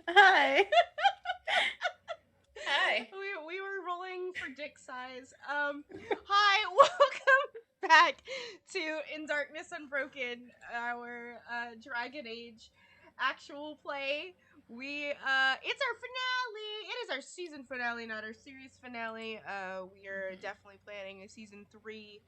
Hi. Hi. We were rolling for dick size. Hi, welcome back to In Darkness Unbroken, our Dragon Age actual play. It's our finale. It is our season finale, not our series finale. We are definitely planning a season 3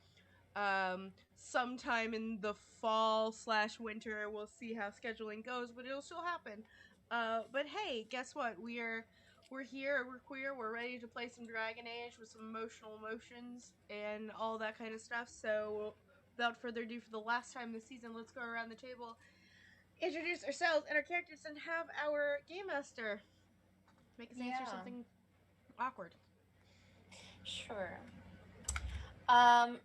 sometime in the fall slash winter. We'll see how scheduling goes, but it'll still happen. But hey, guess what? We're here, we're queer, we're ready to play some Dragon Age with some emotional emotions and all that kind of stuff. So without further ado, for the last time this season, let's go around the table, introduce ourselves and our characters, and have our game master make us answer Yeah. something awkward. Sure. Um.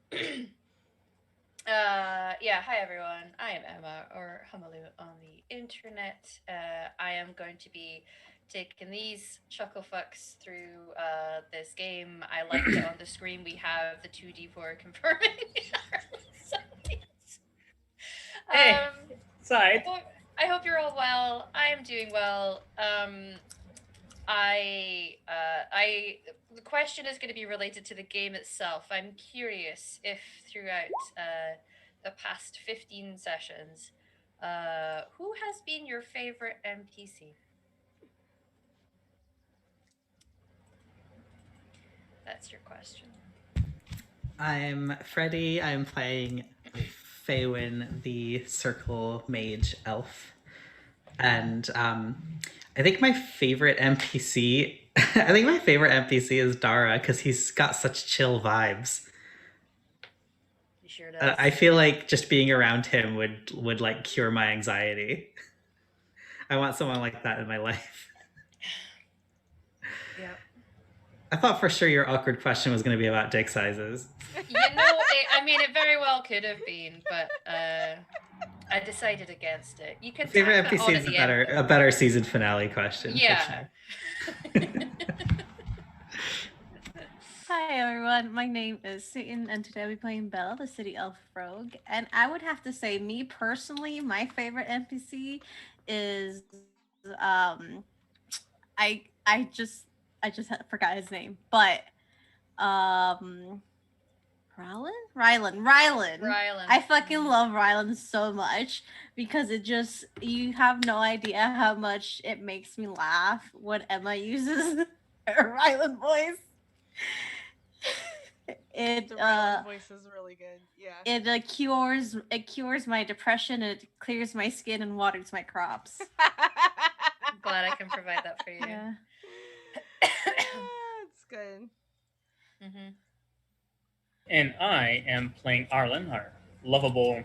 Yeah. Hi everyone. I am Emma, or Hamalu on the internet. I am going to be taking these chuckle fucks through this game. I like that on the screen we have the 2d4 confirming. Hey, um. side. I hope you're all well. I am doing well. I the question is going to be related to the game itself. I'm curious if throughout the past 15 sessions, who has been your favorite NPC? That's your question. I'm Freddie. I'm playing Faywin, the Circle Mage Elf. And I think my favorite NPC I think my favorite NPC is Dara because he's got such chill vibes. He sure does. I feel like just being around him would like cure my anxiety. I want someone like that in my life. Yeah. I thought for sure your awkward question was going to be about dick sizes. I mean, it very well could have been, but I decided against it. You can Favorite tack that NPC on is at the end. a better season finale question. Yeah. For sure. Hi everyone, my name is Satan, and today I'll be playing Belle, the City Elf Rogue. And I would have to say, me personally, my favorite NPC is I I just forgot his name, but um Rylan. I fucking love Rylan so much because it just, you have no idea how much it makes me laugh when Emma uses her Rylan voice. The Rylan voice is really good. Yeah. It cures my depression, and it clears my skin and waters my crops. Glad I can provide that for you. Yeah. It's good. Mm-hmm. And I am playing Arlen, our lovable,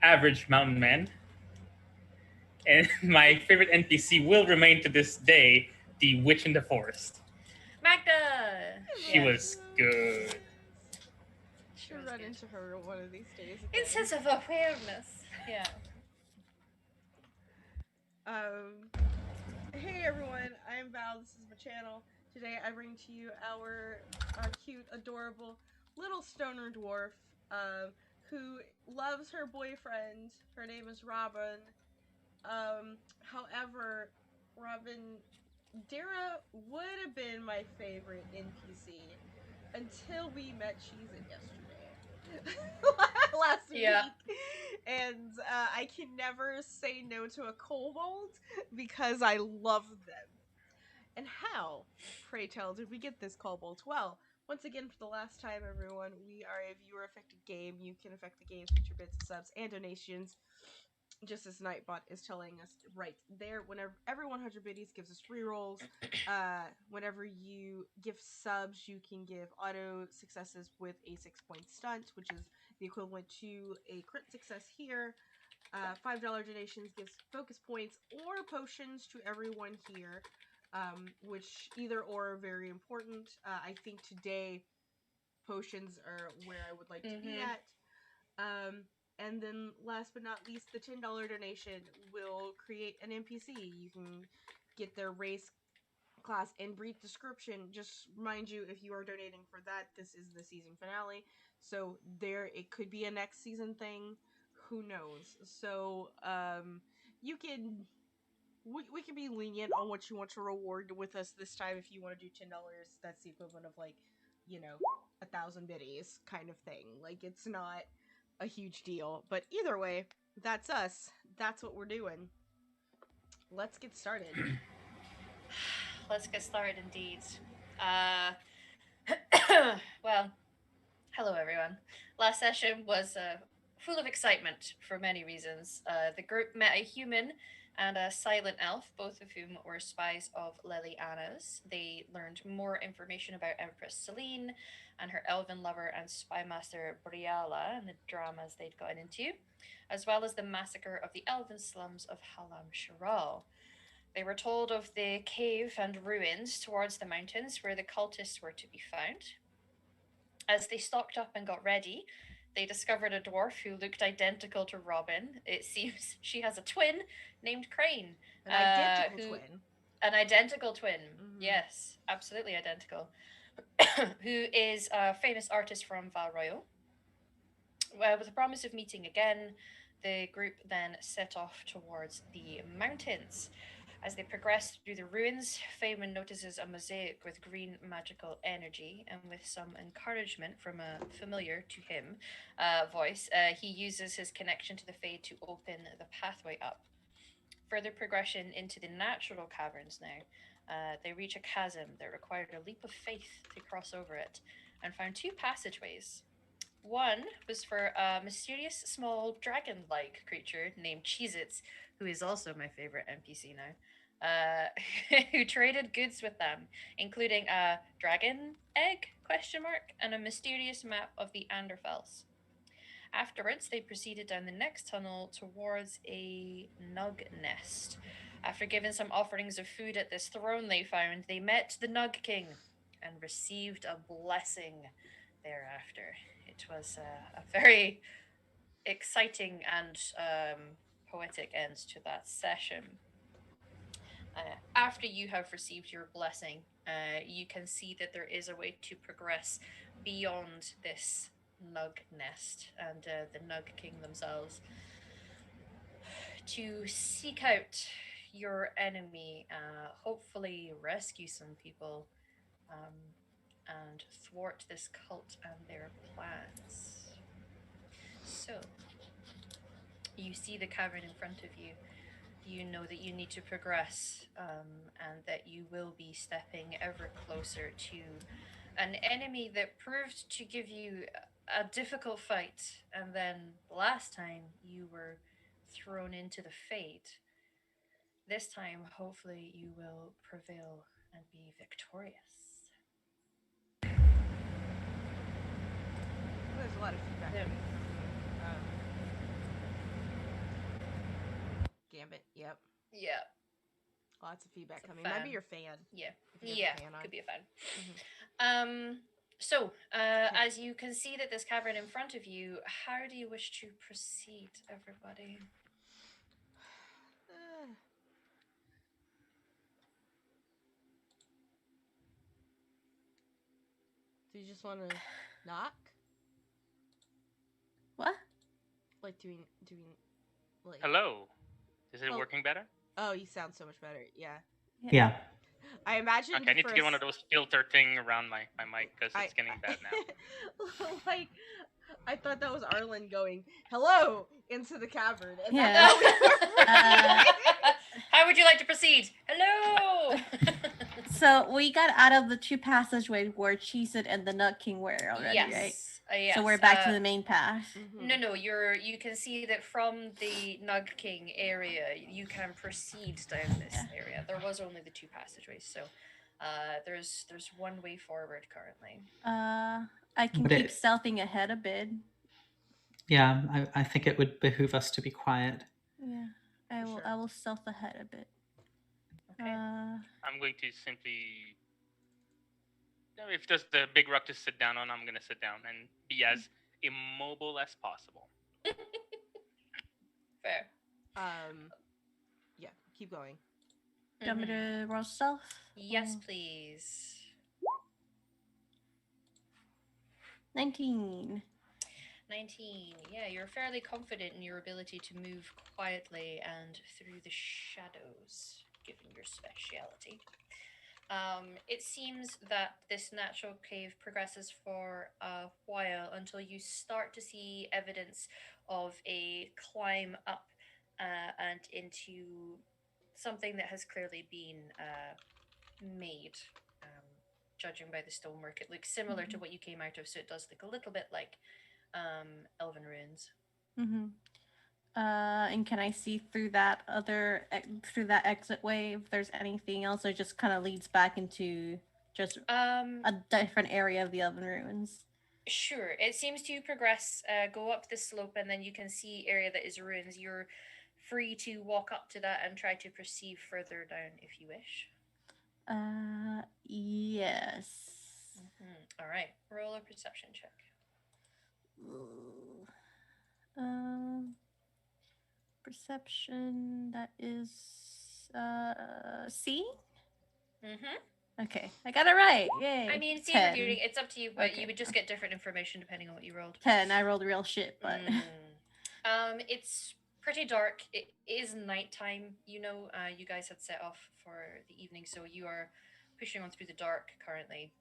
average mountain man. And my favorite NPC will remain to this day the Witch in the Forest. Magda! She was good. Should run into her one of these days. In sense of awareness. Yeah. Hey everyone, I am Val. This is my channel. Today I bring to you our cute, adorable little stoner dwarf, who loves her boyfriend. Her name is Robin. However, Robin, Dara would have been my favorite NPC until we met Cheez-It yesterday. Last week. And I can never say no to a kobold because I love them. And how, pray tell, did we get this kobold? Well, once again, for the last time, everyone, we are a viewer-affected game. You can affect the games with your bits, subs, and donations, just as Nightbot is telling us right there. Whenever every 100 biddies gives us rerolls. Whenever you give subs, you can give auto successes with a 6-point stunt, which is the equivalent to a crit success here. $5 donations gives focus points or potions to everyone here, which either or are very important. I think today potions are where I would like to be at. And then last but not least, the $10 donation will create an NPC. You can get their race, class, and breed description. Just remind you, if you are donating for that, this is the season finale. So it could be a next season thing. Who knows? So you can we can be lenient on what you want to reward with us this time. If you want to do $10, that's the equivalent of like, 1,000 biddies kind of thing. Like it's not a huge deal, but either way, that's us. That's what we're doing. Let's get started. Let's get started indeed. Well, hello everyone. Last session was full of excitement for many reasons. The group met a human and a silent elf, both of whom were spies of Lily Anna's. They learned more information about Empress Celine and her elven lover and spy master Briala and the dramas they'd gotten into, as well as the massacre of the elven slums of Halam Sharal. They were told of the cave and ruins towards the mountains where the cultists were to be found. As they stocked up and got ready, they discovered a dwarf who looked identical to Robin. It seems she has a twin named Crane. An identical twin. An identical twin. Mhm. Yes, absolutely identical. Who is a famous artist from Val Royal. With the promise of meeting again, the group then set off towards the mountains. As they progress through the ruins, Feynman notices a mosaic with green magical energy, and with some encouragement from a familiar to him voice, he uses his connection to the Fae to open the pathway up. Further progression into the natural caverns now. They reach a chasm that required a leap of faith to cross over it, and found two passageways. One was for a mysterious small dragon-like creature named Cheez-Its, who is also my favorite NPC now, who traded goods with them, including a dragon egg, and a mysterious map of the Anderfels. Afterwards, they proceeded down the next tunnel towards a nug nest. After giving some offerings of food at this throne they found, they met the Nug King and received a blessing thereafter. It was a very exciting and poetic end to that session. After you have received your blessing, you can see that there is a way to progress beyond this Nug nest and the Nug King themselves to seek out your enemy, hopefully rescue some people, and thwart this cult and their plans. So, you see the cavern in front of you. You know that you need to progress, and that you will be stepping ever closer to an enemy that proved to give you a difficult fight, and then last time you were thrown into the fate. This time, hopefully, you will prevail and be victorious. There's a lot of feedback Yeah. coming from Gambit. Yep. Yeah, Lots of feedback It's a coming. Might be fan. your fan. yeah, If you have yeah. a fan on. Could be a fan. Mhm. So, as you can see that this cavern in front of you, how do you wish to proceed, everybody? Do you just want to knock? What? Like doing like. Hello. Is it Oh. working better? Oh, you sound so much better. Yeah. Yeah. I imagine. Okay, I need to get one of those filter thing around my mic because it's getting bad now. Like, I thought that was Arlen going hello into the cavern, and Yeah. that's how we were. How would you like to proceed? Hello. So we got out of the two passageways where Cheez-It and the Nut King were already, yes. right? Yes. So we're back to the main path. Mhm. No. You can see that from the Nug King area, you can proceed down this area. There was only the two passageways, so there's one way forward currently. I can Would keep it- stealthing ahead a bit. Yeah, I think it would behoove us to be quiet. Yeah, Sure. I will stealth ahead a bit. Okay. I'm going to simply. If there's the big rock to sit down on, I'm going to sit down and be as immobile as possible. Fair. Yeah. Keep going. Do you want me to roll stealth? Yes, Or- please. 19. 19. Yeah, you're fairly confident in your ability to move quietly and through the shadows, given your speciality. It seems that this natural cave progresses for a while until you start to see evidence of a climb up and into something that has clearly been made. Um, Judging by the stonework, it looks similar to what you came out of, so it does look a little bit like elven ruins. Mm-hmm. And can I see through that through that exit way if there's anything else, or just kind of leads back into just a different area of the Elven Ruins? Sure. It seems to progress, go up the slope, and then you can see area that is ruins. You're free to walk up to that and try to perceive further down if you wish. Yes. All right. Roll a perception check. Ooh. Perception. That is C. Okay, I got it right. Yay. I mean, see 10. with you, it's up to you, but Okay. you would just get different information depending on what you rolled. 10. I rolled real shit, but It's pretty dark. It is nighttime. You guys had set off for the evening, so you are pushing on through the dark currently.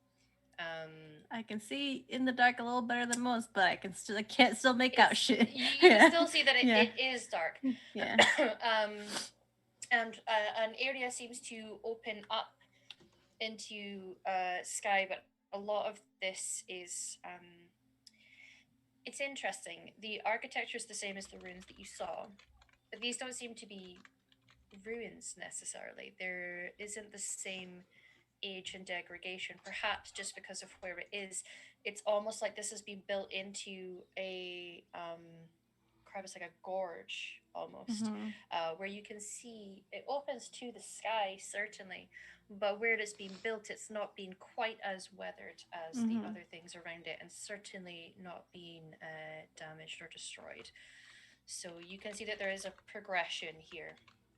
I can see in the dark a little better than most, but I can't still make out shit. You can still see that it is dark. Yeah. And an area seems to open up into sky, but a lot of this is it's interesting. The architecture is the same as the ruins that you saw, but these don't seem to be ruins necessarily. There isn't the same age and degradation, perhaps just because of where it is. It's almost like this has been built into a it's like a gorge almost, where you can see it opens to the sky certainly, but where it's been built, it's not been quite as weathered as the other things around it, and certainly not being damaged or destroyed. So you can see that there is a progression here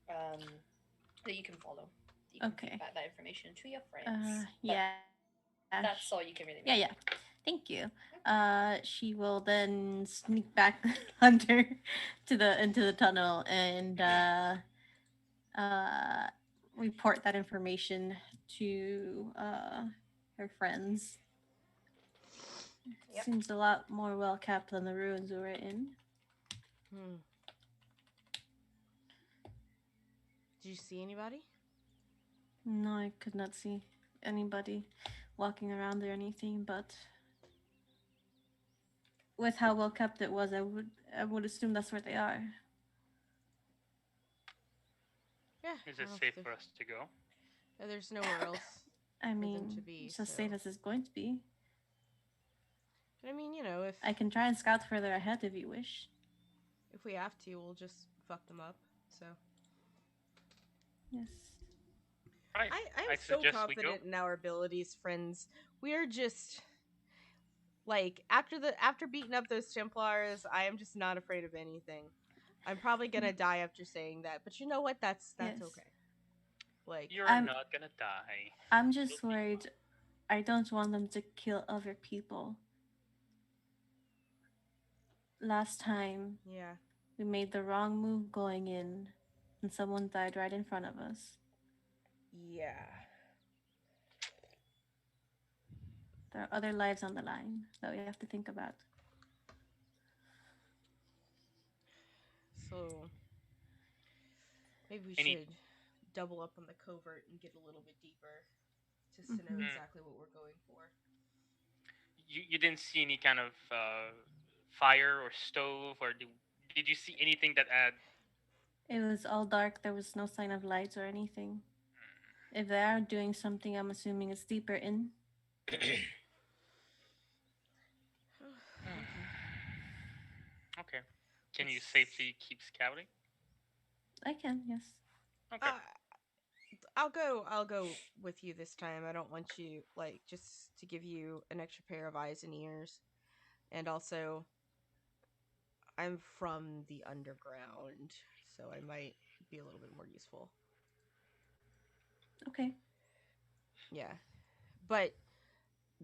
that you can follow. You can feed back that information to your friends. Yeah. That's all you can really make. Yeah. Thank you. She will then sneak back under into the tunnel and report that information to her friends. Yep. Seems a lot more well kept than the ruins we were in. Did you see anybody? No, I could not see anybody walking around or anything, but with how well kept it was, I would assume that's where they are. Yeah. Is it safe for us to go? There's nowhere else. I mean, for them to be, it's as safe as it's going to be. But I mean, if I can try and scout further ahead if you wish. If we have to, we'll just fuck them up. So. Yes. I'm so confident in our abilities, friends. We are just after beating up those Templars, I am just not afraid of anything. I'm probably gonna die after saying that, but you know what? That's okay. You're not gonna die. I'm just worried. I don't want them to kill other people. Last time, we made the wrong move going in, and someone died right in front of us. Yeah. There are other lives on the line that we have to think about. So, maybe we should double up on the covert and get a little bit deeper, just to know exactly what we're going for. You didn't see any kind of fire or stove, or did you see anything that had? It was all dark. There was no sign of lights or anything. If they are doing something, I'm assuming it's deeper in. Okay. Can you safely keep scouting? I can, yes. Okay. I'll go with you this time. I don't want you just to give you an extra pair of eyes and ears. And also I'm from the underground, so I might be a little bit more useful. Okay. Yeah. But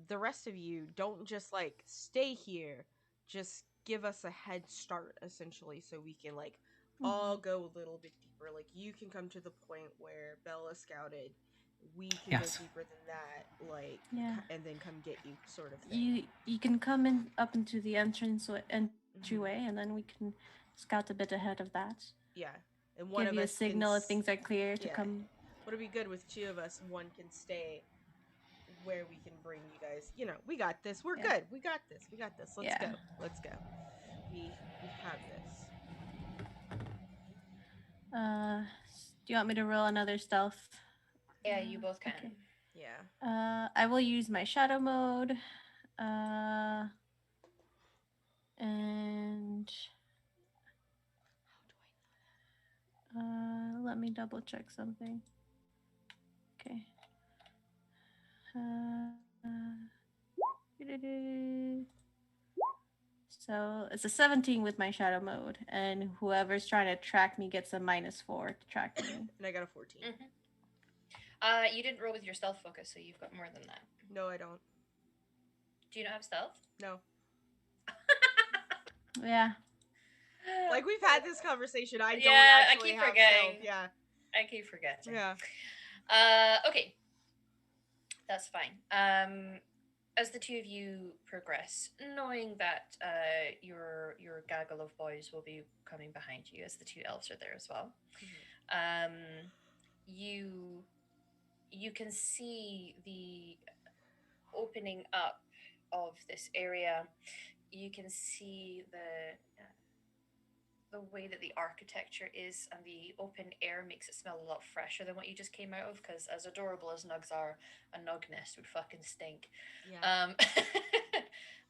the rest of you don't just stay here. Just give us a head start essentially, so we can like all go a little bit deeper. Like you can come to the point where Bella scouted, we can go Yes. deeper than that, like and then come get you, sort of thing. You can come in up into the entryway, and then we can scout a bit ahead of that. Yeah, and one Give of you a us signal if things are clear to yeah. come. Would it be good with two of us? One can stay where we can bring you guys. You know, we got this. We're good. We got this. We got this. Let's go. Let's go. We have this. Do you want me to roll another stealth? Yeah, you both can. Okay. Yeah. I will use my shadow mode. And let me double check something. Okay. So it's a 17 with my shadow mode, and whoever's trying to track me gets a -4 to track me. And I got a 14. You didn't roll with your stealth focus, so you've got more than that. No, I don't. Do you not have stealth? No. Yeah. Like we've had this conversation. I don't actually I keep have forgetting. stealth. Yeah. I keep forgetting. Yeah. Okay. That's fine. As the two of you progress, knowing that your gaggle of boys will be coming behind you, as the two elves are there as well, you can see the opening up of this area. You can see the way that the architecture is, and the open air makes it smell a lot fresher than what you just came out of, because as adorable as nugs are, a nug nest would fucking stink. Yeah.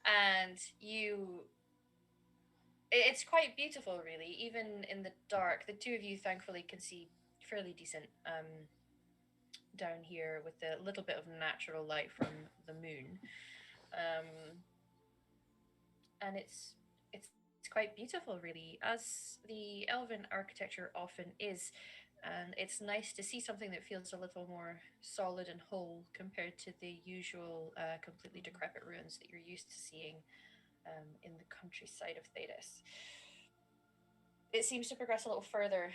And it's quite beautiful, really, even in the dark. The two of you thankfully can see fairly decent down here with the little bit of natural light from the moon. And it's quite beautiful, really, as the elven architecture often is. And it's nice to see something that feels a little more solid and whole compared to the usual completely decrepit ruins that you're used to seeing in the countryside of Thedas. It seems to progress a little further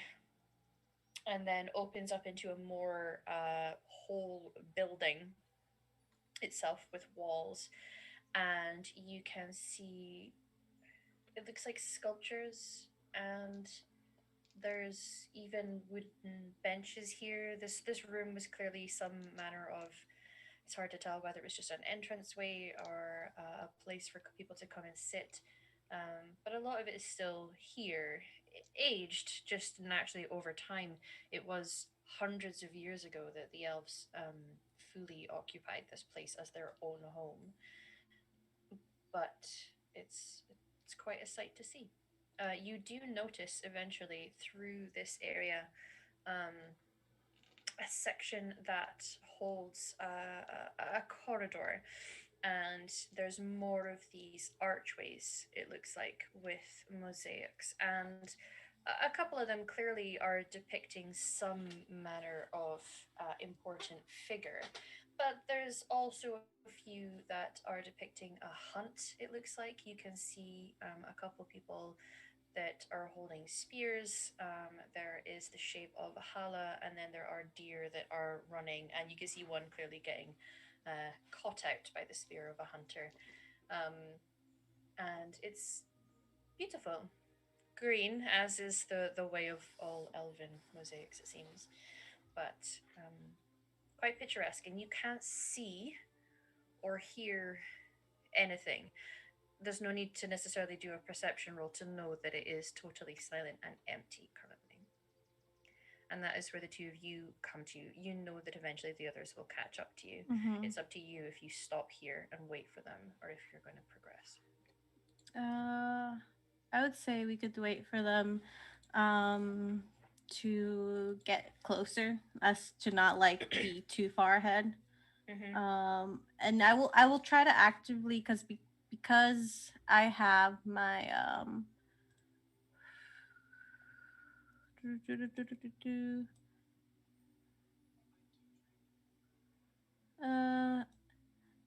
and then opens up into a more whole building itself with walls. And you can see, it looks like sculptures, and there's even wooden benches here. This room was clearly some manner of, it's hard to tell whether it was just an entranceway or a place for people to come and sit. But a lot of it is still here, aged just naturally over time. It was hundreds of years ago that the elves fully occupied this place as their own home. But it's quite a sight to see. You do notice eventually through this area a section that holds a corridor, and there's more of these archways, it looks like, with mosaics, and a couple of them clearly are depicting some manner of important figure, but there's also a few that are depicting a hunt. It looks like you can see a couple people that are holding spears. There is the shape of a hala, and then there are deer that are running, and you can see one clearly getting caught out by the spear of a hunter. And it's beautiful. Green, as is the way of all elven mosaics, it seems, but quite picturesque, and you can't see or hear anything. There's no need to necessarily do a perception roll to know that it is totally silent and empty currently. And that is where the two of you come to. You know that eventually the others will catch up to you. It's up to you if you stop here and wait for them, or if you're going to progress. I would say we could wait for them to get closer, as to not like be too far ahead. And I will try to actively, because I have my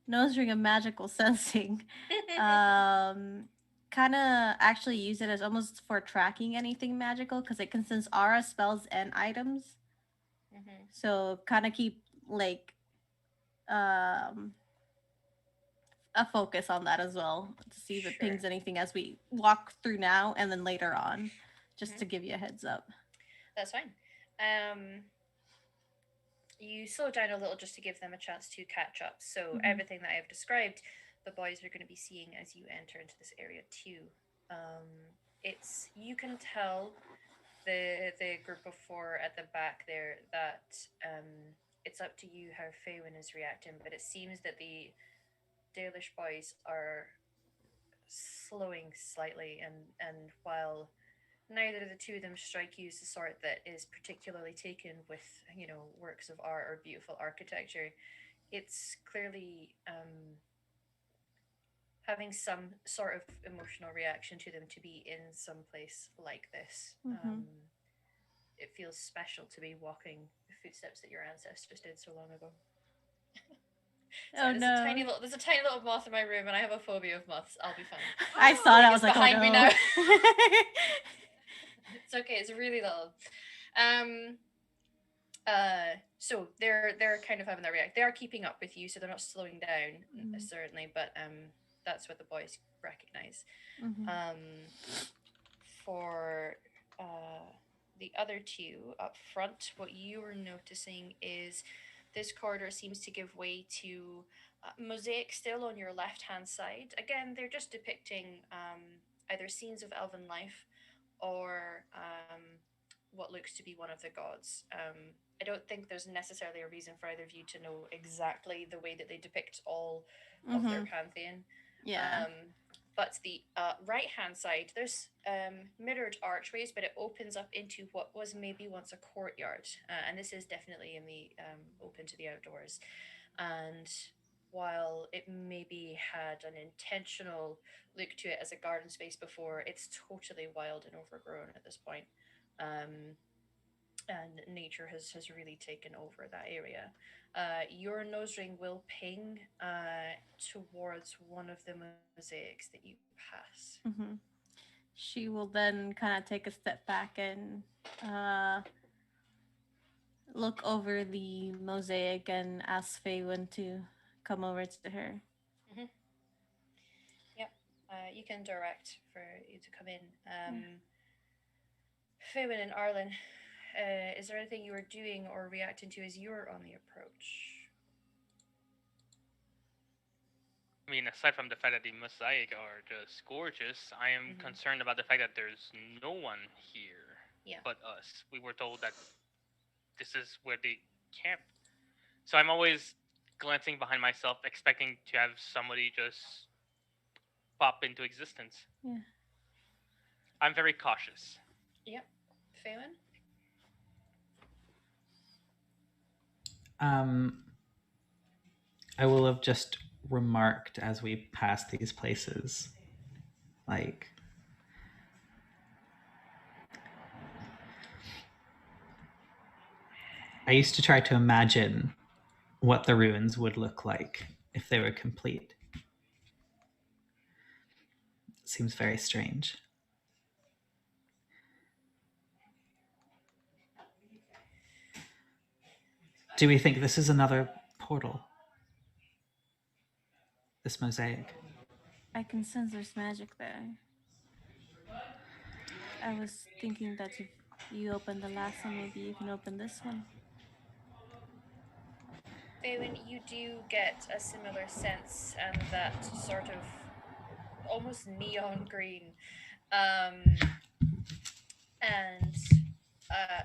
nose ring of magical sensing. kind of actually use it as almost for tracking anything magical because it can sense aura, spells, and items. Mm-hmm. So kind of keep like um a focus on that as well to see if it pings anything as we walk through now and then later on, just to give you a heads up. That's fine. You slow down a little just to give them a chance to catch up. So everything that I have described, the boys are going to be seeing as you enter into this area too. It's you can tell the group of four at the back there that it's up to you how Faywin is reacting, but it seems that the Dalish boys are slowing slightly, and while neither of the two of them strike you as the sort that is particularly taken with, works of art or beautiful architecture, it's clearly having some sort of emotional reaction to them to be in some place like this. It feels special to be walking the footsteps that your ancestors did so long ago. Sorry, there's a tiny little moth in my room, and I have a phobia of moths. I'll be fine. I saw that. I was like, behind me now. It's okay. It's really little. So they're kind of having that react. They are keeping up with you, so they're not slowing down certainly. But that's what the boys recognize. For the other two up front, what you were noticing is this corridor seems to give way to mosaic still on your left hand side. Again, they're just depicting either scenes of elven life or what looks to be one of the gods. I don't think there's necessarily a reason for either of you to know exactly the way that they depict all of their pantheon. Yeah. But the right hand side, there's mirrored archways, but it opens up into what was maybe once a courtyard. And this is definitely in the open to the outdoors. And while it maybe had an intentional look to it as a garden space before, it's totally wild and overgrown at this point. And nature has really taken over that area. Your nose ring will ping towards one of the mosaics that you pass. She will then kind of take a step back and look over the mosaic and ask Faywin to come over to her. Yep, you can direct for you to come in. Faywin and Arlen, is there anything you are doing or reacting to as you're on the approach? I mean, aside from the fact that the mosaic are just gorgeous, I am concerned about the fact that there's no one here but us. We were told that this is where they camp. So I'm always glancing behind myself, expecting to have somebody just pop into existence. Yeah. I'm very cautious. Yep. Faywin? I will have just remarked as we pass these places, like, I used to try to imagine what the ruins would look like if they were complete. It seems very strange. Do we think this is another portal? This mosaic? I can sense there's magic there. I was thinking that if you opened the last one, maybe you can open this one. Faywin, you do get a similar sense, and that sort of almost neon green. And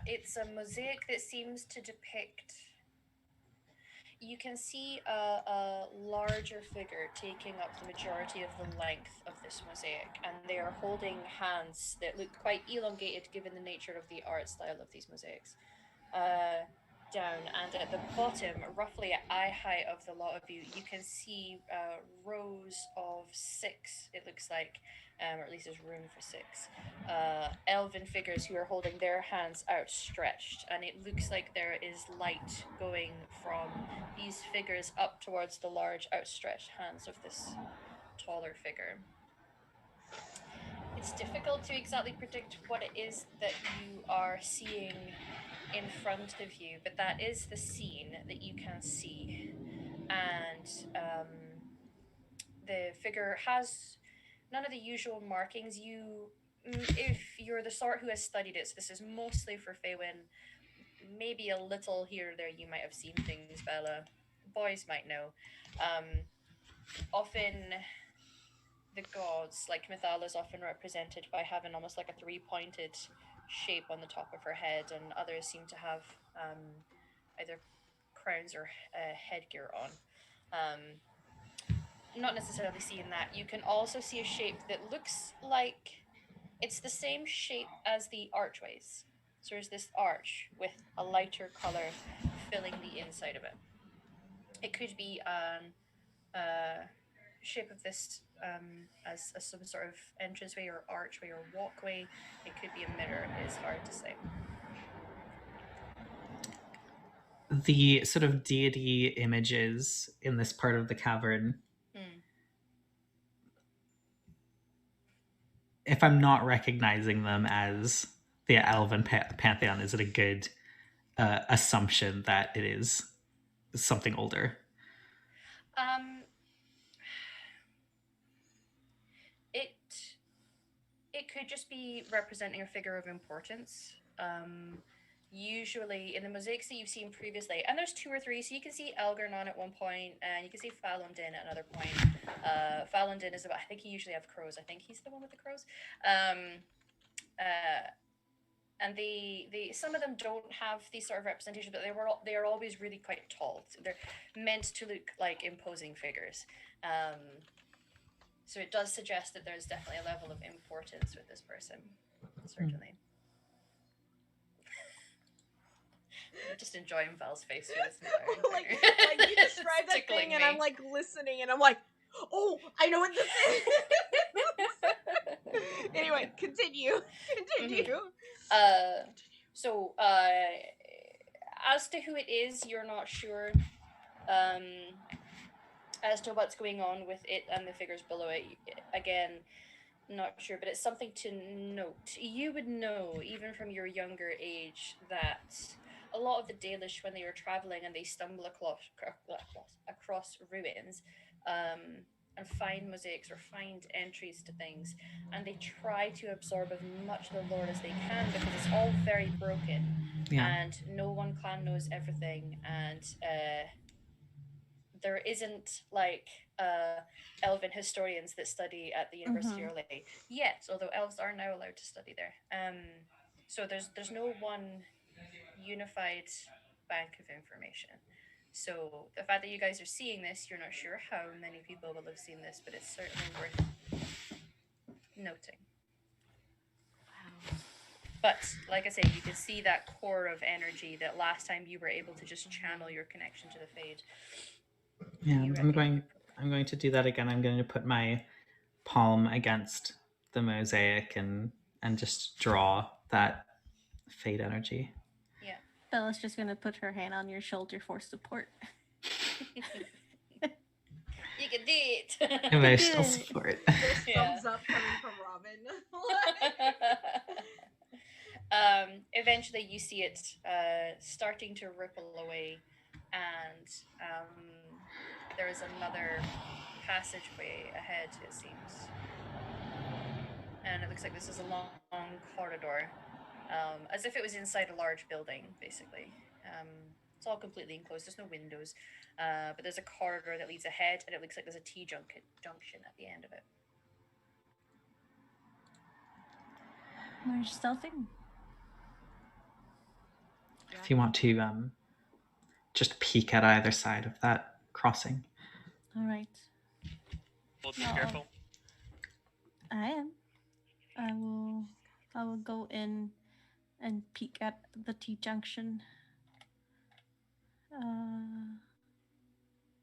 it's a mosaic that seems to depict. You can see a larger figure taking up the majority of the length of this mosaic, and they are holding hands that look quite elongated given the nature of the art style of these mosaics. Down, and at the bottom, roughly at eye height of the lot of you, you can see rows of six, it looks like, or at least there's room for six, elven figures who are holding their hands outstretched, and it looks like there is light going from these figures up towards the large outstretched hands of this taller figure. it's difficult to exactly predict what it is that you are seeing in front of you, but that is the scene that you can see. And the figure has none of the usual markings. If you're the sort who has studied it, so this is mostly for Feywin, maybe a little here or there you might have seen things, Bella. Boys might know. Often the gods, like Mythala, is often represented by having almost like a three-pointed shape on the top of her head, and others seem to have either crowns or headgear on. Not necessarily seeing that. You can also see a shape that looks like it's the same shape as the archways. So there's this arch with a lighter color filling the inside of it. It could be shape of this as some sort of entranceway or archway or walkway. It could be a mirror. It is hard to say. The sort of deity images in this part of the cavern, if I'm not recognizing them as the elven pantheon, is it a good assumption that it is something older? It could just be representing a figure of importance. Usually in the mosaics that you've seen previously, and there's 2 or 3, so you can see Elgarnon at one point, and you can see Falundin at another point. Falundin is about, I think he usually have crows. I think he's the one with the crows. And the some of them don't have these sort of representations, but they are always really quite tall. So they're meant to look like imposing figures. So it does suggest that there's definitely a level of importance with this person, certainly. I'm just enjoying Val's face for this entire like you described that thing, and I'm like listening, and I'm like, oh, I know what this is. Anyway, continue. So as to who it is, you're not sure. As to what's going on with it and the figures below it, again, not sure, but it's something to note. You would know, even from your younger age, that a lot of the Dalish, when they are traveling and they stumble across ruins, and find mosaics or find entries to things, and they try to absorb as much of the lore as they can, because it's all very broken, and no one clan knows everything, and there isn't like elven historians that study at the University of Orlais yet, although elves are now allowed to study there. So there's no one unified bank of information. So the fact that you guys are seeing this, you're not sure how many people will have seen this, but it's certainly worth noting. Wow. But like I say, you can see that core of energy that last time you were able to just channel your connection to the Fade. Yeah, I'm going to do that again. I'm going to put my palm against the mosaic and just draw that Fade energy. Yeah. Bella's just going to put her hand on your shoulder for support. You can do it. Emotional support. There's thumbs up coming from Robin. Eventually you see it starting to ripple away, and there is another passageway ahead, it seems. And it looks like this is a long corridor, as if it was inside a large building, basically. It's all completely enclosed, there's no windows, but there's a corridor that leads ahead, and it looks like there's a T-junction at the end of it. Where's stealthing? If you want to just peek at either side of that crossing. All right. Well, be careful. I am. I will go in and peek at the T-junction.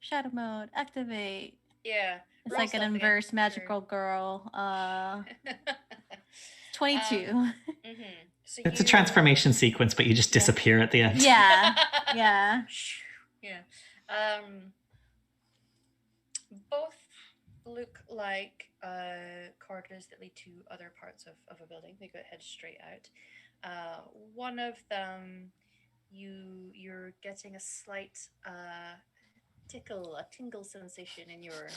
Shadow mode, activate. Yeah. It's like an inverse magical girl. 22. So it's a transformation sequence, but you just disappear at the end. Yeah. Yeah. Yeah. Both look like corridors that lead to other parts of a building. They go head straight out. One of them, you're getting a slight a tingle sensation in your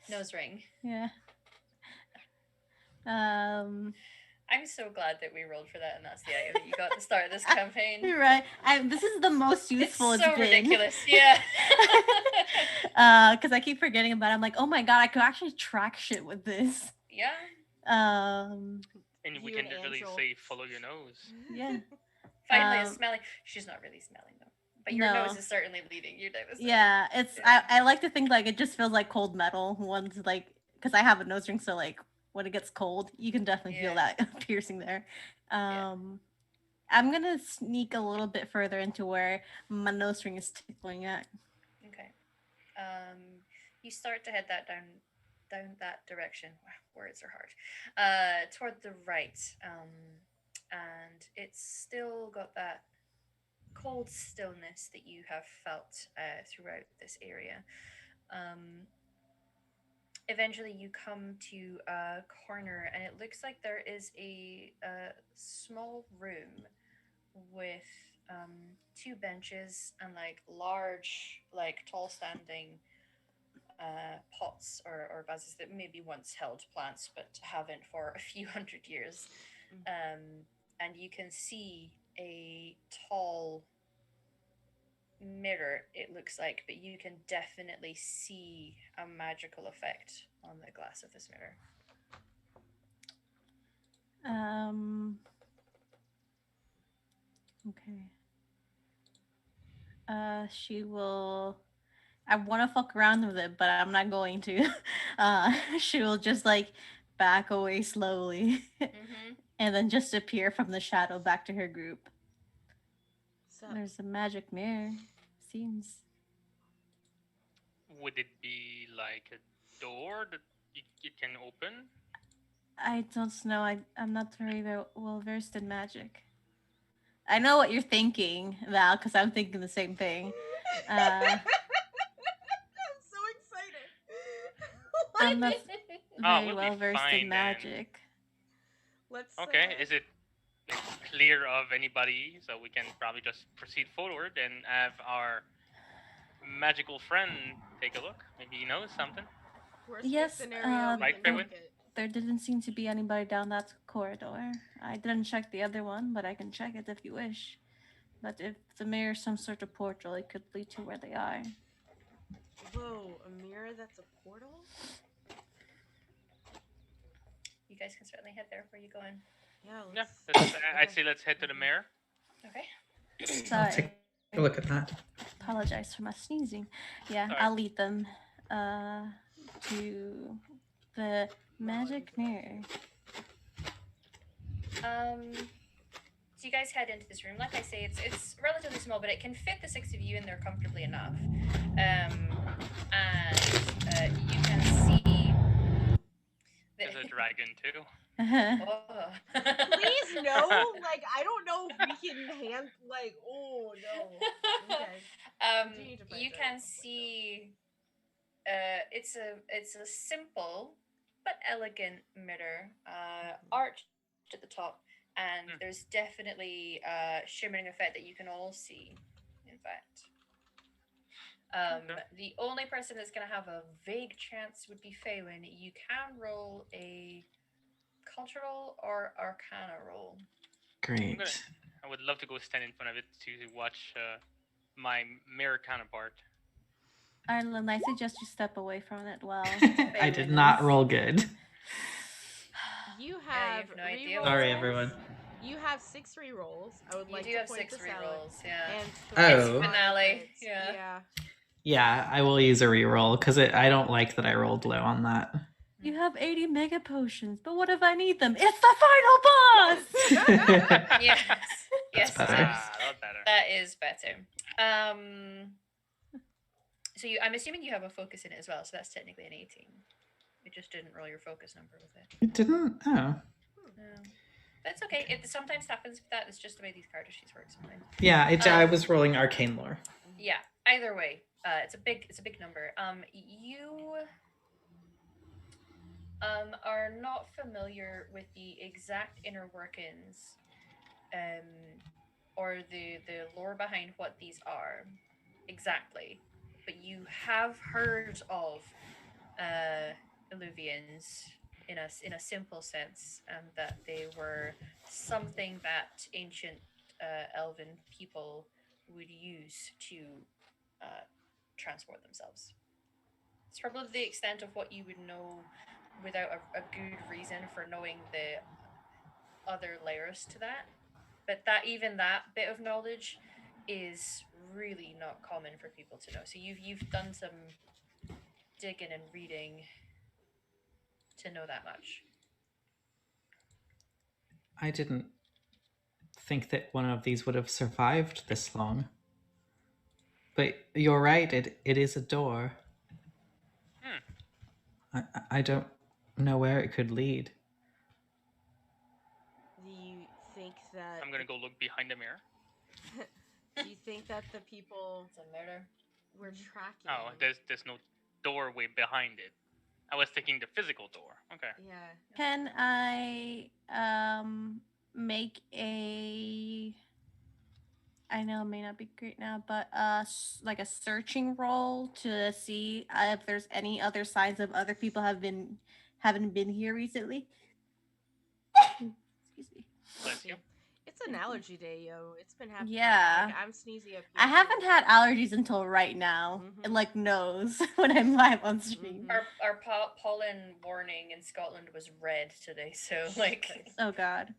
nose ring. Yeah. I'm so glad that we rolled for that, and that's the item that you got at the start of this campaign. You're right. This is the most useful it's so it's been. ridiculous. Yeah. Because I keep forgetting about it. I'm like, oh my god, I could actually track shit with this. Yeah. And we You can and literally Angel. say, follow your nose. Yeah. Finally, it's smelling. She's not really smelling though, but your No. nose is certainly leading you down this. Yeah, it's. Yeah. I like to think like it just feels like cold metal. Once like, because I have a nose ring, so like when it gets cold, you can definitely feel Yeah. that piercing there. Yeah. I'm gonna sneak a little bit further into where my nose ring is tickling at. Okay. You start to head that down that direction. Wow, words are hard. Toward the right. And it's still got that cold stillness that you have felt throughout this area. Eventually, you come to a corner, and it looks like there is a small room with two benches and like large, like tall standing pots or vases that maybe once held plants but haven't for a few hundred years. And you can see a tall mirror, it looks like, but you can definitely see a magical effect on the glass of this mirror. Okay. She will. I want to fuck around with it, but I'm not going to. She will just like back away slowly, and then just appear from the shadow back to her group. So there's a magic mirror. Seems. Would it be like a door that it can open? I don't know. I'm not very well versed in magic. I know what you're thinking, Val, because I'm thinking the same thing. I'm so excited. I'm not very well versed in magic. Let's. Okay, is it clear of anybody? So we can probably just proceed forward and have our magical friend take a look. Maybe he knows something. Worst case scenario, right, Faywin? There didn't seem to be anybody down that corridor. I didn't check the other one, but I can check it if you wish. But if the mirror is some sort of portal, it could lead to where they are. Whoa, a mirror that's a portal? You guys can certainly head there. Where are you going? I'd say let's head to the mirror. Okay. Sorry. I'll take a look at that. Apologize for my sneezing. Yeah, sorry. I'll lead them to the magic mirror. So you guys head into this room. Like I say, it's relatively small, but it can fit the six of you in there comfortably enough. And you can see. There's a dragon too. Oh. Please no. Like I don't know if we can hand. Like oh no. Okay. You can see. It's a simple but elegant mirror, arched at the top, and there's definitely a shimmering effect that you can all see. In fact, the only person that's going to have a vague chance would be Faywin. You can roll a cultural or arcana roll. Great. I would love to go stand in front of it to watch my mirror counterpart. Ireland, I suggest you step away from it while... I did not roll good. You have no idea. Sorry, everyone. You have 6 rerolls. I would like to point this out. You do have 6 rerolls, yeah. And oh. Finale, yeah. Yeah, I will use a reroll because I don't like that I rolled low on that. You have 80 mega potions, but what if I need them? It's the final boss! Yes. That's better. That is better. So I'm assuming you have a focus in it as well, so that's technically an 18. You just didn't roll your focus number with it. It didn't? Oh. No. That's okay. It sometimes happens with that. It's just the way these card sheets work sometimes. Yeah, I was rolling arcane lore. Yeah. Either way, it's a big number. You are not familiar with the exact inner workings or the lore behind what these are exactly, but you have heard of illuvians in a simple sense, and that they were something that ancient elven people would use to uh, transport themselves. It's probably the extent of what you would know without a good reason for knowing the other layers to that. But that even that bit of knowledge is really not common for people to know. So you've done some digging and reading to know that much. I didn't think that one of these would have survived this long. But you're right, it is a door. I don't know where it could lead. Do you think that I'm gonna go look behind the mirror. do you think that the people It's a murder. we're tracking? Oh, there's no doorway behind it. I was thinking the physical door. Okay. Yeah. Can I make a? I know it may not be great now, but like a searching roll to see if there's any other signs of other people haven't been here recently. Excuse me. Bless you. It's an allergy day, yo. It's been happening. Yeah. Like, I'm sneezy up here. I haven't had allergies until right now. Mhm. It like knows when I'm live on stream. Mhm. Our pollen warning in Scotland was red today, so like Oh god.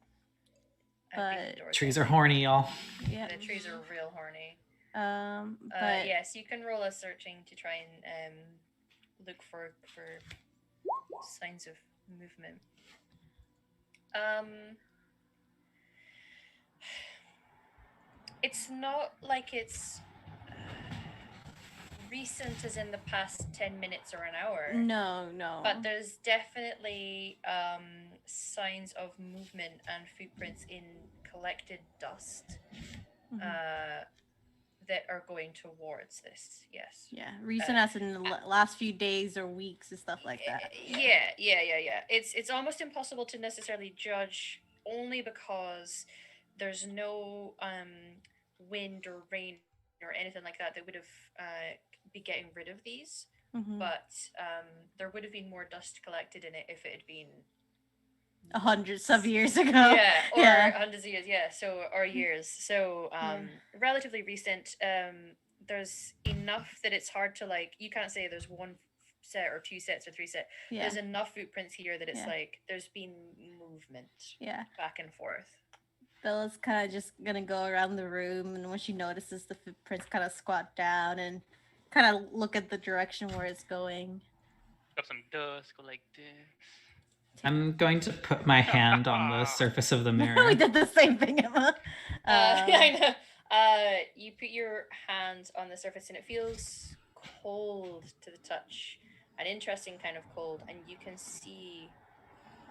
I think the But- door's Trees are open. horny, y'all. Yeah. The trees are real horny. But Yes, you can roll a searching to try and look for signs of movement. It's not like it's recent as in the past 10 minutes or an hour. no. But there's definitely signs of movement and footprints in collected dust Mhm. that are going towards this. Yes. Yeah, recent as in the last few days or weeks and stuff like that. Yeah. It's almost impossible to necessarily judge, only because there's no wind or rain or anything like that would have be getting rid of these. Mhm. But there would have been more dust collected in it if it had been Hundreds of years ago. yeah, or Yeah. hundreds of years, yeah. So or years. So relatively recent. There's enough that it's hard to like. You can't say there's one set or two sets or three sets. Yeah. There's enough footprints here that it's Yeah. like there's been movement Yeah. back and forth. Bella's kind of just gonna go around the room, and when she notices the footprints, kind of squat down and kind of look at the direction where it's going. Got some dust. Go like this. I'm going to put my hand on the surface of the mirror. We did the same thing, Emma. I know. You put your hand on the surface and it feels cold to the touch, an interesting kind of cold, and you can see,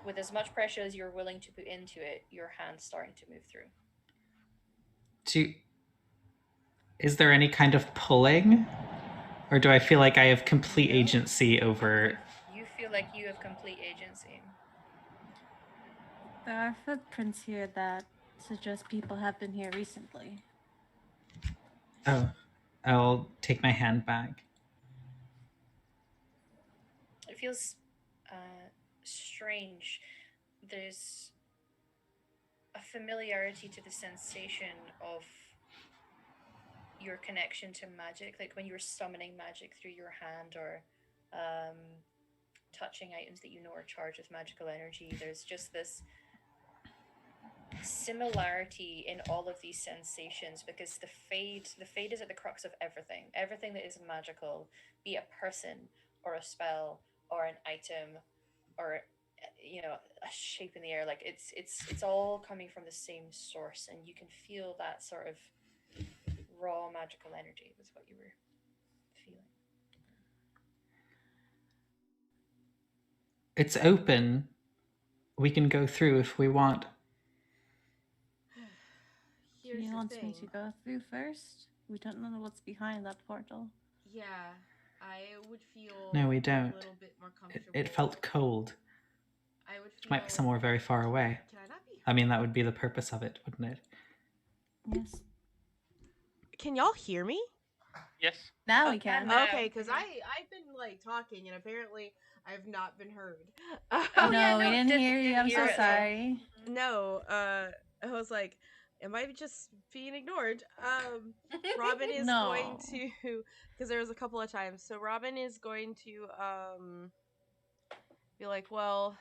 with as much pressure as you're willing to put into it, your hand starting to move through. Is there any kind of pulling? Or do I feel like I have complete agency over... You feel like you have complete agency. There are footprints here that suggest people have been here recently. Oh, I'll take my hand back. It feels strange. There's a familiarity to the sensation of your connection to magic, like when you're summoning magic through your hand or touching items that you know are charged with magical energy. There's just this similarity in all of these sensations, because the fade is at the crux of everything that is magical, be it a person or a spell or an item or a shape in the air. Like it's all coming from the same source, and you can feel that sort of raw magical energy was what you were feeling. It's open. We can go through if we want. Here's He the wants thing. me to go through first. We don't know what's behind that portal. Yeah, I would feel No, we don't. a little bit more comfortable. It felt cold. I would feel... It might be somewhere very far away. Can I not be heard? I mean, that would be the purpose of it, wouldn't it? Yes. Can y'all hear me? Yes. Now we can. Okay, because I've been like talking and apparently I've not been heard. Oh, no, we didn't hear you. I'm so sorry. No, I was like, am I just being ignored? Robin is going to, because there was a couple of times. So Robin is going to be like, well,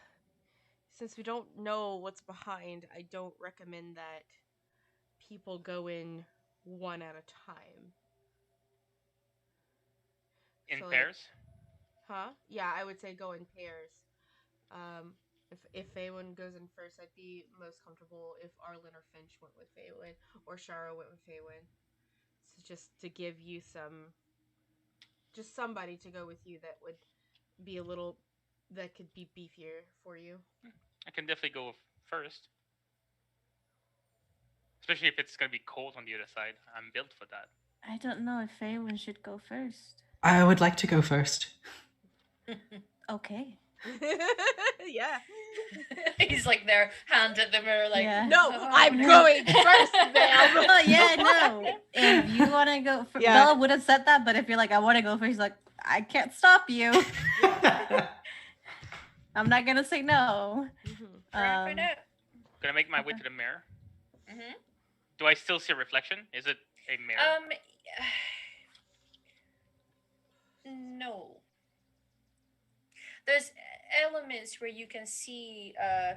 since we don't know what's behind, I don't recommend that people go in one at a time. In So, pairs? Huh? Yeah, I would say go in pairs. If Faywin goes in first, I'd be most comfortable if Arlen or Finch went with Faywin, or Shara went with Faywin. So just to give you just somebody to go with you that would be that could be beefier for you. I can definitely go first. Especially if it's going to be cold on the other side. I'm built for that. I don't know if Faywin should go first. I would like to go first. Okay. Yeah. He's like there, hand at the mirror, like, no, I'm going first, ma'am. Oh, yeah, no. If you want to go first, Bella would have said that, but if you're like, I want to go first, he's like, I can't stop you. I'm not going to say no. Gonna make my way to the mirror. Mm-hmm. Do I still see a reflection? Is it a mirror? No. There's elements where you can see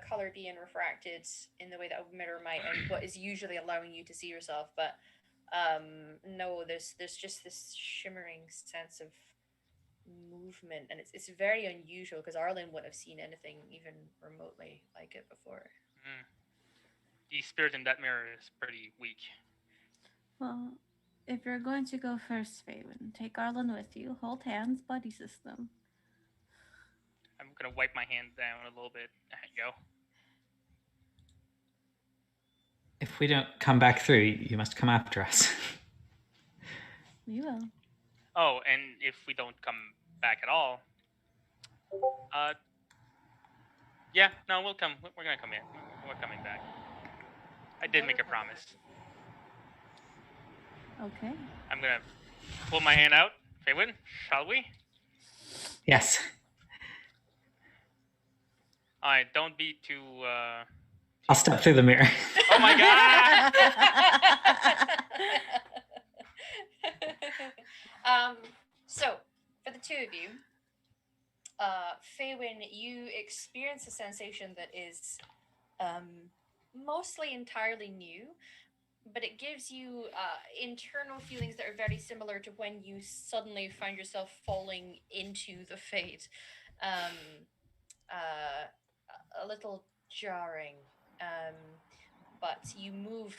color being refracted in the way that a mirror might, and what is usually allowing you to see yourself. But no, there's just this shimmering sense of movement, and it's very unusual because Arlen wouldn't have seen anything even remotely like it before. The spirit in that mirror is pretty weak. Well, if you're going to go first, Faywin, take Arlen with you. Hold hands, buddy system. I'm gonna wipe my hand down a little bit. There you go. If we don't come back through, you must come after us. We will. Oh, and if we don't come back at all, yeah, no, we'll come. We're gonna come in. We're coming back. I did make a promise. Okay. I'm gonna pull my hand out. Faywin, shall we? Yes. Alright, don't be too... I'll step through the mirror. Oh my god! So, for the two of you, Faywin, you experience a sensation that is mostly entirely new, but it gives you internal feelings that are very similar to when you suddenly find yourself falling into the fate. A little jarring, but you move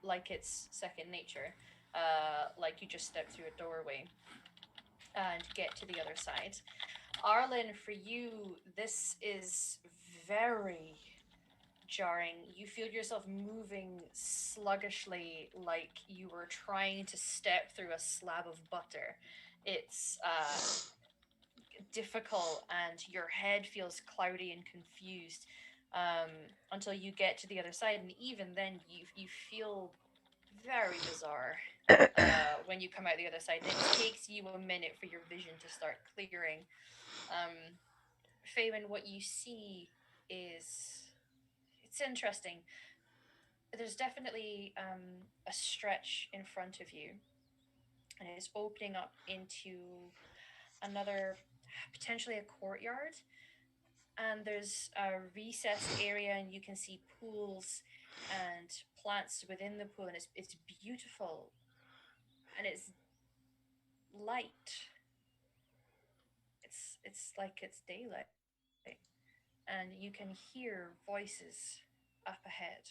like it's second nature, like you just step through a doorway and get to the other side. Arlen, for you, this is very jarring. You feel yourself moving sluggishly like you were trying to step through a slab of butter. It's difficult, and your head feels cloudy and confused until you get to the other side, and even then you feel very bizarre when you come out the other side. It takes you a minute for your vision to start clearing. Faywin, what you see is, it's interesting. There's definitely a stretch in front of you, and it's opening up into another, potentially a courtyard, and there's a recessed area, and you can see pools and plants within the pool, and it's beautiful, and it's light. It's like it's daylight, and you can hear voices up ahead.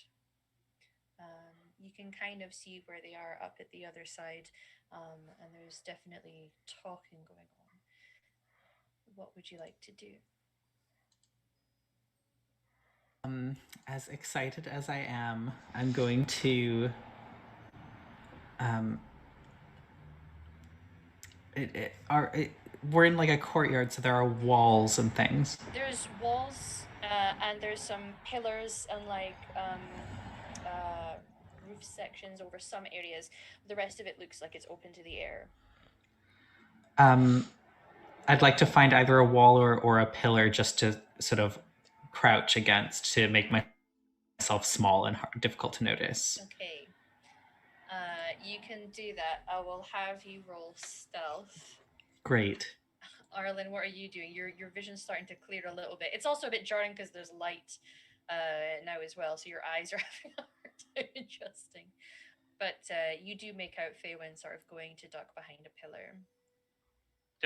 You can kind of see where they are up at the other side, and there's definitely talking going on. What would you like to do? As excited as I am, I'm going to we're in like a courtyard, so there are walls and things. There's walls, and there's some pillars and roof sections over some areas. The rest of it looks like it's open to the air. I'd like to find either a wall or a pillar just to sort of crouch against to make myself small and difficult to notice. Okay. You can do that. I will have you roll stealth. Great. Arlen, what are you doing? Your vision's starting to clear a little bit. It's also a bit jarring because there's light now as well, so your eyes are having a hard time adjusting. But you do make out Faywin sort of going to duck behind a pillar.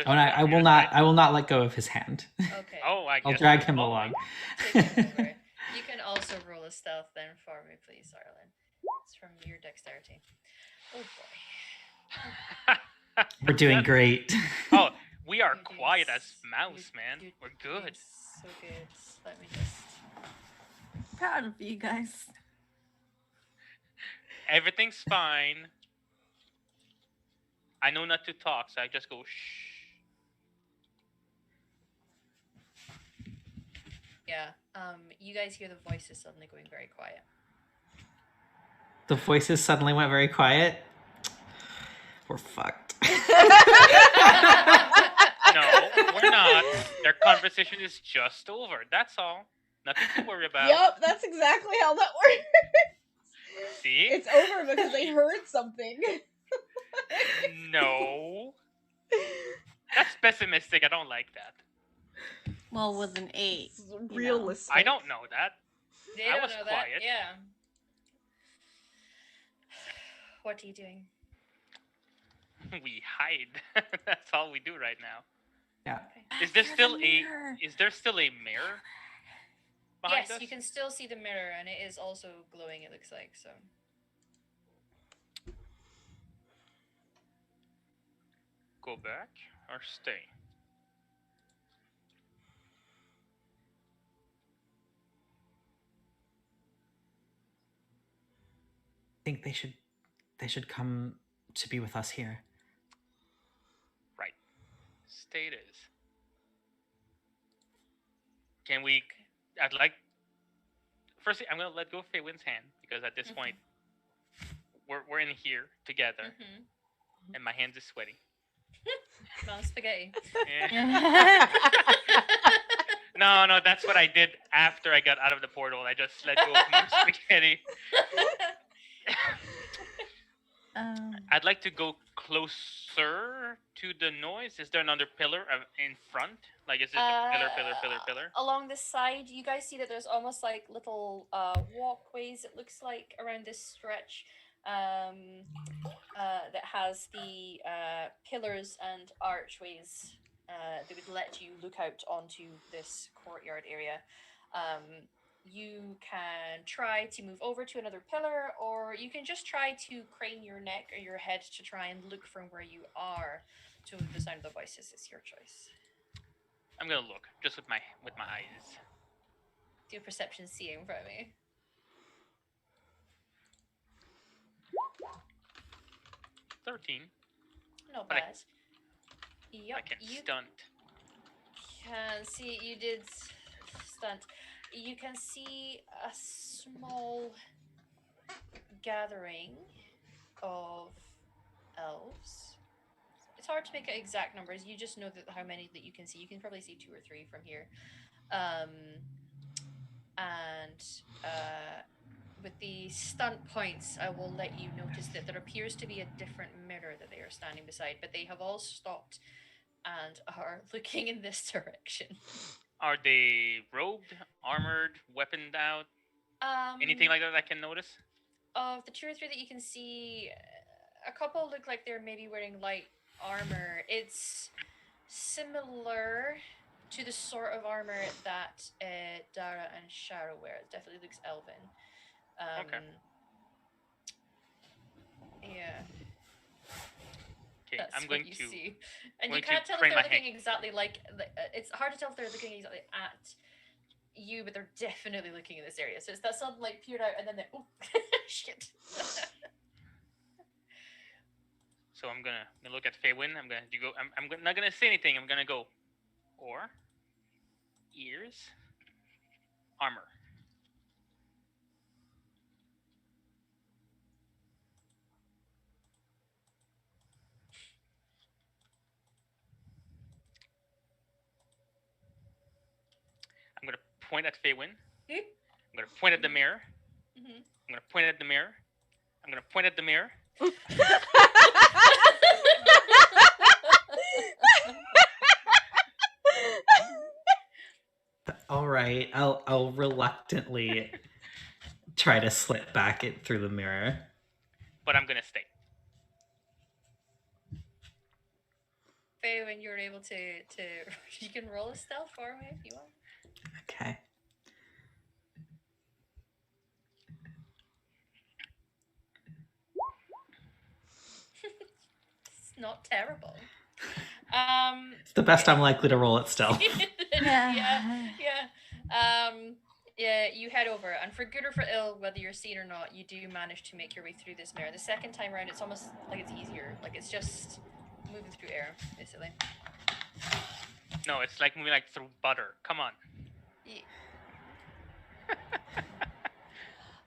Oh, and I will not. I will not let go of his hand. Okay. Oh, I guess I'll drag him along. Take him over. You can also roll a stealth then for me, please, Arlen. It's from your dexterity. Oh boy. We're doing great. Oh, we are You're doing quiet as s- mouse, you're- man. you're We're doing good. So good. Let me just. Proud of you guys. Everything's fine. I know not to talk, so I just go shh. Yeah. You guys hear the voices suddenly going very quiet. The voices suddenly went very quiet. We're fucked. No, we're not. Their conversation is just over. That's all. Nothing to worry about. Yep, that's exactly how that works. See? It's over because they heard something. No. That's pessimistic. I don't like that. Well, with an 8. It's realistic. I don't know that. They I don't was know quiet. that. Yeah. What are you doing? We hide. That's all we do right now. Yeah. Is there After still the a mirror. is there still a mirror behind Yes, us? you can still see the mirror, and it is also glowing. It looks like so. Go back or stay? I think they should come to be with us here. Right. Stay it is. Can we? I'd like. Firstly, I'm gonna let go of Faywin's hand because at this point, we're in here together, and my hands are sweaty. Mom spaghetti. Yeah. No, that's what I did after I got out of the portal. I just let go of my spaghetti. I'd like to go closer to the noise. Is there another pillar in front? Like, is it a pillar? Along the side, you guys see that there's almost like little walkways. It looks like around this stretch that has the pillars and archways that would let you look out onto this courtyard area. You can try to move over to another pillar, or you can just try to crane your neck or your head to try and look from where you are to the sound of the voices. It's your choice. I'm gonna look just with my eyes. Do a perception seeing for me. 13. Not But I- bad. Yep, I get you stunned. can see you did stunt. You can see a small gathering of elves. It's hard to make out exact numbers. You just know that how many that you can see. You can probably see 2 or 3 from here. With the stunt points, I will let you notice that there appears to be a different mirror that they are standing beside, but they have all stopped and are looking in this direction. Are they robed, armored, weaponed out? Anything like that I can notice? Of the 2 or 3 that you can see, a couple look like they're maybe wearing light armor. It's similar to the sort of armor that Dara and Shara wear. It definitely looks elven. Okay. Yeah. Okay, That's I'm going what you to. see. And going you to can't tell if crane they're my looking head. exactly like. It's hard to tell if they're looking exactly at you, but they're definitely looking in this area. So it's that sudden like peered out, and then they oh shit. So I'm gonna look at Feywin. I'm not gonna say anything. I'm gonna go. Or ears, armor. I'm gonna point at Feywin. I'm gonna point at the mirror. I'm gonna point at the mirror. I'm gonna point at the mirror. All right, I'll reluctantly try to slip back it through the mirror. But I'm gonna stay. Faye, when you're able to you can roll a stealth for me if you want. Okay. It's not terrible. It's the best I'm likely to roll it still. yeah. Yeah, you head over, and for good or for ill, whether you're seen or not, you do manage to make your way through this mirror. The second time around, it's almost like it's easier. Like it's just moving through air, basically. No, it's like moving like through butter. Come on.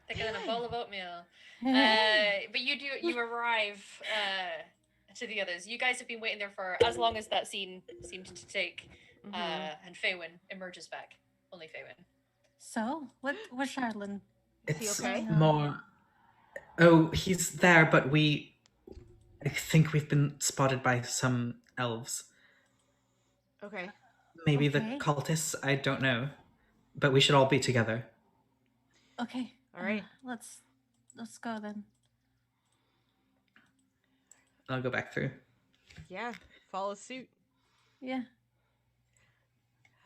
Thicker than a bowl of oatmeal. But you arrive to the others. You guys have been waiting there for as long as that scene seemed to take. And Feywin emerges back. Only Feywin. So, what's Charlene? It's okay? more. Oh, he's there, but I think we've been spotted by some elves. Okay. Maybe the cultists. I don't know, but we should all be together. Okay. All right. Let's go then. I'll go back through. Yeah. Follow suit. Yeah.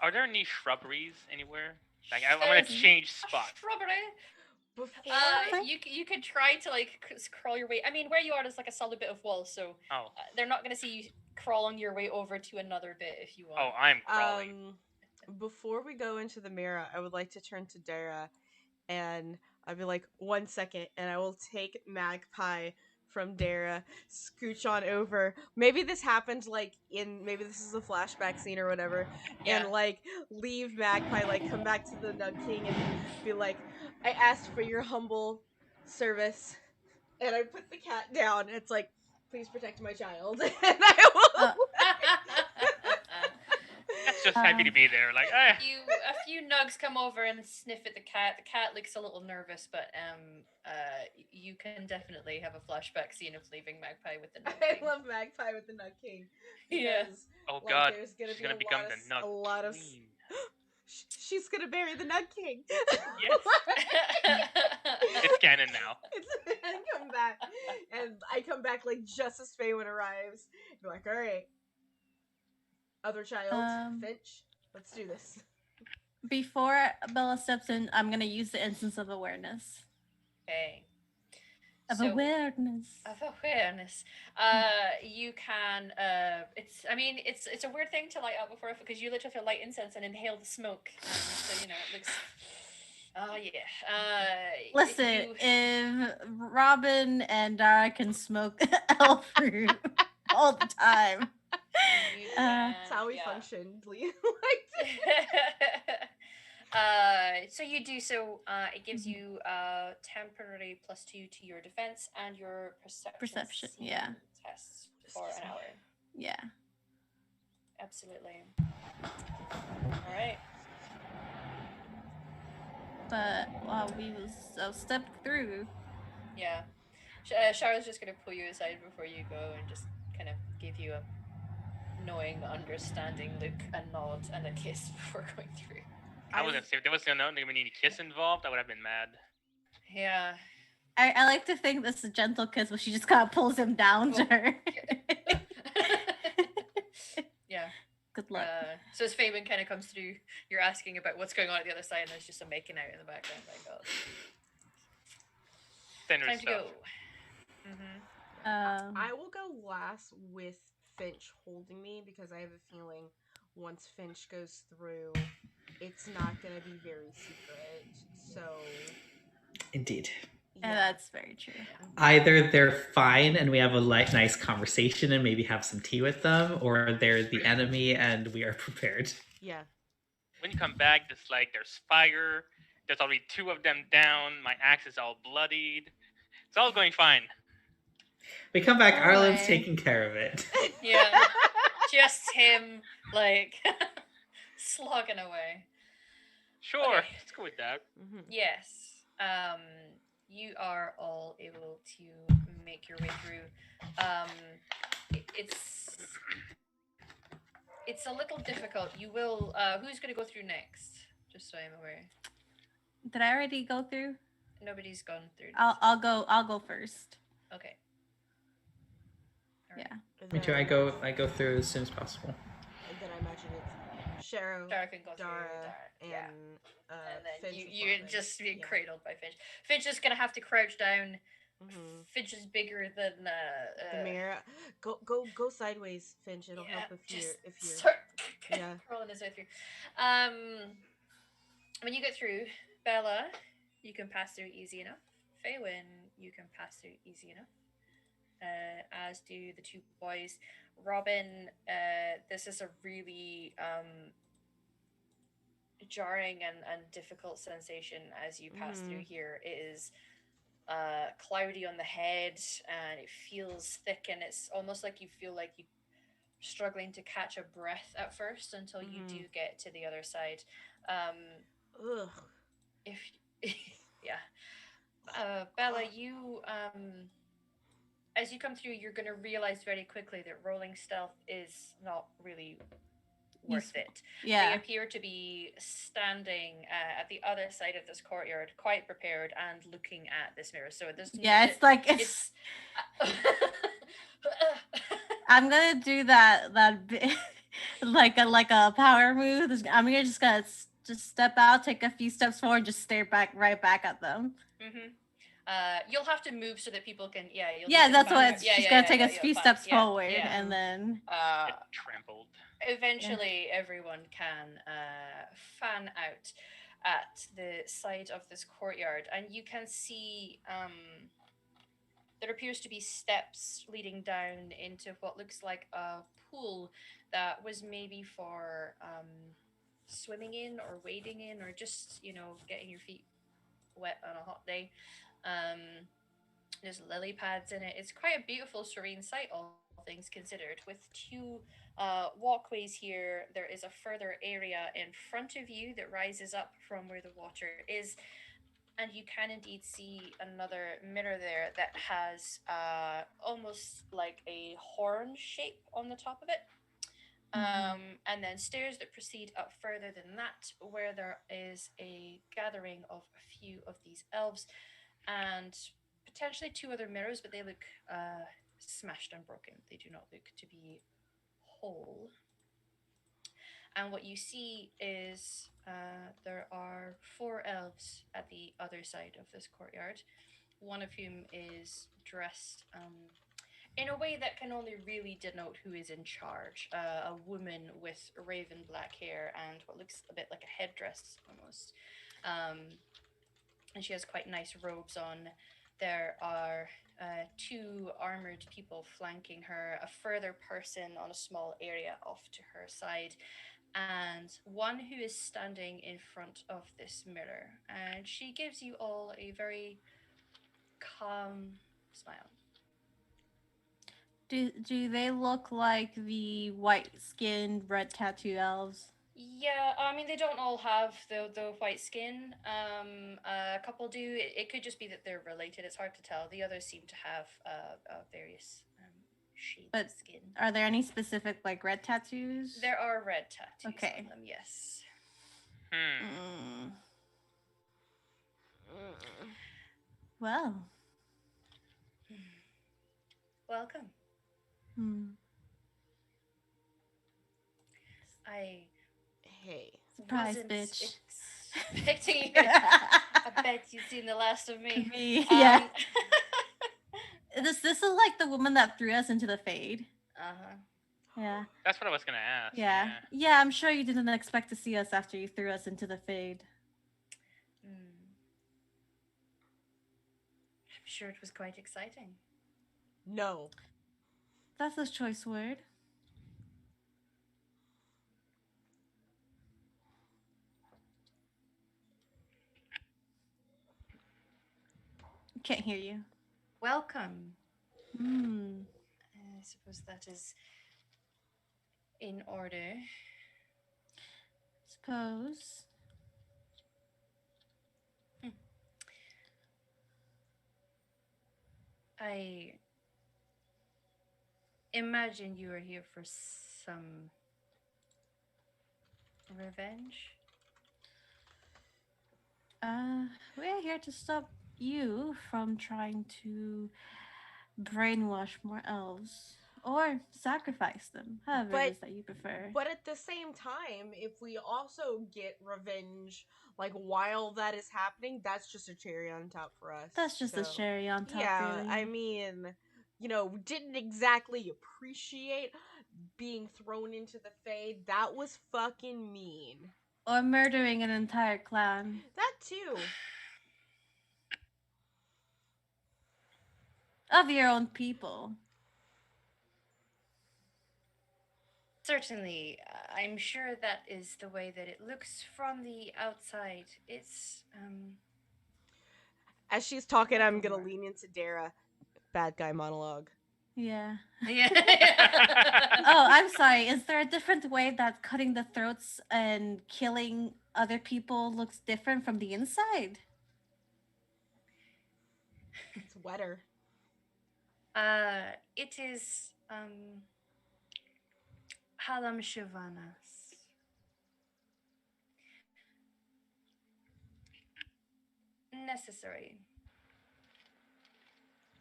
Are there any shrubberies anywhere? Like I want to change spot. Shrubbery. Before You could try to like crawl your way. I mean, where you are is like a solid bit of wall, so they're not going to see you crawling your way over to another bit if you want. Oh, I'm crawling. Before we go into the mirror, I would like to turn to Dara, and I'll be like, 1 second, and I will take Magpie from Dara, scooch on over. Maybe this happened maybe this is a flashback scene or whatever, and like leave Magpie, like come back to the Nug King and be like, I asked for your humble service, and I put the cat down. It's like, please protect my child, and I will. That's just happy to be there. Like, a few nugs come over and sniff at the cat. The cat looks a little nervous, but you can definitely have a flashback scene of leaving Magpie with the Nug King. I love Magpie with the Nug King. Yeah. Oh God, there's gonna she's be gonna become the Nug Queen. She's gonna marry the Nug King. Yes. It's canon now. And come back, and I come back like just as Feywin arrives. Be like, all right, other child, Finch, let's do this. Before Bella steps in, I'm gonna use the instance of awareness. Okay. Of awareness. You can. It's a weird thing to light up before because you literally have to light incense and inhale the smoke. So it looks. Oh yeah. Listen, if Robin and Dara can smoke elf fruit all the time, that's how we functioned. So you do so. It gives you temporary +2 to your defense and your perception. Yeah. Tests for an hour. Yeah. Absolutely. All right. But while we stepped through. Yeah. Charlotte's just gonna pull you aside before you go and just kind of give you a knowing, understanding look, a nod, and a kiss before going through. I was gonna say if there was no any kiss involved, I would have been mad. Yeah. I like to think this is a gentle kiss, but she just kind of pulls him down to her. Yeah. Good luck. So as Fabian kind of comes through, you're asking about what's going on at the other side, and there's just some making out in the background. My God. Time to go. I will go last with Finch holding me because I have a feeling once Finch goes through, it's not going to be very secret. So. Indeed. Yeah, that's very true. Either they're fine and we have a nice conversation and maybe have some tea with them, or they're the enemy and we are prepared. Yeah. When you come back, there's fire. There's already 2 of them down. My axe is all bloodied. It's all going fine. We come back, Oh, Arlen's my. taking care of it. Yeah. Just him, like, slogging away. Sure, Okay. let's go with that. Yes. You are all able to make your way through. It's a little difficult. You will. Who's going to go through next? Just so I'm aware. Did I already go through? Nobody's gone through. I'll go first. Okay. All Yeah. right. Me too. I go through as soon as possible. And then I imagine it's Sharo, Dara can go Dara, through. and And then Finch you're following. just being cradled by Finch. Finch is gonna have to crouch down. Finch is bigger than the mirror. Go sideways, Finch. It'll help if you're start yeah. crawling his way through. When you get through, Bella, you can pass through easy enough. Faywin, you can pass through easy enough. As do the 2 boys. Robin, this is a really jarring and difficult sensation as you pass through here. It is cloudy on the head and it feels thick, and it's almost like you feel like you're struggling to catch a breath at first until you do get to the other side. Ugh. If yeah. Bella, you as you come through, you're going to realize very quickly that rolling stealth is not really worth it. Yeah. They appear to be standing at the other side of this courtyard, quite prepared and looking at this mirror. So there's it's like it's. I'm gonna do that like a power move. I'm gonna just step out, take a few steps forward, just stare right back at them. You'll have to move so that people can. That's what she's gonna take a few steps forward and then get trampled. Eventually, everyone can fan out at the side of this courtyard, and you can see there appears to be steps leading down into what looks like a pool that was maybe for swimming in or wading in, or just getting your feet wet on a hot day. There's lily pads in it. It's quite a beautiful, serene sight, all things considered. With 2 walkways here, there is a further area in front of you that rises up from where the water is, and you can indeed see another mirror there that has almost like a horn shape on the top of it. And then stairs that proceed up further than that, where there is a gathering of a few of these elves, and potentially 2 other mirrors, but they look smashed and broken. They do not look to be whole. And what you see is there are 4 elves at the other side of this courtyard, one of whom is dressed in a way that can only really denote who is in charge. A woman with raven black hair and what looks a bit like a headdress almost. And she has quite nice robes on. There are 2 armored people flanking her, a further person on a small area off to her side, and one who is standing in front of this mirror. And she gives you all a very calm smile. Do they look like the white-skinned, red tattoo elves? Yeah, I mean, they don't all have the white skin. A couple do. It could just be that they're related. It's hard to tell. The others seem to have various shades of skin. Are there any specific red tattoos? There are red tattoos on them, yes. Well. Welcome. Surprise, bitch. Expecting you. I bet you've seen the last of me. Yeah. This is like the woman that threw us into the Fade. Yeah. That's what I was gonna ask. Yeah, I'm sure you didn't expect to see us after you threw us into the Fade. sure it was quite exciting. No. That's a choice word. Can't hear you. Welcome. Hmm. I suppose that is in order. Suppose. Hmm. I imagine you are here for some revenge. We're here to stop you from trying to brainwash more elves or sacrifice them, however it But is that you prefer. but at the same time, if we also get revenge like while that is happening, that's just a cherry on top for us. That's just a So, cherry on top, yeah, I really. mean, didn't exactly appreciate being thrown into the fade. That was fucking mean. Or murdering an entire clan That too. of your own people. Certainly, I'm sure that is the way that it looks from the outside. It's As she's talking, a I'm gonna bummer. lean into Dara. Bad guy monologue. Yeah. Yeah. Oh, I'm sorry. Is there a different way that cutting the throats and killing other people looks different from the inside? It's wetter. It is Halam Shivanas. Necessary.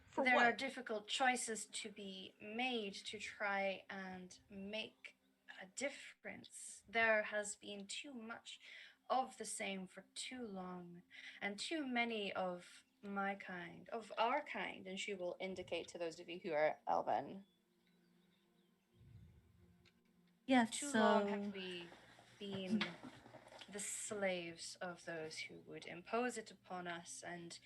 For There are what? difficult choices to be made to try and make a difference. There has been too much of the same for too long, and too many of my kind, of our kind, and she will indicate to those of you who are Elven. Yes, Too long have so we been the slaves of those who would impose it upon us and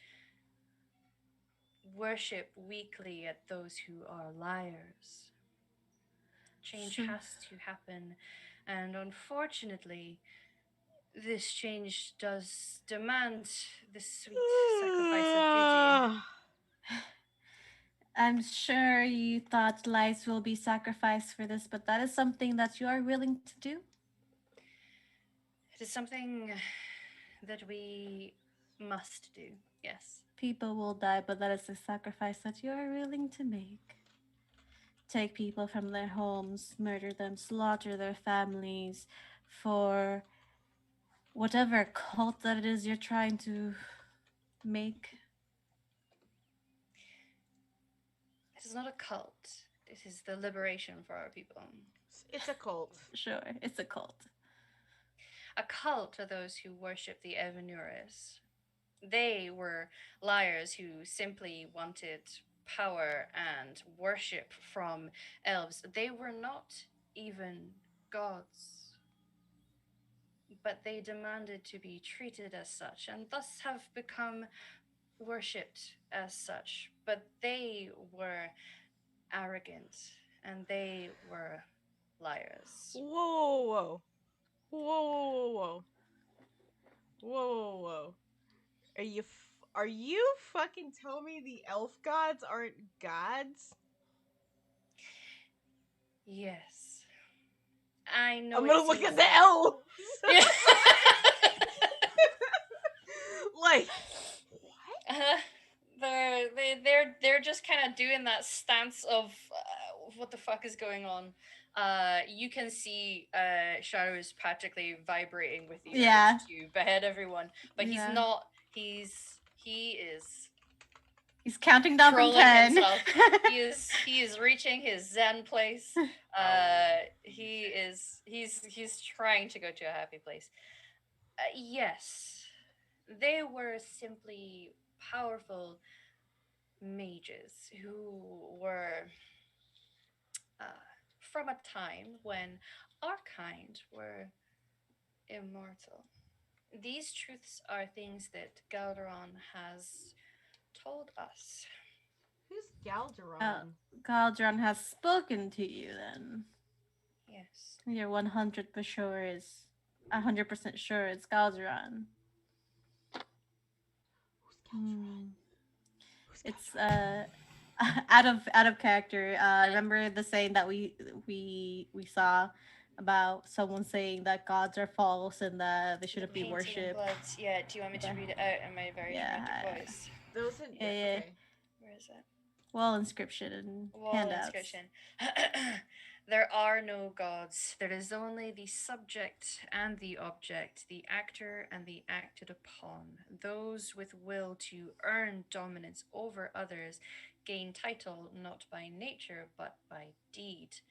worship weakly at those who are liars. Change so has to happen, and unfortunately, this change does demand the sweet sacrifice of duty. I'm sure you thought lives will be sacrificed for this, but that is something that you are willing to do? It is something that we must do, yes. People will die, but that is a sacrifice that you are willing to make. Take people from their homes, murder them, slaughter their families for whatever cult that it is you're trying to make. It is not a cult, it is the liberation for our people. It's a cult. Sure, it's a cult. A cult are those who worship the Evanuris. They were liars who simply wanted power and worship from elves. They were not even gods, but they demanded to be treated as such and thus have become worshipped as such. But they were arrogant and they were liars. Whoa, whoa, whoa, whoa, whoa, whoa, whoa, whoa. Are you fucking telling me the elf gods aren't gods? Yes. I know I'm it gonna look seems at the like... elves. Yeah. Like what? They're just kind of doing that stance of what the fuck is going on. You can see Shadow is practically vibrating with the Yeah. urge to behead everyone, but he's Yeah. not. He is He's counting down from trolling 10. himself. He is reaching his Zen place. He's trying to go to a happy place. Yes, they were simply powerful mages who were from a time when our kind were immortal. These truths are things that Galderon has told us. Who's Galderon? Galderon has spoken to you then. Yes. You're 100% sure it's Galderon. Who's Galderon? It's out of character. Remember the saying that we saw about someone saying that gods are false and that they shouldn't be worshipped. Yeah, do you want me to read it out in my very dramatic voice? Those in yeah. Okay. Where is it? Wall inscription and handouts. There are no gods. There is only the subject and the object, the actor and the acted upon. Those with will to earn dominance over others gain title not by nature but by deed.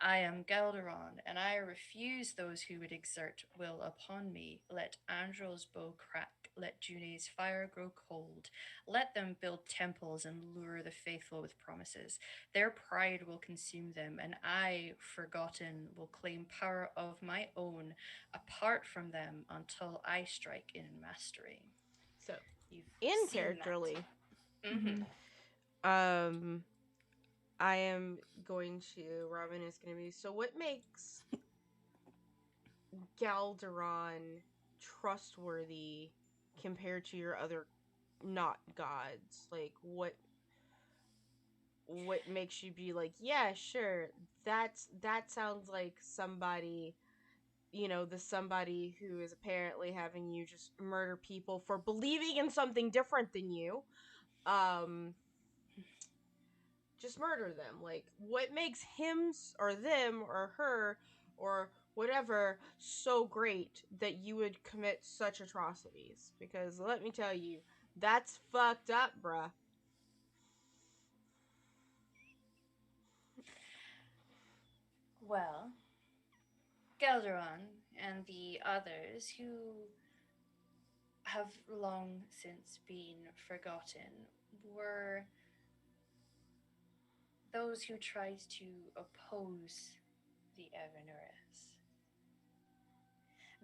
I am Galderon, and I refuse those who would exert will upon me. Let Andrel's bow crack, let June's fire grow cold. Let them build temples and lure the faithful with promises. Their pride will consume them, and I, forgotten, will claim power of my own apart from them until I strike in mastery. So, you've in-characterly, I am going to, Robin is going to be, so what makes Galderon trustworthy compared to your other not gods? Like, what makes you be like, yeah, sure, that sounds like somebody, the somebody who is apparently having you just murder people for believing in something different than you, just murder them. Like, what makes him or them or her or whatever so great that you would commit such atrocities? Because let me tell you, that's fucked up, bruh. Well, Galderon and the others who have long since been forgotten were those who tried to oppose the Evanures.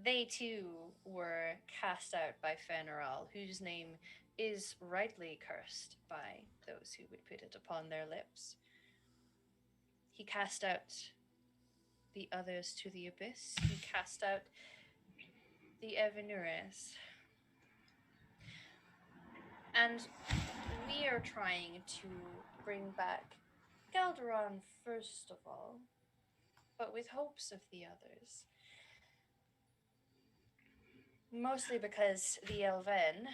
They too were cast out by Fenral, whose name is rightly cursed by those who would put it upon their lips. He cast out the others to the abyss. He cast out the Evanures. And we are trying to bring back Galderon first of all, but with hopes of the others. Mostly because the Elven,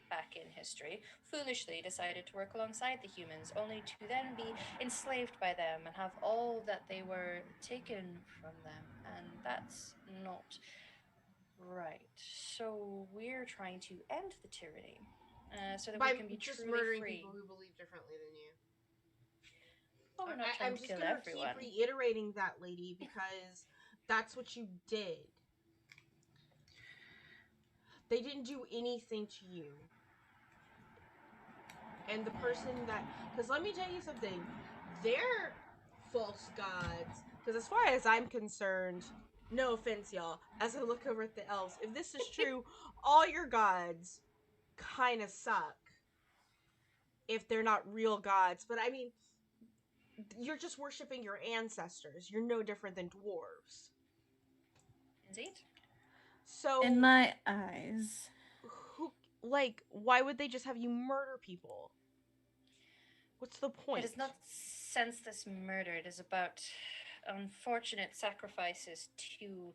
back in history, foolishly decided to work alongside the humans, only to then be enslaved by them and have all that they were taken from them. And that's not right. So we're trying to end the tyranny, so that we can be just truly murdering free. people who believe differently than you. Well, we're not trying to kill everyone. I'm just gonna keep reiterating that, lady, because that's what you did. They didn't do anything to you. And the person that... Because let me tell you something. They're false gods. Because as far as I'm concerned, no offense, y'all, as I look over at the elves, if this is true, all your gods kind of suck. If they're not real gods. But I mean, you're just worshipping your ancestors. You're no different than dwarves. Indeed. So, in my eyes, why would they just have you murder people? What's the point? It is not senseless murder. It is about unfortunate sacrifices to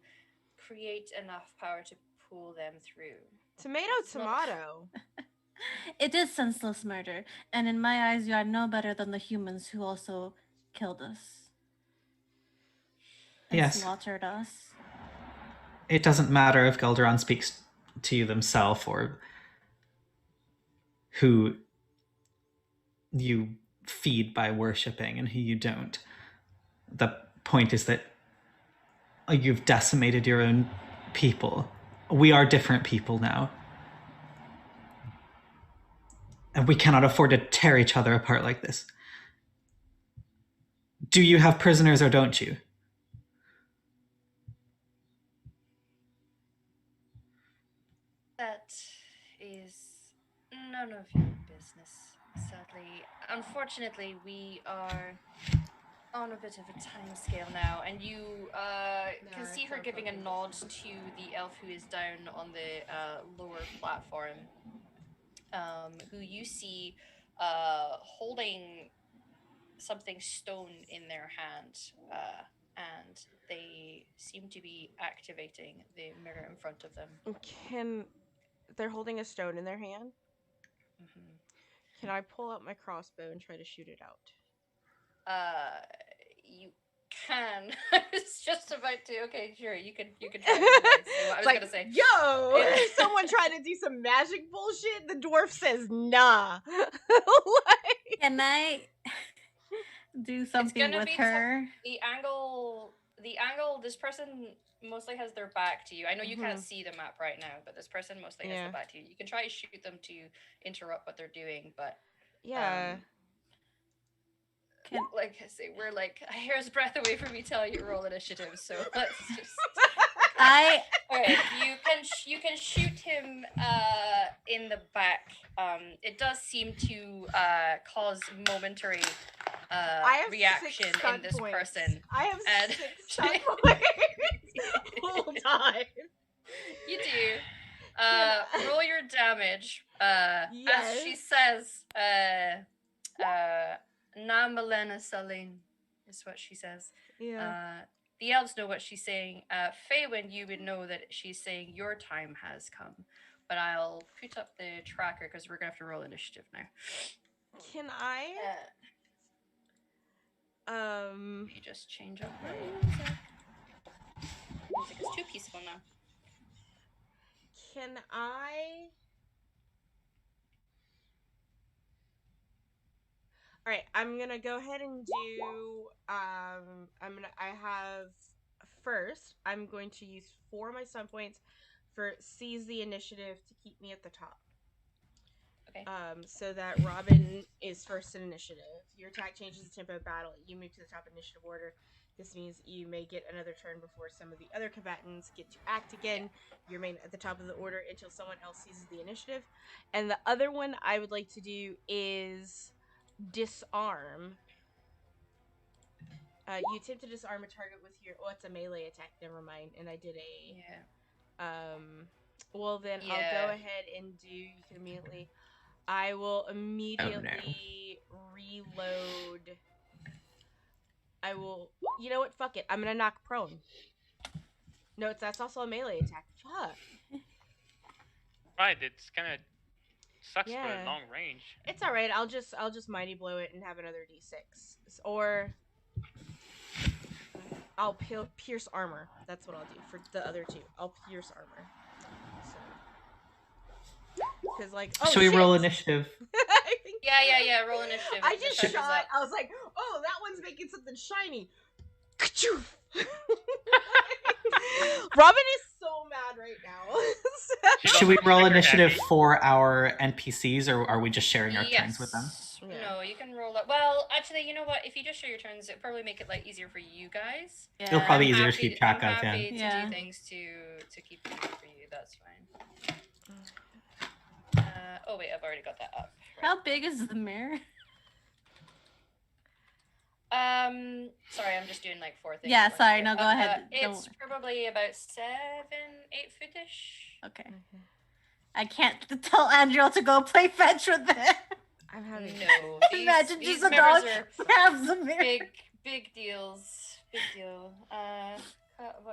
create enough power to pull them through. Tomato. It is senseless murder, and in my eyes, you are no better than the humans who also killed us. And slaughtered us. It doesn't matter if Galderon speaks to you themselves or who you feed by worshipping and who you don't. The point is that you've decimated your own people. We are different people now. And we cannot afford to tear each other apart like this. Do you have prisoners or don't you? That is none of your business, sadly. Unfortunately, we are on a bit of a time scale now, and you can see her giving a nod to the elf who is down on the lower platform, who you see holding something stone in their hand, and they seem to be activating the mirror in front of them. They're holding a stone in their hand? Mm-hmm. Can I pull out my crossbow and try to shoot it out? You can. I was just about to. Okay, sure. You can try. Say what I was gonna say. Yo, someone trying to do some magic bullshit. The dwarf says nah. Can I do something with her? The angle. This person mostly has their back to you. I know you can't see the map right now, but this person mostly has their back to you. You can try to shoot them to interrupt what they're doing, but yeah. Like I say, we're like a hair's breadth away from me telling you to roll initiative. So let's just. Okay, you can shoot him in the back. It does seem to cause momentary reaction in this person. I have 6 stunt points. Hold on. You do. Roll your damage. As she says, Na Melena Saline is what she says. Yeah. The elves know what she's saying. Faywin, you would know that she's saying your time has come. But I'll put up the tracker because we're going to have to roll initiative now. Can I? You just change up my music. Music is too peaceful now. Can I? All right, I'm gonna go ahead and do. I have first. I'm going to use 4 of my stun points for seize the initiative to keep me at the top. Okay. So that Robin is first in initiative. Your attack changes the tempo of battle. You move to the top initiative order. This means you may get another turn before some of the other combatants get to act again. You remain at the top of the order until someone else seizes the initiative. And the other one I would like to do is disarm. You attempt to disarm a target with your. Oh, it's a melee attack. Never mind. And I did a. Yeah. Well, then I'll go ahead and do. You can immediately. I will immediately reload. I will. You know what? Fuck it. I'm gonna knock prone. No, that's also a melee attack. Fuck. Right. It's kind of sucks for long range. It's all right. I'll just mighty blow it and have another d6, or I'll pierce armor. That's what I'll do for the other two. I'll pierce armor. Because should we roll initiative? Yeah. Roll initiative. I just shot. I was like, oh, that one's making something shiny. Robin is so mad right now. Should we roll initiative for our NPCs, or are we just sharing our turns with them? No, you can roll it. Well, actually, you know what? If you just share your turns, it'll probably make it easier for you guys. Yeah. It'll probably be easier to keep track of. I'm happy to do things to keep it easy for you. That's fine. Oh wait, I've already got that up. Right. How big is the mirror? Sorry, I'm just doing like 4 things. Yeah, sorry, no, go ahead. It's probably about 7-8 foot-ish. Okay. I can't tell Andrew to go play fetch with it. I'm having no. Imagine just a dog grabs the mirror. Big deals. Big deal.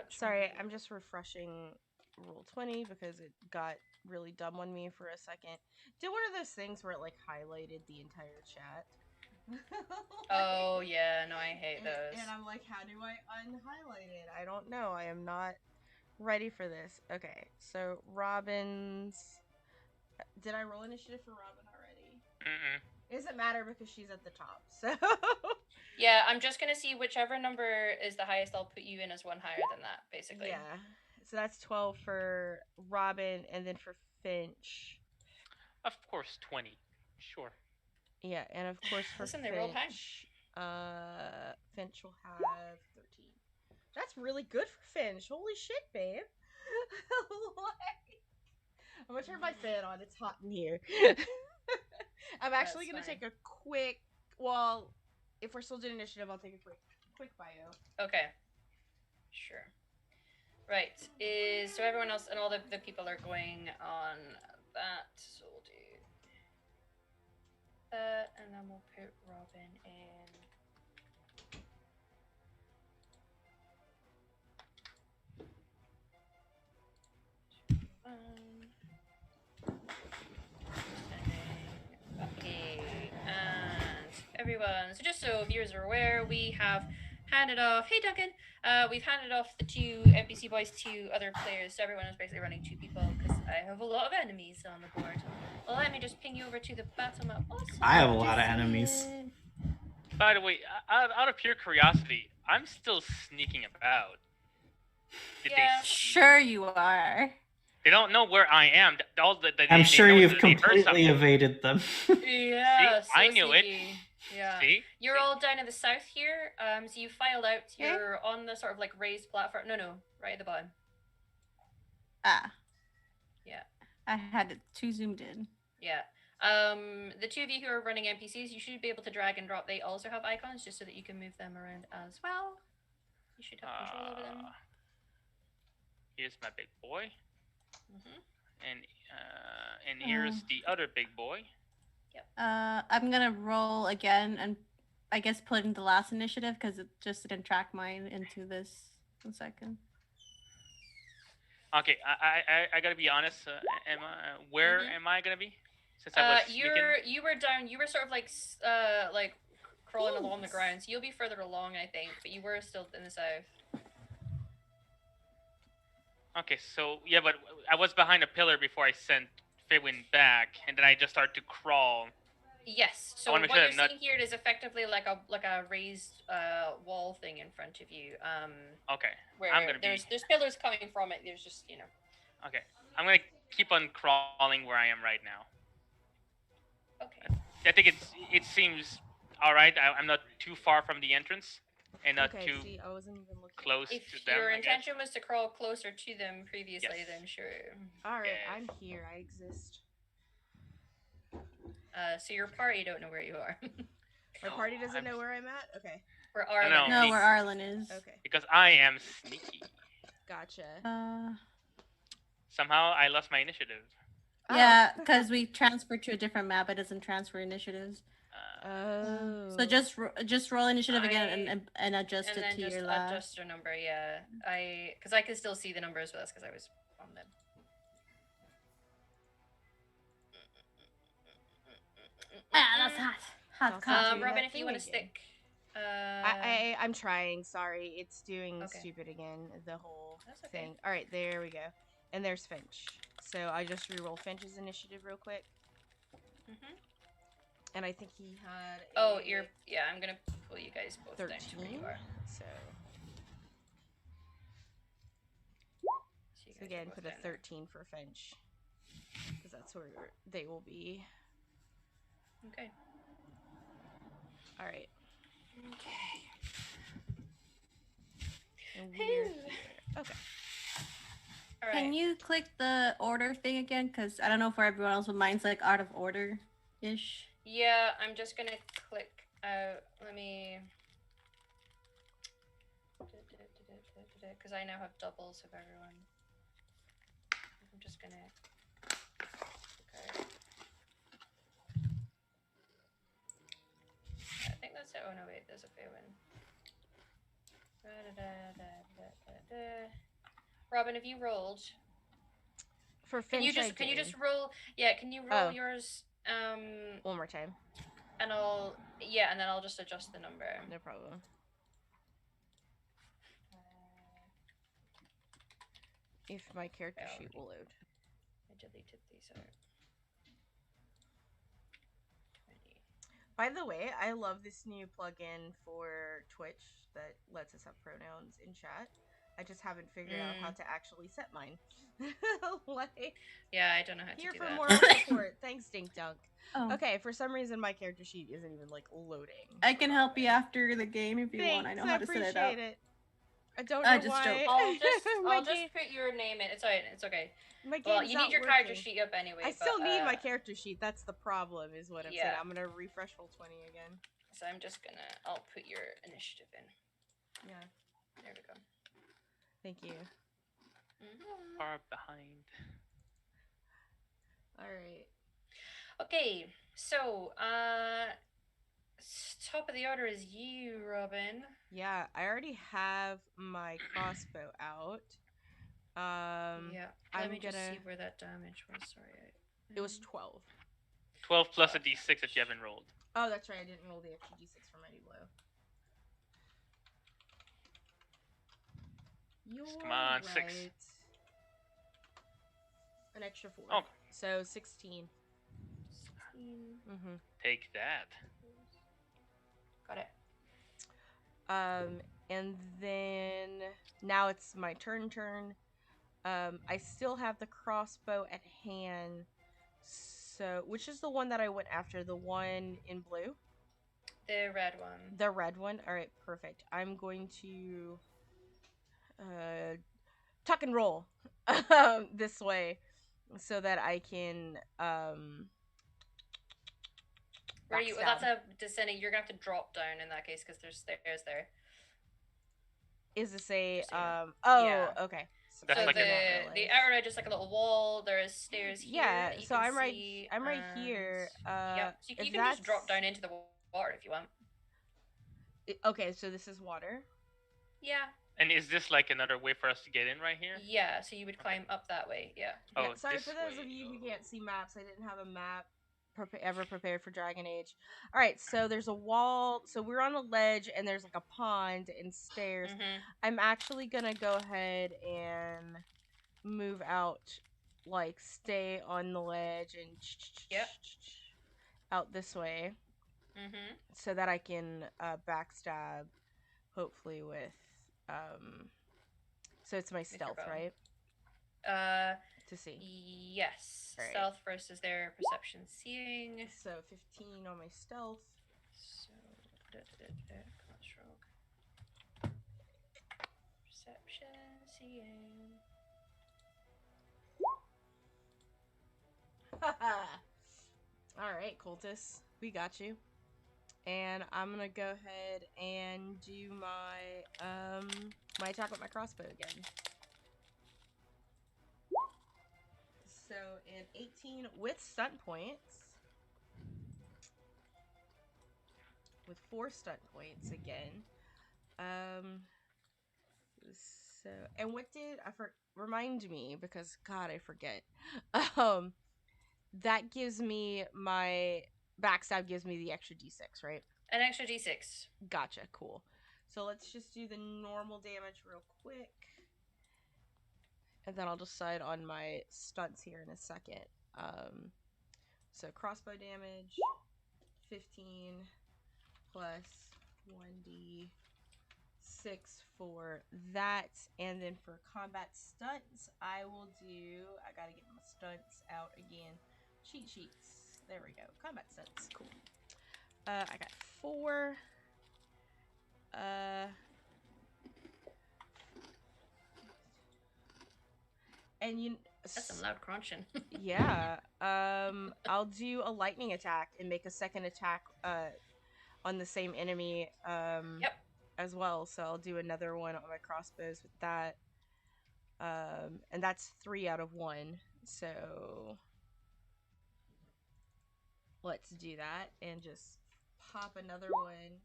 Sorry, I'm just refreshing Roll20 because it got really dumb on me for a second. Did one of those things where it like highlighted the entire chat. Oh yeah, no, I hate those. And I'm like, how do I unhighlight it? I don't know. I am not ready for this. Okay, so Robin's. Did I roll initiative for Robin already? It doesn't matter because she's at the top. So. Yeah, I'm just gonna see whichever number is the highest. I'll put you in as one higher than that, basically. Yeah. So that's 12 for Robin, and then for Finch. Of course, 20. Sure. Yeah, and of course for Listen, Finch, they rolled high. Finch will have 13. That's really good for Finch. Holy shit, babe. I'm gonna turn my fan on. It's hot in here. I'm actually gonna take a quick. Well, if we're still doing initiative, I'll take a quick bio. Okay. Sure. Right. So everyone else and all the people are going on that. So we'll do that, and then we'll put Robin in. Okay, and everyone. So just so viewers are aware, we have handed off. Hey, Duncan. We've handed off the 2 NPC boys to other players. So everyone is basically running 2 people because I have a lot of enemies on the board. Well, let me just ping you over to the battle map. Also, I have a lot of enemies. By the way, out of pure curiosity, I'm still sneaking about. Sure you are. They don't know where I am. I'm sure you've completely evaded them. Yeah, see? I knew it. Yeah. See? You're all down in the south here. So you filed out. You're on the sort of like raised platform. No, right at the bottom. Ah. Yeah. I had it too zoomed in. Yeah. The 2 of you who are running NPCs, you should be able to drag and drop. They also have icons just so that you can move them around as well. You should have control over them. Here's my big boy. Mm-hmm. And here's the other big boy. Yep. I'm gonna roll again and I guess put in the last initiative because it just didn't track mine into this. 1 second. Okay, I gotta be honest. Where am I gonna be? Since I was you were down. You were sort of like crawling along the ground. So you'll be further along, I think. But you were still in the south. Okay, so yeah, but I was behind a pillar before I sent Faywin back, and then I just started to crawl. Yes. So what you're seeing here is effectively like a raised wall thing in front of you. Okay. Where there's pillars coming from it. There's just Okay, I'm gonna keep on crawling where I am right now. Okay. I think it seems all right. I'm not too far from the entrance, and not too I wasn't even looking close to them. If your intention was to crawl closer to them previously, then sure. All right, I'm here. I exist. So your party don't know where you are. My party doesn't know where I'm at? Okay. Where Arlen is. No, where Arlen is. Okay. Because I am sneaky. Gotcha. Somehow I lost my initiative. Yeah, because we transferred to a different map. It doesn't transfer initiatives. So just roll initiative again and adjust it to your last. Adjust your number, yeah. Because I can still see the numbers, but that's because I was on them. That's hot. Robin, if you want to stick. I'm trying. Sorry, it's doing stupid again. The whole thing. All right, there we go. And there's Finch. So I just reroll Finch's initiative real quick. And I think he had. I'm gonna pull you guys both 13. Down to where you are. So again, put a 13 for Finch, because that's where they will be. Okay. All right. Okay. Okay. All right. Can you click the order thing again? Because I don't know for everyone else, but mine's like out of order-ish. Yeah, I'm just gonna click out. Let me. Because I now have doubles of everyone. I'm just gonna. Okay. I think that's it. Oh no, wait, there's a Faywin. Robin, have you rolled? For Finch, can you just roll? Yeah, can you roll yours? One more time. And then I'll just adjust the number. No problem. If my character sheet will load. I deleted these out. 20. By the way, I love this new plugin for Twitch that lets us have pronouns in chat. I just haven't figured out how to actually set mine. Yeah, I don't know how to do that. Here for moral support. Thanks, Dink Dunk. Oh. Okay, for some reason my character sheet isn't even loading. I can help you after the game if you want. I know how to set it up. It. I don't I know just why. joke. I'll just put your name in. It's alright. It's okay. My game's Well, you need not your working. character sheet up anyway. I still but, need my character sheet. That's the problem, is what I'm saying. Yeah. I'm gonna refresh Roll20 again. So I'm just gonna. I'll put your initiative in. Yeah. There we go. Thank you. Far behind. All right. Okay, so top of the order is you, Robin. Yeah, I already have my crossbow out. Yeah. Let me just see where that damage was. Sorry. It was 12. 12 plus a d6 that you haven't rolled. Oh, that's right. I didn't roll the extra d6 for Mighty Blow. Come on, You're 6. right. An extra 4. Oh. So 16. 16. Mm-hmm. Take that. Got it. And then now it's my turn. I still have the crossbow at hand. So, which is the one that I went after? The one in blue? The red one. The red one? Alright, perfect. I'm going to tuck and roll this way so that I can Where you? That's a descending. You're gonna have to drop down in that case because there's stairs there. Is this a Yeah. okay. That's so like the outer edge is like a little wall. There is stairs here. Yeah, that you so can I'm right. see, I'm right here. Yep. So you can just drop down into the water if you want. Okay, so this is water. Yeah. And is this like another way for us to get in right here? Yeah. So you would climb up that way. Yeah. Yeah, Oh, sorry this for those way. of you who can't see maps. I didn't have a map ever prepared for Dragon Age. All right, so there's a wall. So we're on a ledge, and there's like a pond and stairs. Mm-hmm. I'm actually gonna go ahead and move out, like stay on the ledge and out this way, so that I can backstab, hopefully with So it's my stealth, right? To see. Yes. Right. Stealth versus their perception seeing. So 15 on my stealth. So construct. Perception seeing. Alright, cultists. We got you. And I'm gonna go ahead and do my attack with my crossbow again. So an 18 with stunt points. With 4 stunt points again. So, and what did remind me, because God, I forget. That gives me my backstab, gives me the extra d6, right? An extra d6. Gotcha, cool. So let's just do the normal damage real quick. And then I'll decide on my stunts here in a second. So crossbow damage, 15 plus 1d6 for that. And then for combat stunts, I gotta get my stunts out again. Cheat sheets. There we go. Combat stunts. Cool. I got 4. And that's some loud crunching. Yeah. I'll do a lightning attack and make a second attack on the same enemy as well. So I'll do another one on my crossbows with that. And that's 3 out of 1. So let's do that and just pop another one.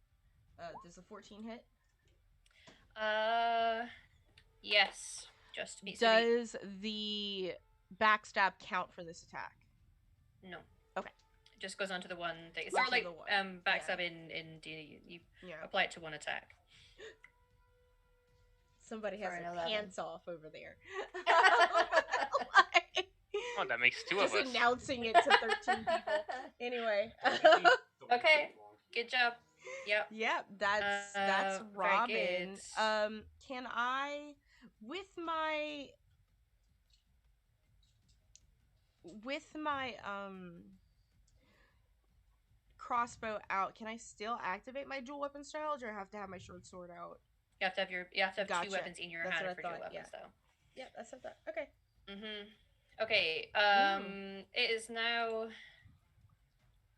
Does a 14 hit? Yes. Just to be Does the backstab count for this attack? No. Okay. It just goes on to the one thing. It's sort of like backstab in D. You apply it to one attack. Somebody has their pants off over there. Oh, that makes 2 of us. Just announcing it to 13 people. Anyway. Okay. Good job. Yep. Yep, that's Robin. Can I, with my crossbow out, can I still activate my dual weapon style, or do I have to have my short sword out? You have to have Gotcha. two weapons in your That's hand what I for dual thought, weapon yeah. style. Yep, I said that. Okay. Okay. It is now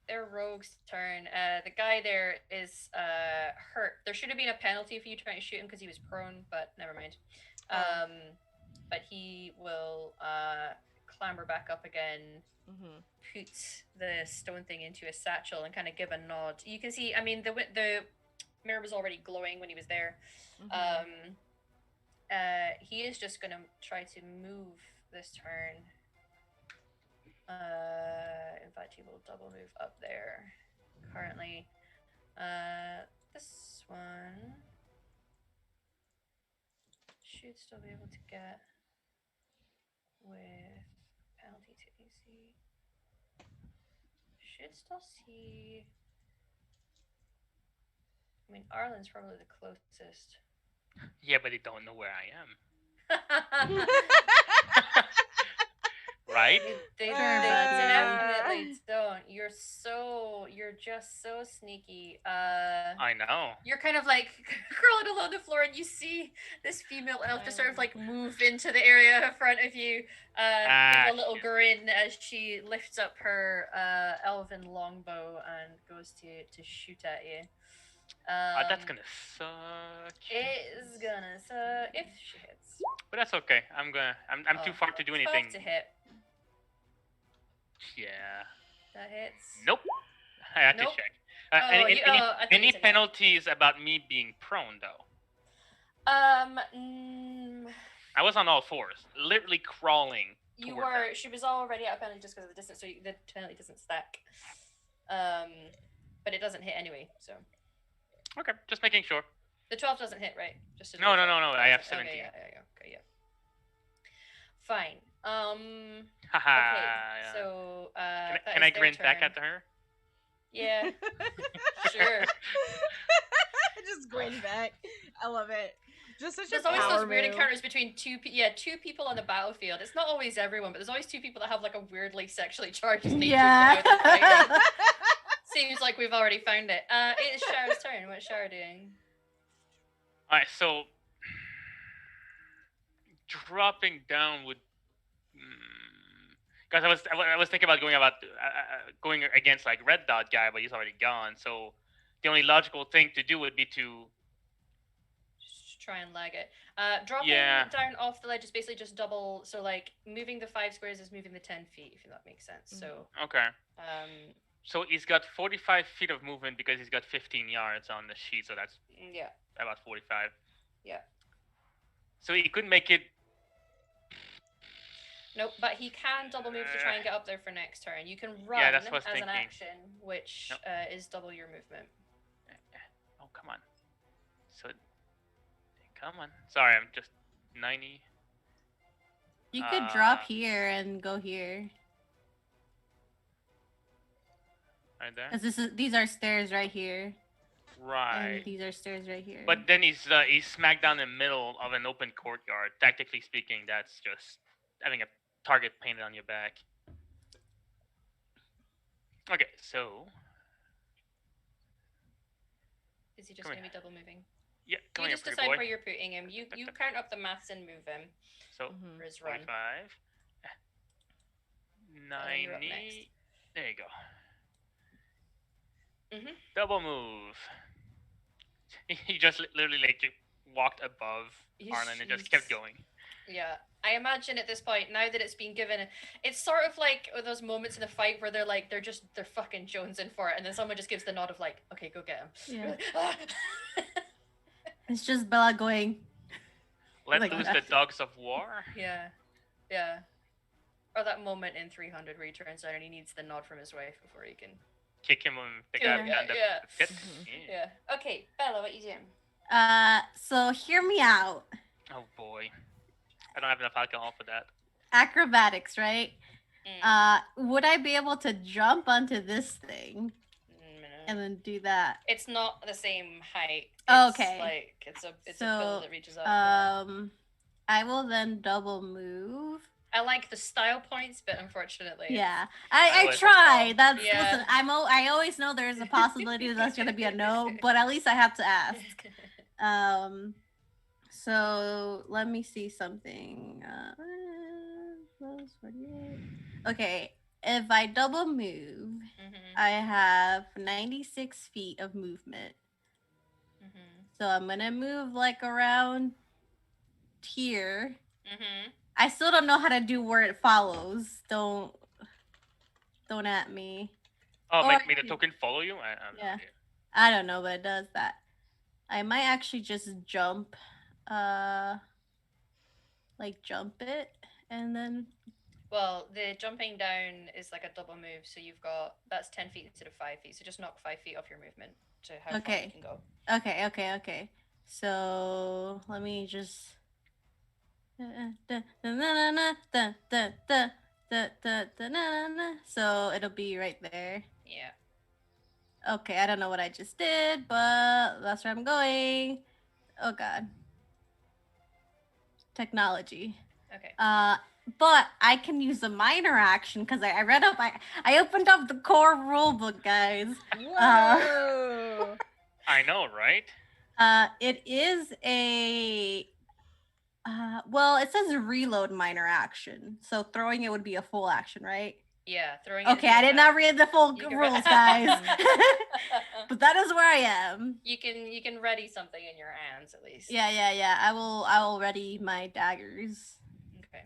their rogue's turn. The guy there is hurt. There should have been a penalty for you trying to shoot him because he was prone, but never mind. But he will clamber back up again, put the stone thing into a satchel, and kind of give a nod. You can see, I mean, the mirror was already glowing when he was there. He is just going to try to move this turn. In fact, he will double move up there. Currently, this one should still be able to get with penalty to AC. Should still see. I mean, Arlen's probably the closest. Yeah, but they don't know where I am. Right? They definitely don't. You're just so sneaky. I know. You're kind of like crawling along the floor, and you see this female elf just sort of like move into the area in front of you. Give a little grin as she lifts up her elven longbow and goes to shoot at you. That's gonna suck. It is gonna suck if she hits. But that's okay. I'm too far to do anything. 12 to hit. Yeah. That hits. Nope. I had to check. Any penalties about me being prone though? I was on all fours, literally crawling. You were. She was already out of penalty just because of the distance, so the penalty doesn't stack. But it doesn't hit anyway. So. Okay, just making sure. The 12 doesn't hit, right? Just no. I have 17. Okay, yeah. Fine. Okay, so can I grin back at her? Yeah. Sure. Just grin back. I love it. Just such there's a always power those weird move. encounters between two people on the battlefield. It's not always everyone, but there's always two people that have like a weirdly sexually charged nature. Yeah. Seems like we've already found it. It is Shara's turn. What's Shara doing? Alright, so dropping down would, because I was thinking about going against like Red Dot guy, but he's already gone. So the only logical thing to do would be to just try and lag it. Dropping down off the ledge is basically just double. So like moving the 5 squares is moving the 10 feet, if that makes sense. So okay. So he's got 45 feet of movement because he's got 15 yards on the sheet, so that's about 45. Yeah. So he couldn't make it. Nope, but he can double move to try and get up there for next turn. You can run as an action, which is double your movement. Oh, come on. So, come on. Sorry, I'm just 90. You could drop here and go here. Right there? Because these are stairs right here. Right. And these are stairs right here. But then he's smack down in the middle of an open courtyard. Tactically speaking, that's just having a target painted on your back. Okay, so is he just going to be double moving? Yeah, you just decide where you're putting him. You count up the maths and move him. So for his run. 45, 90. There you go. Double move. He just literally like walked above Arlen and just kept going. Yeah, I imagine at this point, now that it's been given, it's sort of like those moments in a fight where they're fucking jonesing for it, and then someone just gives the nod of like, okay, go get him. Yeah. It's just Bella going. Let loose the dogs of war. Yeah. Or that moment in 300 where he turns down and he needs the nod from his wife before he can kick him on the guy behind the pit. Yeah. Okay, Bella, what you doing? So hear me out. Oh boy. I don't have enough alcohol for that. Acrobatics, right? Would I be able to jump onto this thing and then do that? It's not the same height. Okay. It's a pillar that reaches up. I will then double move. I like the style points, but unfortunately, yeah, I try. Listen. I always know there's a possibility that's gonna be a no, but at least I have to ask. So let me see something. 48. Okay, if I double move, I have 96 feet of movement. So I'm gonna move like around here. I still don't know how to do where it follows. Don't at me. Oh, make the token follow you? Yeah. I don't know, but it does that. I might actually just jump, like jump it, and then. Well, the jumping down is like a double move, so that's 10 feet instead of 5 feet. So just knock 5 feet off your movement to how far you can go. Okay. So let me just. So it'll be right there. Yeah. Okay, I don't know what I just did, but that's where I'm going. Oh god. Technology. Okay. But I can use a minor action because I read up. I opened up the core rulebook, guys. Whoa! I know, right? It is a. Well, it says reload minor action, so throwing it would be a full action, right? Yeah, throwing. Okay, I did not read the full rules, guys. But that is where I am. You can ready something in your hands at least. Yeah. I will ready my daggers. Okay.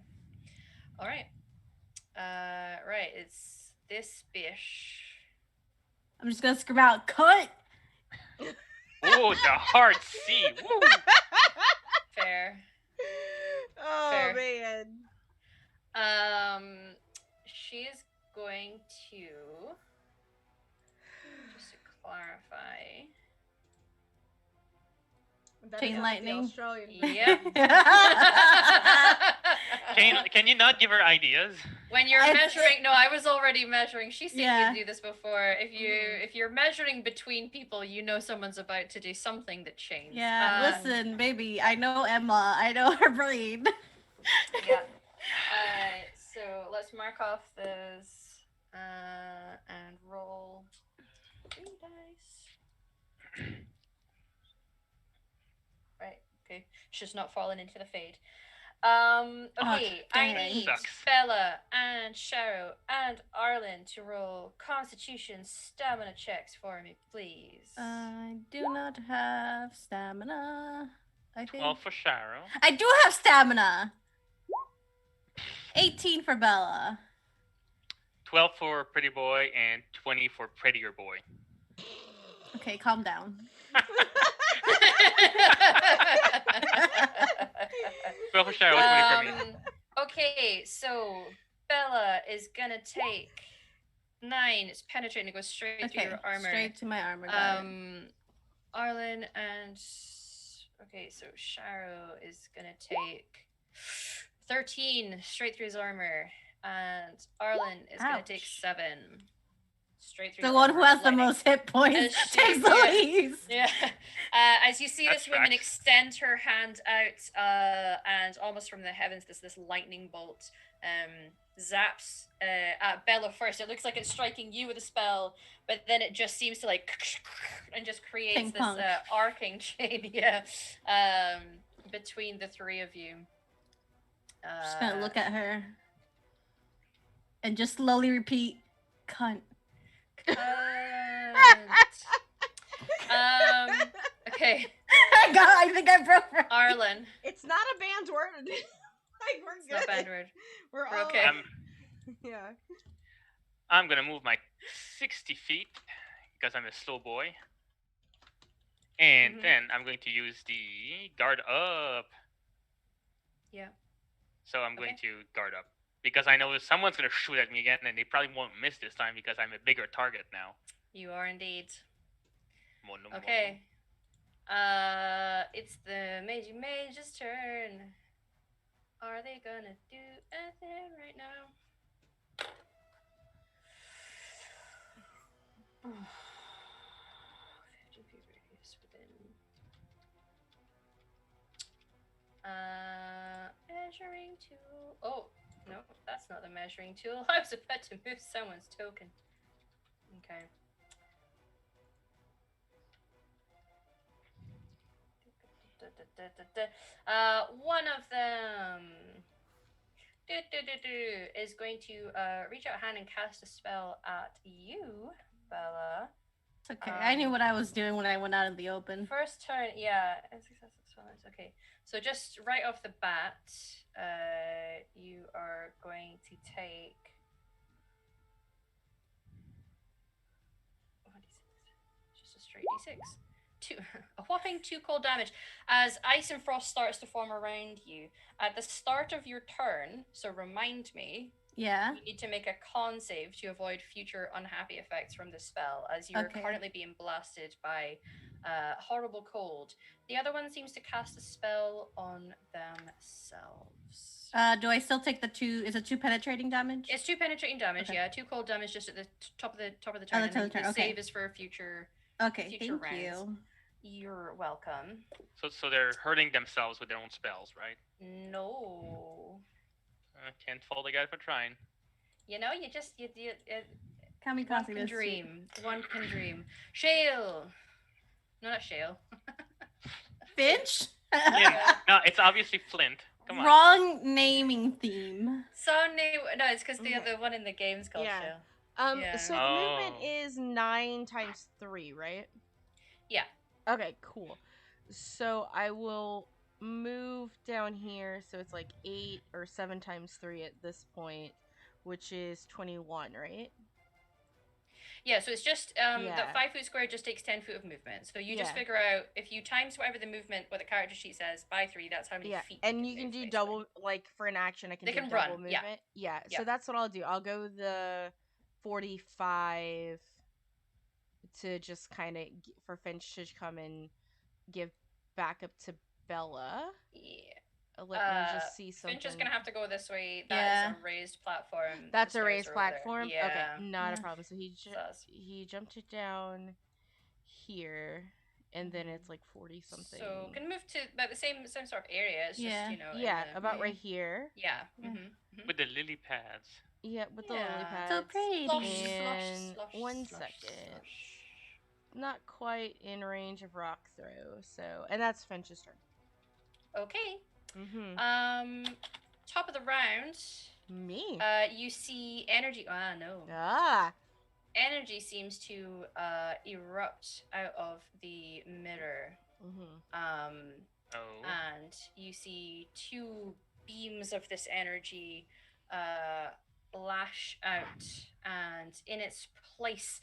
All right. Right. It's this bish. I'm just gonna scream out, cut. Oh, the hard C. Woo. Fair. Oh Fair. Man. She's going to just to clarify. Chain lightning. Australian. Yeah. Can you not give her ideas? When you're measuring, no, I was already measuring. She's seen you do this before. If you're measuring between people, you know someone's about to do something that changed. Yeah, listen, baby, I know Emma. I know her brain. Yeah. So let's mark off this and roll 3 dice. Right. Okay. She's not fallen into the fade. Okay, I need Bella and Sharo and Arlen to roll Constitution stamina checks for me, please. I do not have stamina. I think. 12 for Sharo. I do have stamina. 18 for Bella. 12 for Pretty Boy and 20 for Prettier Boy. Okay, calm down. 12 for Sharo, 20 for me. Okay, so Bella is gonna take 9. It's penetrating. It goes straight through your armor. Straight to my armor. Arlen and okay, so Sharo is gonna take 13 straight through his armor, and Arlen is gonna take 7 straight through. The one who has the most hit points takes the least. Yeah. As you see this woman extend her hand out, and almost from the heavens, this lightning bolt zaps at Bella first. It looks like it's striking you with a spell, but then it just seems to like and just creates this arcing chain, between the three of you. Just gonna look at her and just slowly repeat, "Cunt." Okay. I think I broke her. Arlen. It's not a banned word. Like, we're good. It's not a banned word. We're okay. Yeah. I'm gonna move my 60 feet because I'm a slow boy. And then I'm going to use the guard up. Yeah. So I'm going to guard up. Because I know someone's going to shoot at me again, and they probably won't miss this time because I'm a bigger target now. You are indeed. Mono. Okay. It's the Mage's turn. Are they gonna do anything right now? Measuring tool. Oh, no, that's not the measuring tool. I was about to move someone's token. Okay. One of them is going to reach out a hand and cast a spell at you, Bella. It's okay. I knew what I was doing when I went out in the open. First turn, yeah. Okay. So just right off the bat, you are going to take. Just a straight d6. A whopping 2 cold damage as ice and frost starts to form around you. At the start of your turn, so remind me. Yeah. You need to make a con save to avoid future unhappy effects from the spell, as you are currently being blasted by horrible cold. The other one seems to cast a spell on themselves. Do I still take the 2? Is it 2 penetrating damage? It's 2 penetrating damage. Okay. Yeah, 2 cold damage just at the top of the turn. And the save is for a future. Okay, future thank you. You're welcome. So they're hurting themselves with their own spells, right? No. Can't fault the guy for trying. You know, you just you Kamikaze one can dream. One can dream. Shale. No, not Shale. Finch? Yeah. No, it's obviously Flint. Come on. Wrong naming theme. No, it's because the other one in the game's called Shale. So the movement is 9 times 3, right? Yeah. Okay, cool. So I will move down here, so it's like 8 or 7 times 3 at this point, which is 21, right? Yeah, so it's just that 5 foot square just takes 10 foot of movement. So you just figure out if you times whatever the movement, what the character sheet says, by 3, that's how many feet. And you can do double, like for an action, I can do double run. movement. Yeah. So that's what I'll do. I'll go the 45 to just kind of for Finch to come and give back up to Bella. Yeah. Let me just see something. Finch is gonna have to go this way. That is a raised platform. That's a raised platform? Yeah. Okay, not a problem. So he jumped it down here, and then it's like 40 something. So can move to about the same sort of area. It's just, you know. Yeah, about right here. Yeah. With the lily pads. Yeah, with the lily pads. So pretty. And 1 second. Not quite in range of rock throw, so and that's Finch's turn. Okay. Top of the round. Me. You see energy. No. Energy seems to erupt out of the mirror. And you see 2 beams of this energy lash out, and in its place,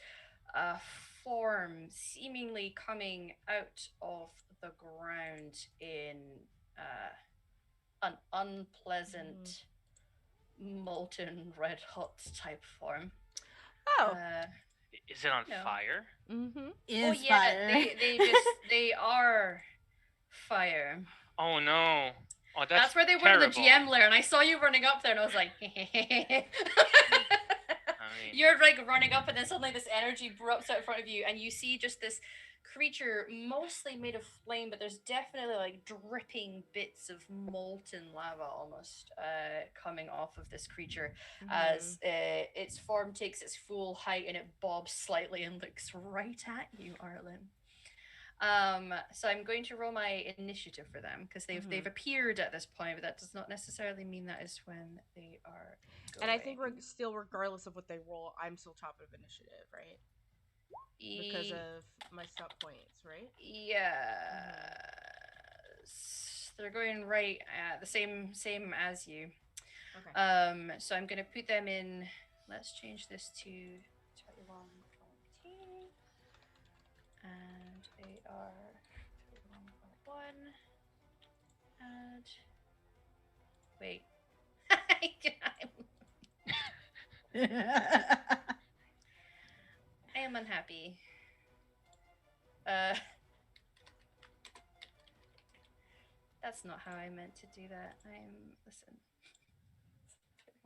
a form seemingly coming out of the ground in an unpleasant, molten red hot type form. Is it on fire? Is fire. They are fire. Oh no. Oh, that's where they went to the GM lair, and I saw you running up there, and I was like, You're like running up, and then suddenly this energy erupts out in front of you, and you see just this creature mostly made of flame, but there's definitely like dripping bits of molten lava almost coming off of this creature as its form takes its full height and it bobs slightly and looks right at you, Arlen. So I'm going to roll my initiative for them because they've appeared at this point, but that does not necessarily mean that is when they are going. And I think we're still, regardless of what they roll, I'm still top of initiative, right? Because of my stop points, right? Yeah. They're going right at the same as you. Okay. So I'm gonna put them in. Let's change this to 21.20. And they are 21.1. And wait. I am unhappy. That's not how I meant to do that. Listen.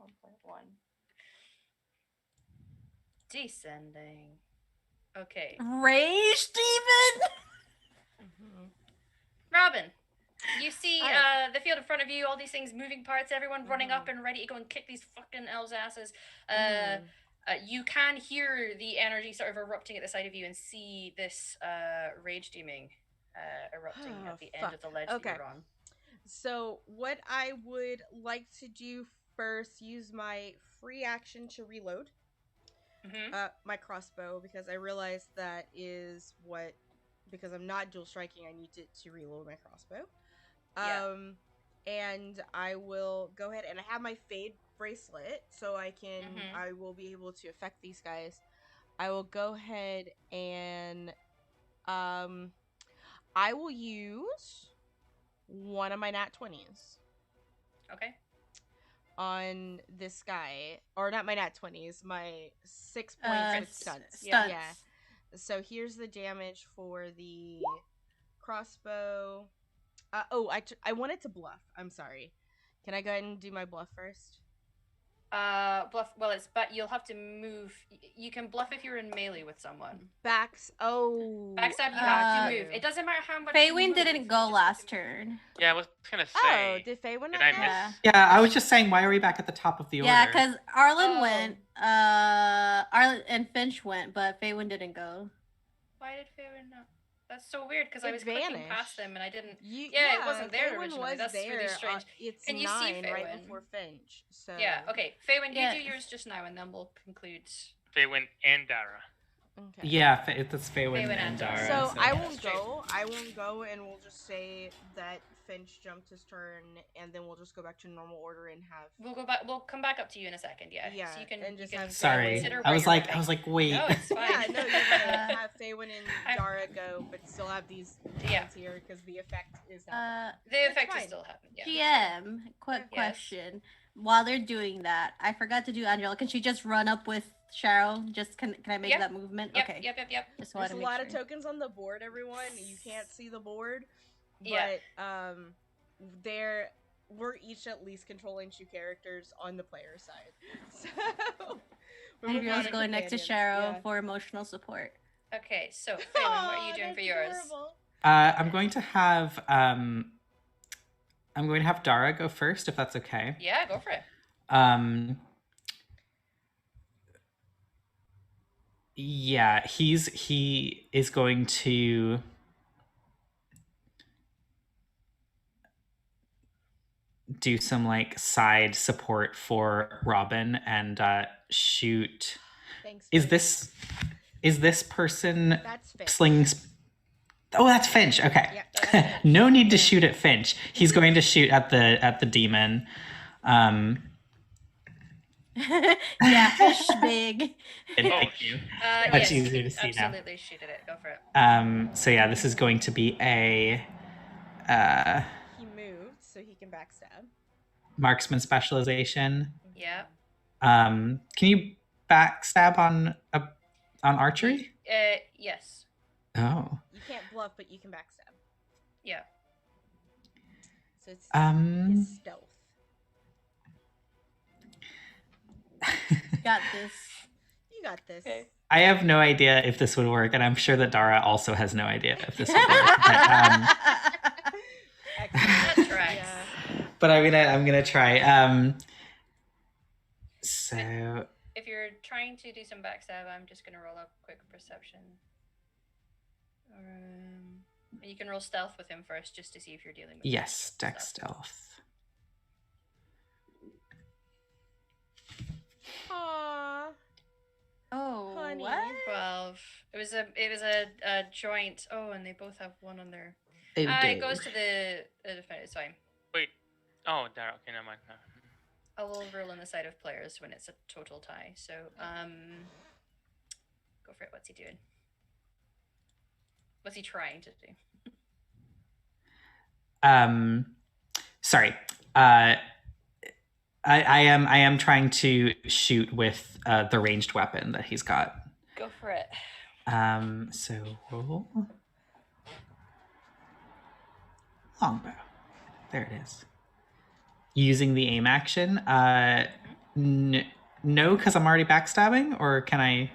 1.1. Descending. Okay. Rage demon? Robin, you see the field in front of you, all these things, moving parts, everyone running up and ready to go and kick these fucking elves' asses. You can hear the energy sort of erupting at the side of you and see this rage demon erupting Oh, at the end of the ledge Okay. that you're on. So what I would like to do first, use my free action to reload my crossbow, because I realized that is what, because I'm not dual striking, I need to reload my crossbow. And I will go ahead, and I have my fade bracelet, so I can I will be able to affect these guys. I will go ahead and I will use one of my nat 20s. Okay. On this guy, or not my nat 20s, my 6 points with stunts. Stunts. Yeah. So here's the damage for the crossbow. I wanted to bluff. I'm sorry. Can I go ahead and do my bluff first? Bluff. Well, but you'll have to move. You can bluff if you're in melee with someone. Backstab, you have to move. It doesn't matter how much. Feywin didn't go last turn. Yeah, I was gonna say. Oh, did Feywin not I go? miss? Yeah, I was just saying, why are we back at the top of the order? Yeah, because Arlen went, Arlen and Finch went, but Feywin didn't go. Why did Feywin not? That's so weird, because I was clicking past them and I didn't. It wasn't there originally. That's really strange. It's Can you 9 see Feywin? right before Finch. So Yeah. Okay, Feywin, you do yours just now, and then we'll conclude. Feywin and Dara. Okay. Yeah, it's Feywin and Dara. So I yeah, won't go. I won't go, and we'll just say that Finch jumped his turn, and then we'll just go back to normal order and have. We'll go back. We'll come back up to you in a second. Yeah. Yeah. So you can. And just you can have Sorry, consider I what was you're like, doing. wait. No, it's fine. Yeah, no, you're right. Have Feywin and Dara go, but still have these hands here because the effect is not. The effect fine. is still happening. Yeah. GM, quick question. While they're doing that, I forgot to do Angela. Can she just run up with Cheryl? Just can I make that movement? Yep, Okay. Yep. Just There's a lot of tokens on the board, everyone. You can't see the board, but we're each at least controlling 2 characters on the player side. So Angela's going next to Cheryl for emotional support. Okay, so Feywin, what are you doing for yours? I'm going to have Dara go first, if that's okay. Yeah, go for it. Yeah, he is going to do some like side support for Robin and shoot. Thanks. Is this person That's Finch. slinging? Oh, that's Finch. Okay. Yeah, that's Finch. No need to shoot at Finch. He's going to shoot at the demon. Yeah, Fish big. Thank you. Much easier to see now. Absolutely shoot at it. Go for it. So yeah, this is going to be a He moved, so he can backstab. marksman specialization. Yeah. Can you backstab on archery? Yes. Oh. You can't bluff, but you can backstab. Yeah. So it's his stealth. Got this. You got this. Okay. I have no idea if this would work, and I'm sure that Dara also has no idea if this would work. Excellent. But I'm gonna try. So if you're trying to do some backstab, I'm just gonna roll up quick perception. You can roll stealth with him first, just to see if you're dealing with. Yes, dex stealth. Aww. Oh, Honey. what? 12. It was a joint. Oh, and they both have 1 on their. Oh, it goes to the defender. It's fine. Wait. Oh, Dara. Okay, never mind. I will roll on the side of players when it's a total tie. So, go for it. What's he doing? What's he trying to do? Sorry. I am trying to shoot with the ranged weapon that he's got. Go for it. So roll longbow. There it is. Using the aim action. No, because I'm already backstabbing, or can I?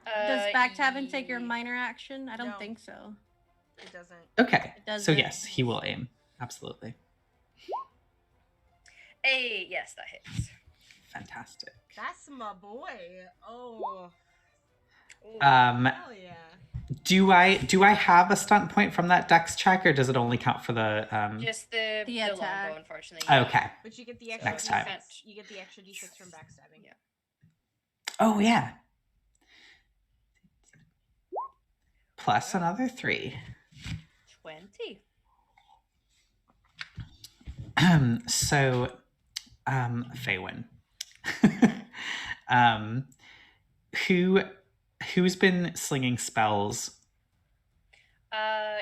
Does backstabbing take your minor action? I don't No. think so. It doesn't. Okay. It doesn't. So yes, he will aim. Absolutely. Hey, yes, that hits. Fantastic. That's my boy. Oh. Hell yeah. Do I have a stunt point from that dex check, or does it only count for the Just the attack. longbow, unfortunately. Yeah. Okay. But you get the extra Next d6. time. You get the extra d6 from backstabbing. Yeah. Oh yeah. Plus another 3. 20. So, Faywin. Who's been slinging spells?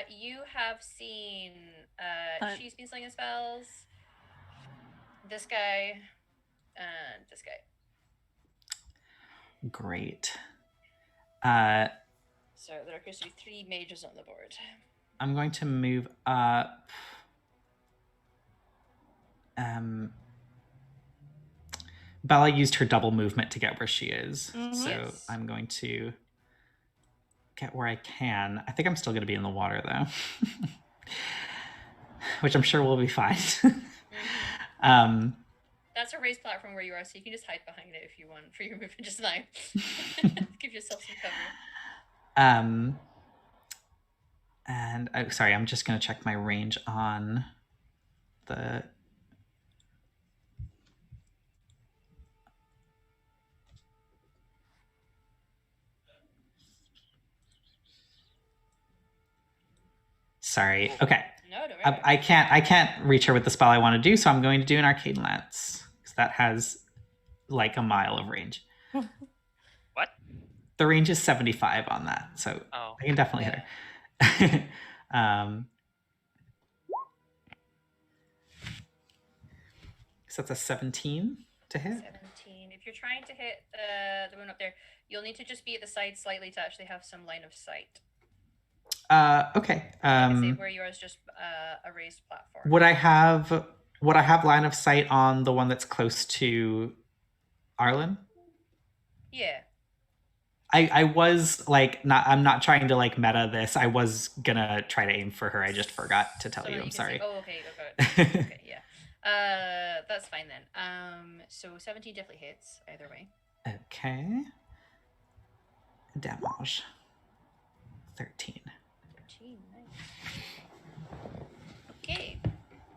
You have seen. She's been slinging spells. This guy, and this guy. Great. So there appears to be 3 mages on the board. I'm going to move up. Bella used her double movement to get where she is. So Yes. I'm going to get where I can. I think I'm still going to be in the water, though. Which I'm sure will be fine. That's a raised platform where you are, so you can just hide behind it if you want for your movement just now. Give yourself some cover. And sorry, I'm just going to check my range on the... Sorry. Okay. No, don't worry. I can't reach her with the spell I want to do, so I'm going to do an arcane lance, because that has like a mile of range. What? The range is 75 on that, so I can definitely hit her. So that's a 17 to hit. 17. If you're trying to hit the one up there, you'll need to just be at the side slightly to actually have some line of sight. Okay. Where yours just a raised platform. Would I have line of sight on the one that's close to Arlen? Yeah. I was like I'm not trying to like meta this. I was gonna try to aim for her. I just forgot to tell you. I'm sorry. Oh, okay. Okay, yeah. That's fine then. So 17 definitely hits either way. Okay. Damage. 13. 13, nice. Okay,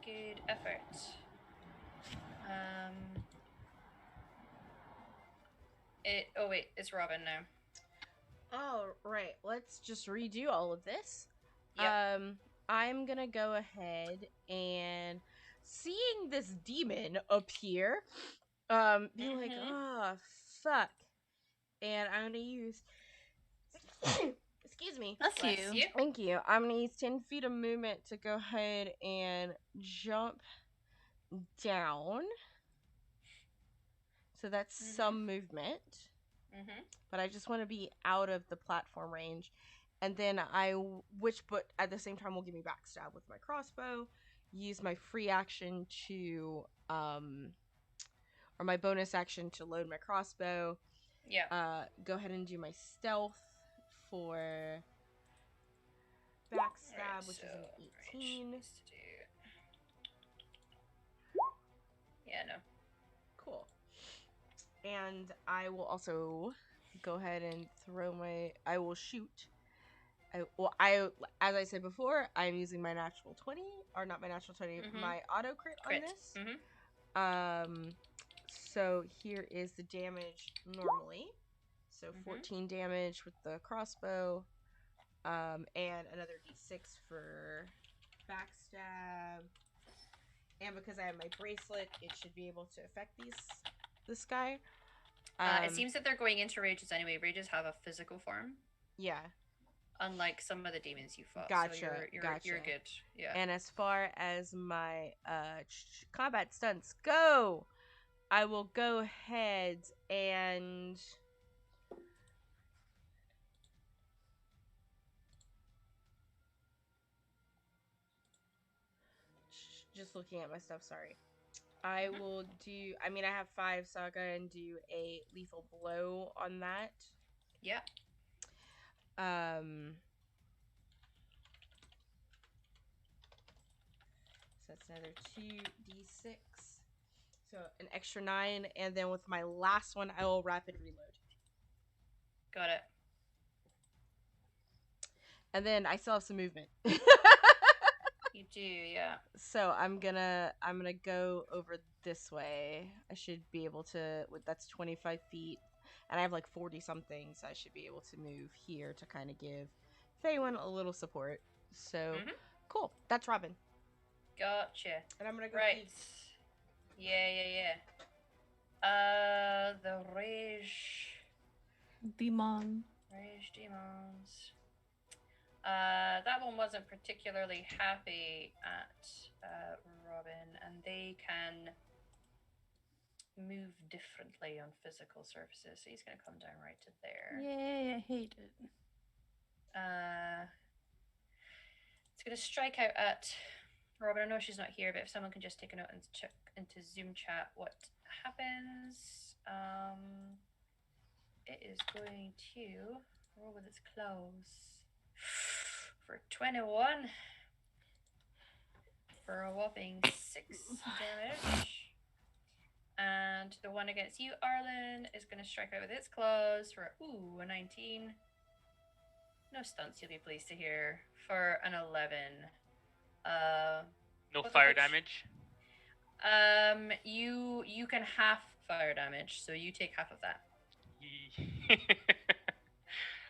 good effort. It's Robin now. Oh, right. Let's just redo all of this. Yep. I'm gonna go ahead and seeing this demon appear, be like, oh, fuck. And I'm gonna use excuse me. Bless you. Thank you. I'm gonna use 10 feet of movement to go ahead and jump down. So that's some movement. But I just want to be out of the platform range. And then but at the same time will give me backstab with my crossbow. Use my free action to, or my bonus action to load my crossbow. Yeah. Go ahead and do my stealth for backstab, which is an 18. Yeah, no. Cool. And I will also go ahead and I will shoot. As I said before, I'm using my natural 20, or not my natural 20, my auto crit on this. So here is the damage normally. So 14 damage with the crossbow, and another d6 for backstab. And because I have my bracelet, it should be able to affect this guy. It seems that they're going into rages anyway. Rages have a physical form. Yeah. Unlike some of the demons you fought. Gotcha. So you're good. Yeah. And as far as my combat stunts go, I will go ahead and just looking at my stuff, sorry. I will do, I have 5, so I'll go and do a lethal blow on that. Yeah. So that's another 2d6. So an extra 9, and then with my last one, I will rapid reload. Got it. and then I still have some movement. You do, yeah. So I'm gonna go over this way. I should be able to. That's 25 feet, and I have like 40 something, so I should be able to move here to kind of give Faywin a little support. So cool. That's Robin. Gotcha. And I'm gonna go right. feed. Yeah. The rage Demon. Rage demons. That one wasn't particularly happy at Robin, and they can move differently on physical surfaces. So he's going to come down right to there. Yay, I hate it. It's going to strike out at Robin. I know she's not here, but if someone can just take a note and check into Zoom chat what happens. It is going to roll with its claws for 21 for a whopping 6 damage. And the one against you, Arlen, is going to strike out with its claws for a 19. No stunts, you'll be pleased to hear, for an 11. No fire damage? You can half fire damage, so you take half of that.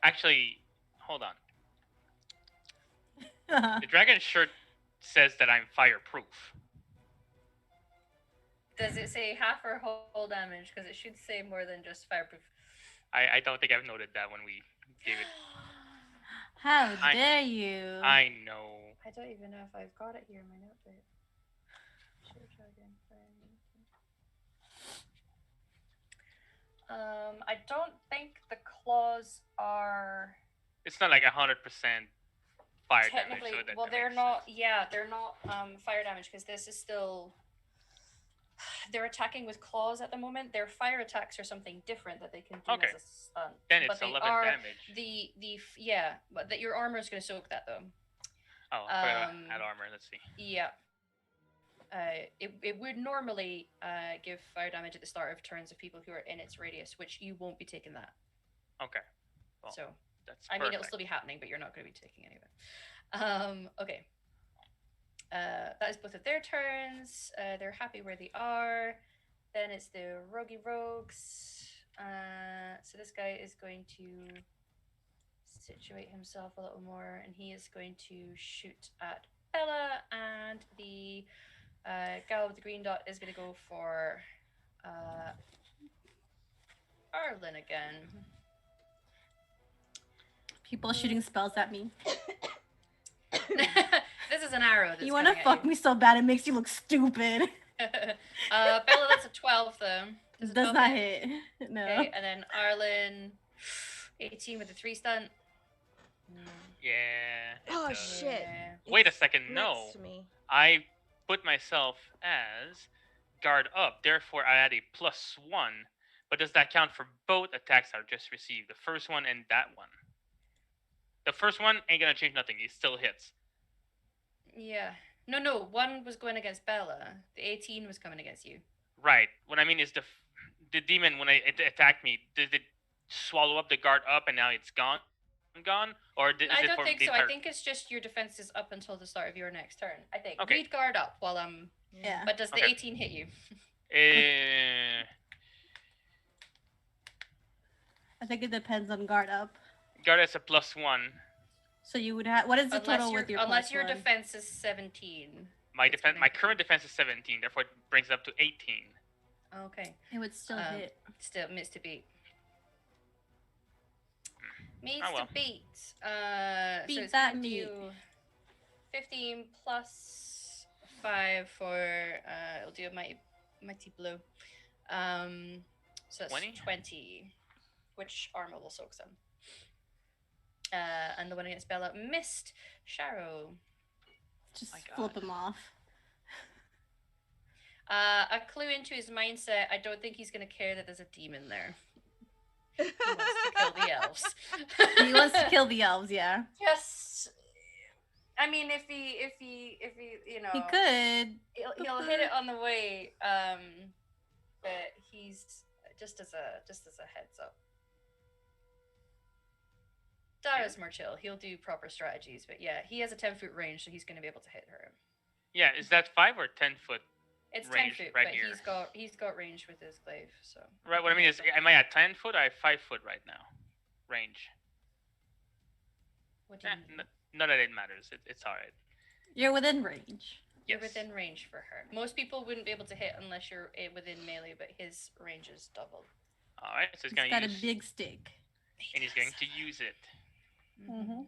Actually, hold on. The dragon shirt says that I'm fireproof. Does it say half or whole damage? Because it should say more than just fireproof. I don't think I've noted that when we gave it. How dare you? I know. I don't even know if I've got it here in my notebook. I don't think the claws are. It's not like 100% fire technically, damage. So well, they're not. Yeah, they're not fire damage because this is still. They're attacking with claws at the moment. Their fire attacks are something different that they can do as a stunt. Then it's 11 damage. But that your armor is going to soak that though. Oh, I had armor. Let's see. Yeah. It would normally give fire damage at the start of turns of people who are in its radius, which you won't be taking that. Okay. Well, so that's I mean, it'll still be happening, but you're not going to be taking any of it. Okay. That is both of their turns. They're happy where they are. Then it's the roguey rogues. So this guy is going to situate himself a little more, and he is going to shoot at Bella, and the gal with the green dot is going to go for Arlen again. People shooting spells at me. This is an arrow. You want to fuck me so bad it makes you look stupid. Bella, that's a 12 though. Does not hit. No. Okay, and then Arlen, 18 with a 3 stunt. Yeah. Oh shit! Wait a second. No, I put myself as guard up. Therefore, I add a +1. But does that count for both attacks I just received? The first one and that one. The first one ain't gonna change nothing. It still hits. Yeah. No. One was going against Bella. The 18 was coming against you. Right. What I mean is the demon, when it attacked me, did it swallow up the guard up and now it's gone? Or is I it don't for think the so. entire... I think it's just your defense is up until the start of your next turn. I think. Okay. Read guard up while I'm. Yeah. But does the 18 hit you? I think it depends on guard up. Guard is a +1. So you would have. What is the total with your unless your +1? defense is 17. My current defense is 17. Therefore, it brings it up to 18. Okay. It would still hit. Still missed to beat. Meets well. to beat. Beat so it's that gonna meat. do 15 plus 5 for it'll do a mighty blow. So it's 20, which armor will soak some. And the one against Bella missed. Sharo. Just flip him off. A clue into his mindset. I don't think he's gonna care that there's a demon there. He wants to kill the elves. He wants to kill the elves, yeah. Just, I mean, if he, you know, he could. He'll hit it on the way. But he's just as a heads up. Dara's more chill. He'll do proper strategies, but yeah, he has a 10-foot range, so he's going to be able to hit her. Yeah, is that 5 or 10-foot? It's range 10 foot, right but here. he's got range with his glaive. So right. What I mean is, am I at 10 foot? I have 5 foot right now, range. What do you mean? None of it matters. It's all right. You're within range. You're within range for her. Most people wouldn't be able to hit unless you're within melee, but his range is double. All right, so he's got a big stick, and he's going to use it. Mm-hmm.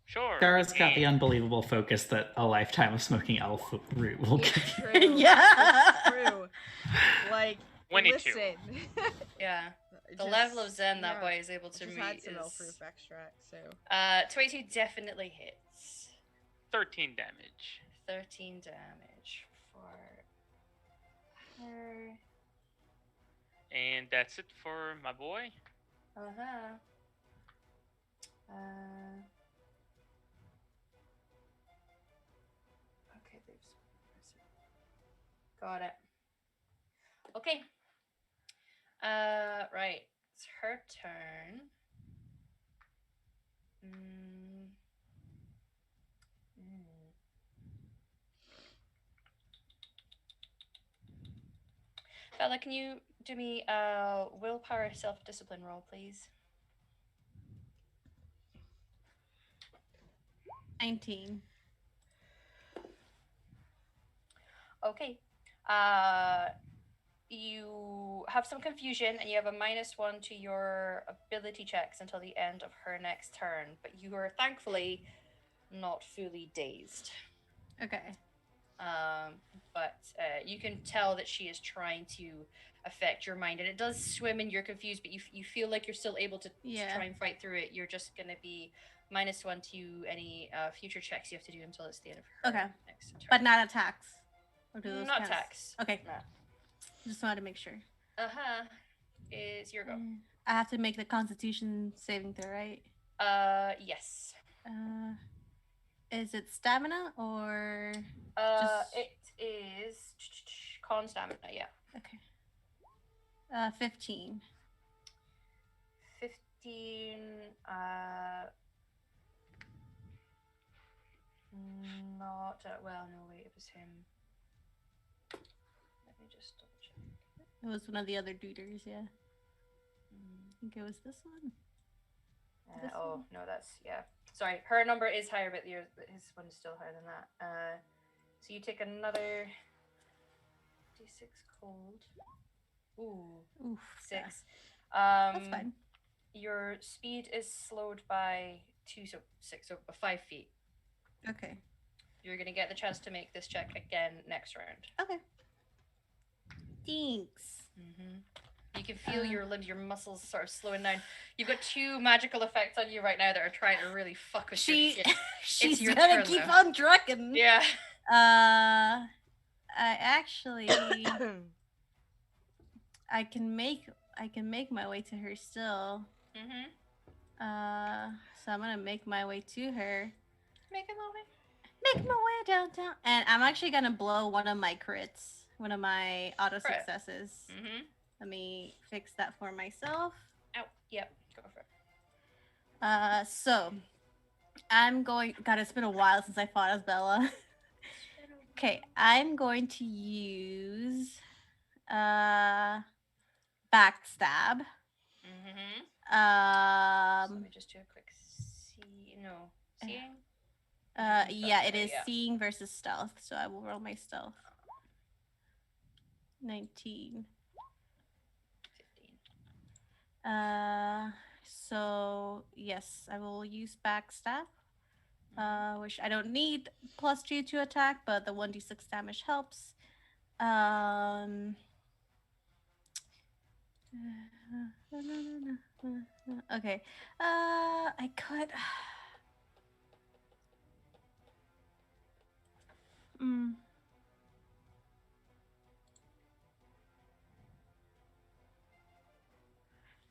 Sure. Dara's got the unbelievable focus that a lifetime of smoking elf root will give you. True. Yeah. It's true. Like, 22. listen. Yeah. The level of zen that boy is able to meet had some is... elf-proof extract, so... 22 definitely hits. 13 damage. 13 damage for her. And that's it for my boy. Uh-huh. Okay, got it. Okay. Right. It's her turn. Bella, can you do me a willpower self-discipline roll, please? 19. Okay. You have some confusion and you have a -1 to your ability checks until the end of her next turn, but you are thankfully not fully dazed. Okay. But you can tell that she is trying to affect your mind, and it does swim and you're confused, but you feel like you're still able to try and fight through it. You're just going to be -1 to any future checks you have to do until it's the end of her next turn. But not attacks? Or do those not attacks. Okay. No. Just wanted to make sure. Is your go. I have to make the Constitution saving throw, right? Yes. Is it stamina or? It is con stamina. Yeah. Okay. 15. 15. Not well. No, wait. It was him. Let me just double check. It was one of the other duders, yeah. I think it was this one. Oh, no, that's, Sorry, her number is higher, but his one is still higher than that. So you take another D6 cold. Ooh. 6. That's fine. Your speed is slowed by 2, so 6, so 5 feet. Okay. You're going to get the chance to make this check again next round. Okay. Thanks. You can feel your limbs, your muscles sort of slowing down. You've got 2 magical effects on you right now that are trying to really fuck with your shit. She's gonna keep on trucking. Yeah. I actually I can make my way to her still. So I'm gonna make my way to her. Make my way downtown. And I'm actually gonna blow one of my crits. One of my auto successes. Let me fix that for myself. Ow. Yep. Go for it. So I'm going. God, it's been a while since I fought as Bella. Okay, I'm going to use backstab. Let me just do a quick seeing. Yeah, it is seeing versus stealth. So I will roll my stealth. 19. 15. So yes, I will use backstab. Which I don't need +2 to attack, but the 1d6 damage helps. Okay. I could.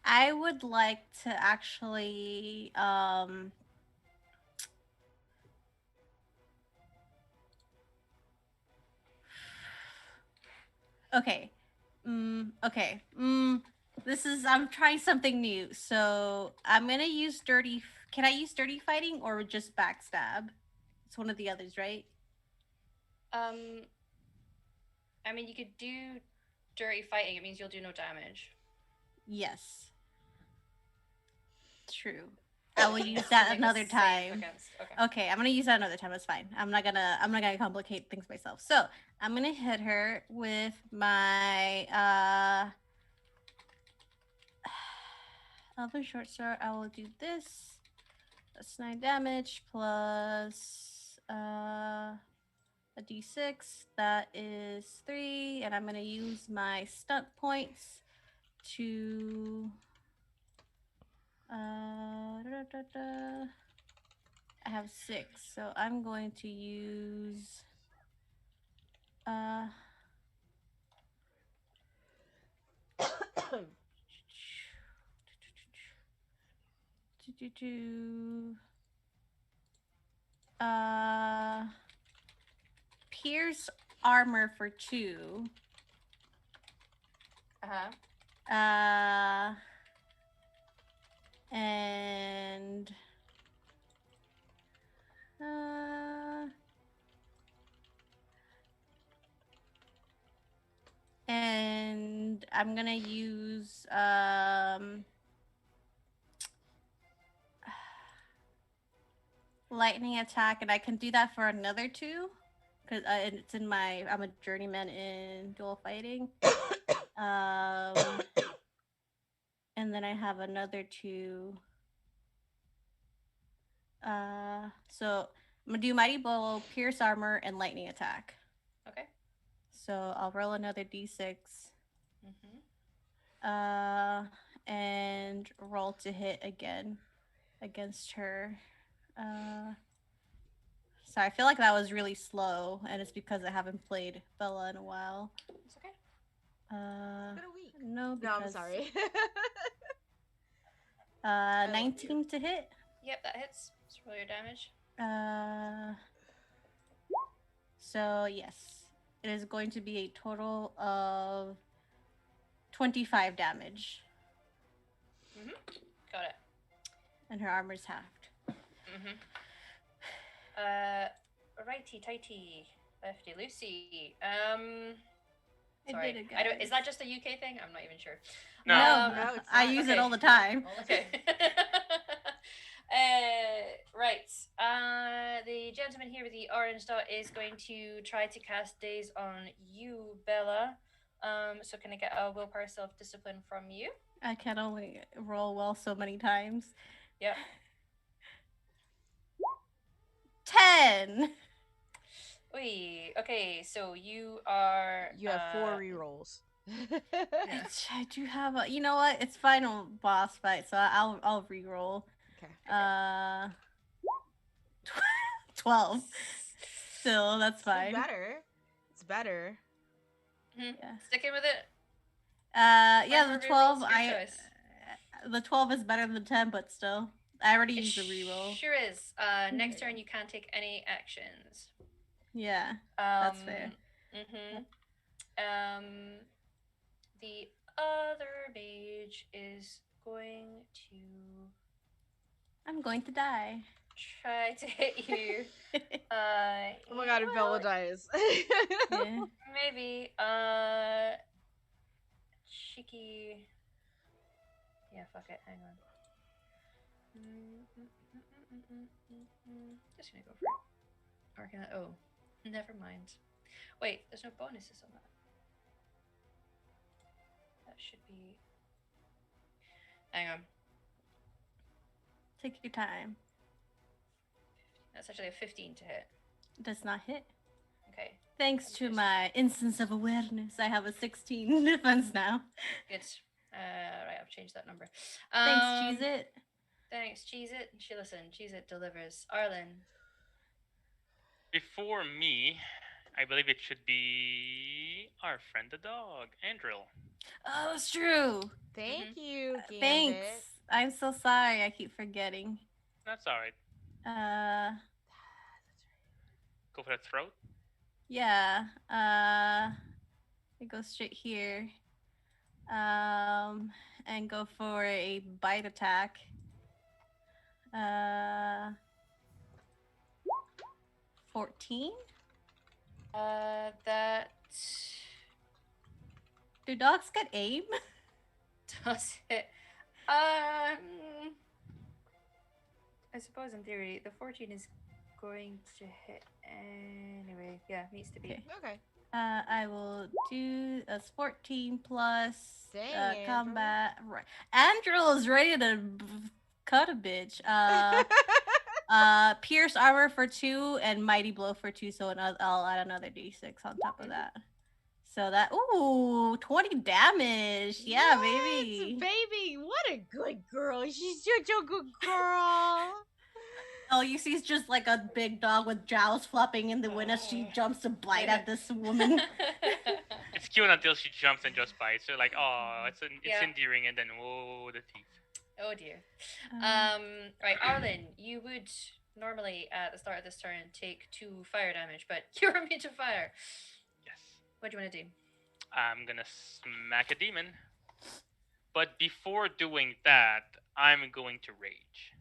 I would like to actually okay. I'm trying something new. So I'm gonna use dirty. Can I use dirty fighting or just backstab? It's one of the others, right? I mean, you could do dirty fighting. It means you'll do no damage. Yes. True. I will use that another time. Okay, I'm gonna use that another time. That's fine. I'm not gonna complicate things myself. So I'm gonna hit her with my Elven short sword. I will do this. That's 9 damage plus a d6. That is 3, and I'm gonna use my stunt points to I have 6, so I'm going to use pierce armor for 2. And and I'm gonna use lightning attack, and I can do that for another 2 because it's in my. I'm a journeyman in dual fighting. And then I have another 2. So I'm gonna do mighty blow, pierce armor, and lightning attack. Okay. So I'll roll another d6. And roll to hit again against her. So I feel like that was really slow, and it's because I haven't played Bella in a while. It's okay. It's been a week. No, I'm sorry. 19 to hit. Yep, that hits. Just roll your damage. So yes, it is going to be a total of 25 damage. Got it. And her armor's halved. Righty tighty, lefty loosey. Sorry, is that just a UK thing? I'm not even sure. No, I use it all the time. Okay. Right. The gentleman here with the orange dot is going to try to cast Daze on you, Bella. So can I get a willpower self-discipline from you? I can only roll well so many times. Yep. 10. Okay, so you have 4 rerolls. I do have a. You know what? It's final boss fight, so I'll reroll. Okay. 12. Still, that's fine. It's better. Yeah. Sticking with it. Yeah, the 12. The 12 is better than the 10, but still, I already used the reroll. Sure is. Next turn, you can't take any actions. Yeah, that's fair. The other mage is going to. I'm going to die. Try to hit you. Oh my god, if Bella dies. Yeah. Maybe. Cheeky. Yeah, fuck it. Hang on. Just gonna go for it. Or can I? Oh, never mind. Wait, there's no bonuses on that. That should be. Hang on. Take your time. That's actually a 15 to hit. Does not hit. Okay. Thanks to my instance of awareness, I have a 16 defense now. Good. Right, I've changed that number. Thanks, Cheez-It. Thanks, Cheez-It. Cheez-It delivers. Arlen. Before me, I believe it should be our friend the dog, Andril. Oh, it's true. Thank you, Gambit. Thanks. I'm so sorry. I keep forgetting. That's alright. Go for the throat? Yeah. It goes straight here. And go for a bite attack. 14. That do dogs get aim? does it. I suppose in theory the 14 is going to hit anyway. Yeah, needs to be. Okay. I will do a 14 plus Dang, combat. Right. Andrew is ready to cut a bitch. Pierce armor for 2 and mighty blow for 2. So I'll add another d6 on top of that. So that 20 damage. Yeah, what? baby. Baby, what a good girl. She's such a good girl. All you see is just like a big dog with jowls flopping in the wind as she jumps to bite at this woman. It's cute until she jumps and just bites. So like, oh, it's endearing, and then the teeth. Oh dear. Right, Arlen, you would normally at the start of this turn take 2 fire damage, but you're immune to fire. Yes. What do you want to do? I'm gonna smack a demon. But before doing that, I'm going to rage.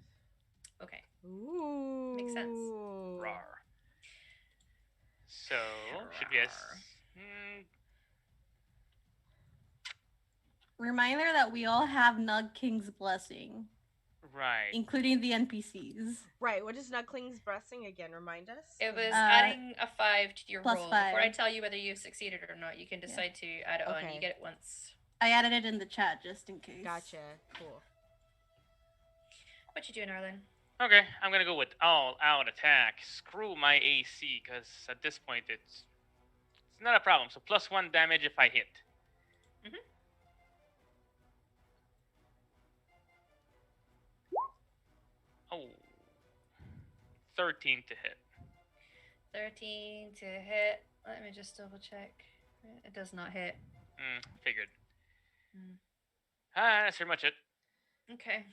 Okay. Ooh. Makes sense. Rawr. So, should we Reminder that we all have Nug King's blessing. Right. Including the NPCs. Right. What is Nugkling's blessing again? Remind us. It was adding a 5 to your roll. 5. Before I tell you whether you've succeeded or not, you can decide to add it on. You get it once. I added it in the chat just in case. Gotcha. Cool. What you doing, Arlen? Okay, I'm gonna go with all-out attack. Screw my AC, because at this point it's not a problem. So +1 damage if I hit. Mm-hmm. Oh. 13 to hit. 13 to hit. Let me just double check. It does not hit. Figured. That's pretty much it. Okay.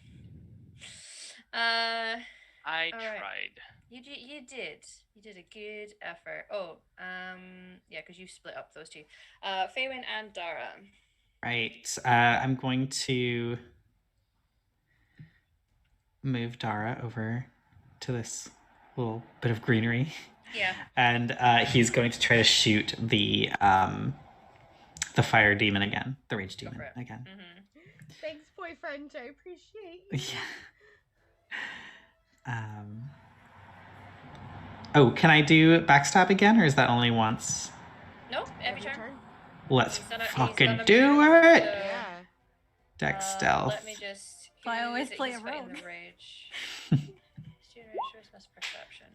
I tried. Right. You did. You did a good effort. Oh, yeah, because you split up those two. Faywin and Dara. Right. I'm going to move Dara over to this little bit of greenery. Yeah. And he's going to try to shoot the fire demon again, the rage demon again. Mm-hmm. Thanks, boyfriend. I appreciate you. Yeah. Oh, can I do backstab again, or is that only once? Nope, every turn. Let's fucking do it! Yeah. Dex stealth. Let me just. I always play a rogue. The rage. Student shows best perception.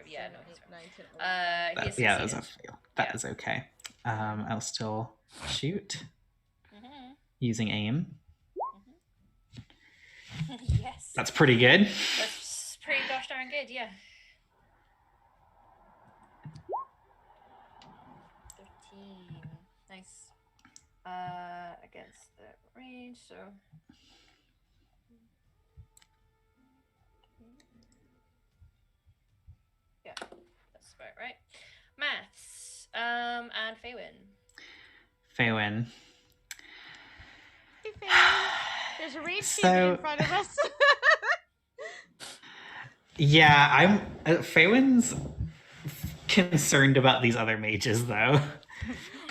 Yeah, no, he's fine. That was a fail. That is okay. I'll still shoot using aim. Yes. That's pretty good. That's pretty gosh darn good, yeah. 13. Nice. Against the range, so. Yeah, that's about right. Maths. And Faywin. Faywin. Hey, Faywin. There's a rage demon in front of us. Yeah, Faywin's concerned about these other mages, though.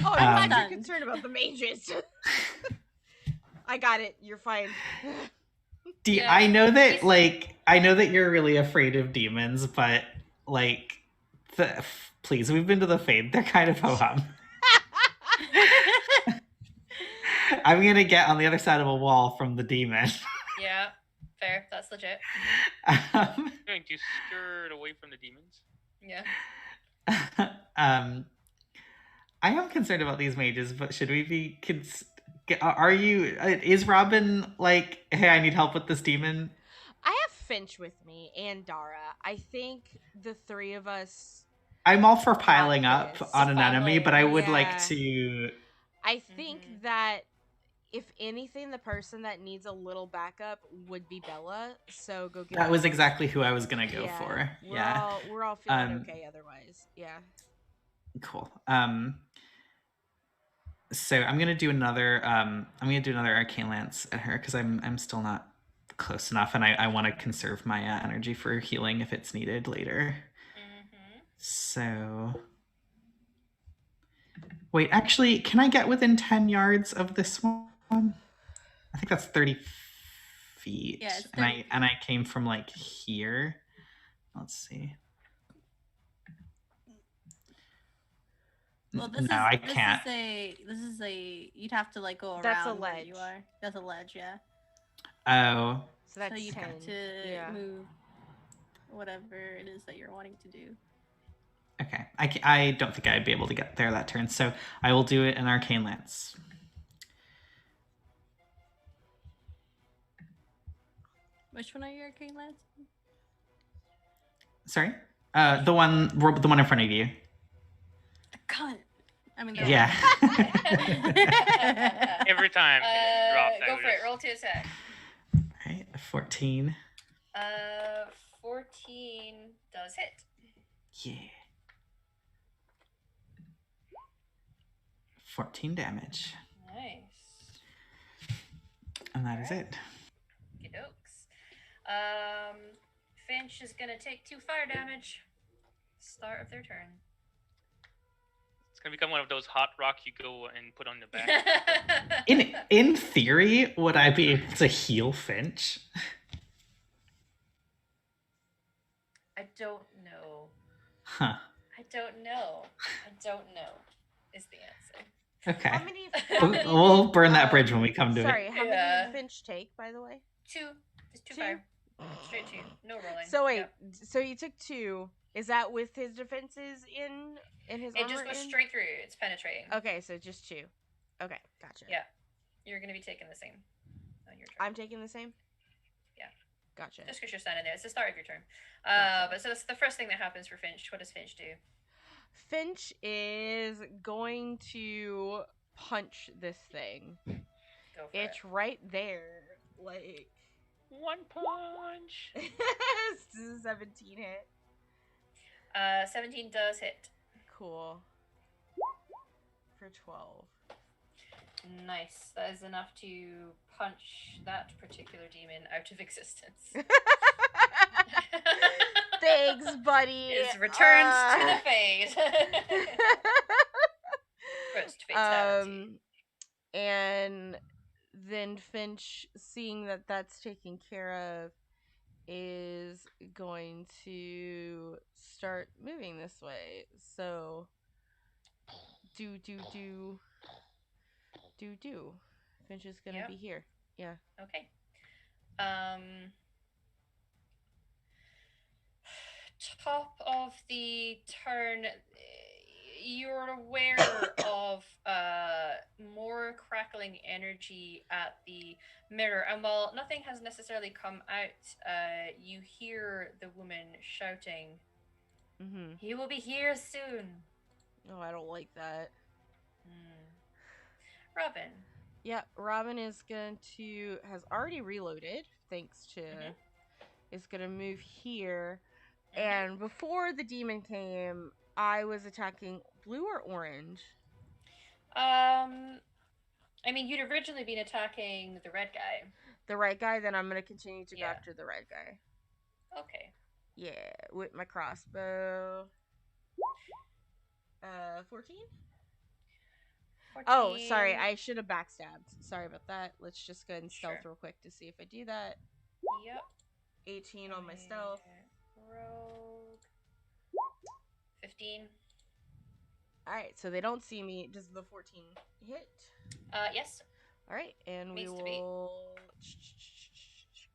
Oh, I'm glad you're concerned about the mages. I got it. You're fine. I know that you're really afraid of demons, but like, please, we've been to the Fade. They're kind of ho-hum. I'm gonna get on the other side of a wall from the demon. Yeah, fair. That's legit. I'm going to skirt away from the demons. Yeah. I am concerned about these mages, but should we be? Are you? Is Robin like, hey, I need help with this demon? I have Finch with me and Dara. I think the three of us. I'm all for piling up on an enemy, but I would like to. I think that if anything, the person that needs a little backup would be Bella. So go get. That was exactly who I was gonna go for. We're all feeling okay otherwise. Yeah. Cool. So I'm gonna do another. Arcane Lance at her because I'm still not close enough, and I want to conserve my energy for healing if it's needed later. Mm-hmm. So wait, actually, can I get within 10 yards of this one? I think that's 30 feet. Yeah, it's 30 and I came from like here. Let's see. Well, I can't. This is a. You'd have to like go around. That's a where ledge. you are. That's a ledge, yeah. Oh. So that's you 10. have to Yeah. move whatever it is that you're wanting to do. Okay. I don't think I'd be able to get there that turn, so I will do it in Arcane Lance. Which one are your Arcane Lance? Sorry? The one in front of you. The gun. I mean, yeah. Every time it drops, go for it. Roll to attack. All right, 14. 14 does hit. Yeah. 14 damage. Nice. And that is it. Okey-dokes. Finch is gonna take 2 fire damage. Start of their turn. It's gonna become one of those hot rock you go and put on the back. In theory, would I be able to heal Finch? I don't know. Huh. I don't know. Is the answer. Okay. How many we'll burn that bridge when we come to it. Sorry, how many did Finch take, by the way? 2. Just 2 fire. Straight 2. No rolling. So wait, so you took 2. Is that with his defenses in his armor? It just goes straight through. It's penetrating. Okay, so just 2. Okay, gotcha. Yeah. You're going to be taking the same on your turn. I'm taking the same? Yeah. Gotcha. Just because you're standing there. It's the start of your turn. Gotcha. But so that's the first thing that happens for Finch. What does Finch do? Finch is going to punch this thing. Go for it's it. right there. Like... One punch! Does a 17 hit? 17 does hit. Cool. For 12. Nice. That is enough to punch that particular demon out of existence. Thanks, buddy. Is returned to the fade. First fatality. And then Finch, seeing that that's taken care of, is going to start moving this way. So, do. Finch is gonna be here. Yeah. Okay. Top of the turn, you're aware of more crackling energy at the mirror, and while nothing has necessarily come out, you hear the woman shouting, "He will be here soon." Oh, I don't like that. Robin. Yeah, Robin has already reloaded, thanks to is gonna move here. And before the demon came, I was attacking blue or orange? I mean, you'd originally been attacking the red guy. The red guy, then I'm gonna continue to go after the red guy. Okay. Yeah, with my crossbow. 14? Oh, sorry, I should have backstabbed. Sorry about that. Let's just go ahead and stealth real quick to see if I do that. Yep. 18 on my stealth. Rogue. 15. Alright, so they don't see me. Does the 14 hit? Yes. Alright, and we will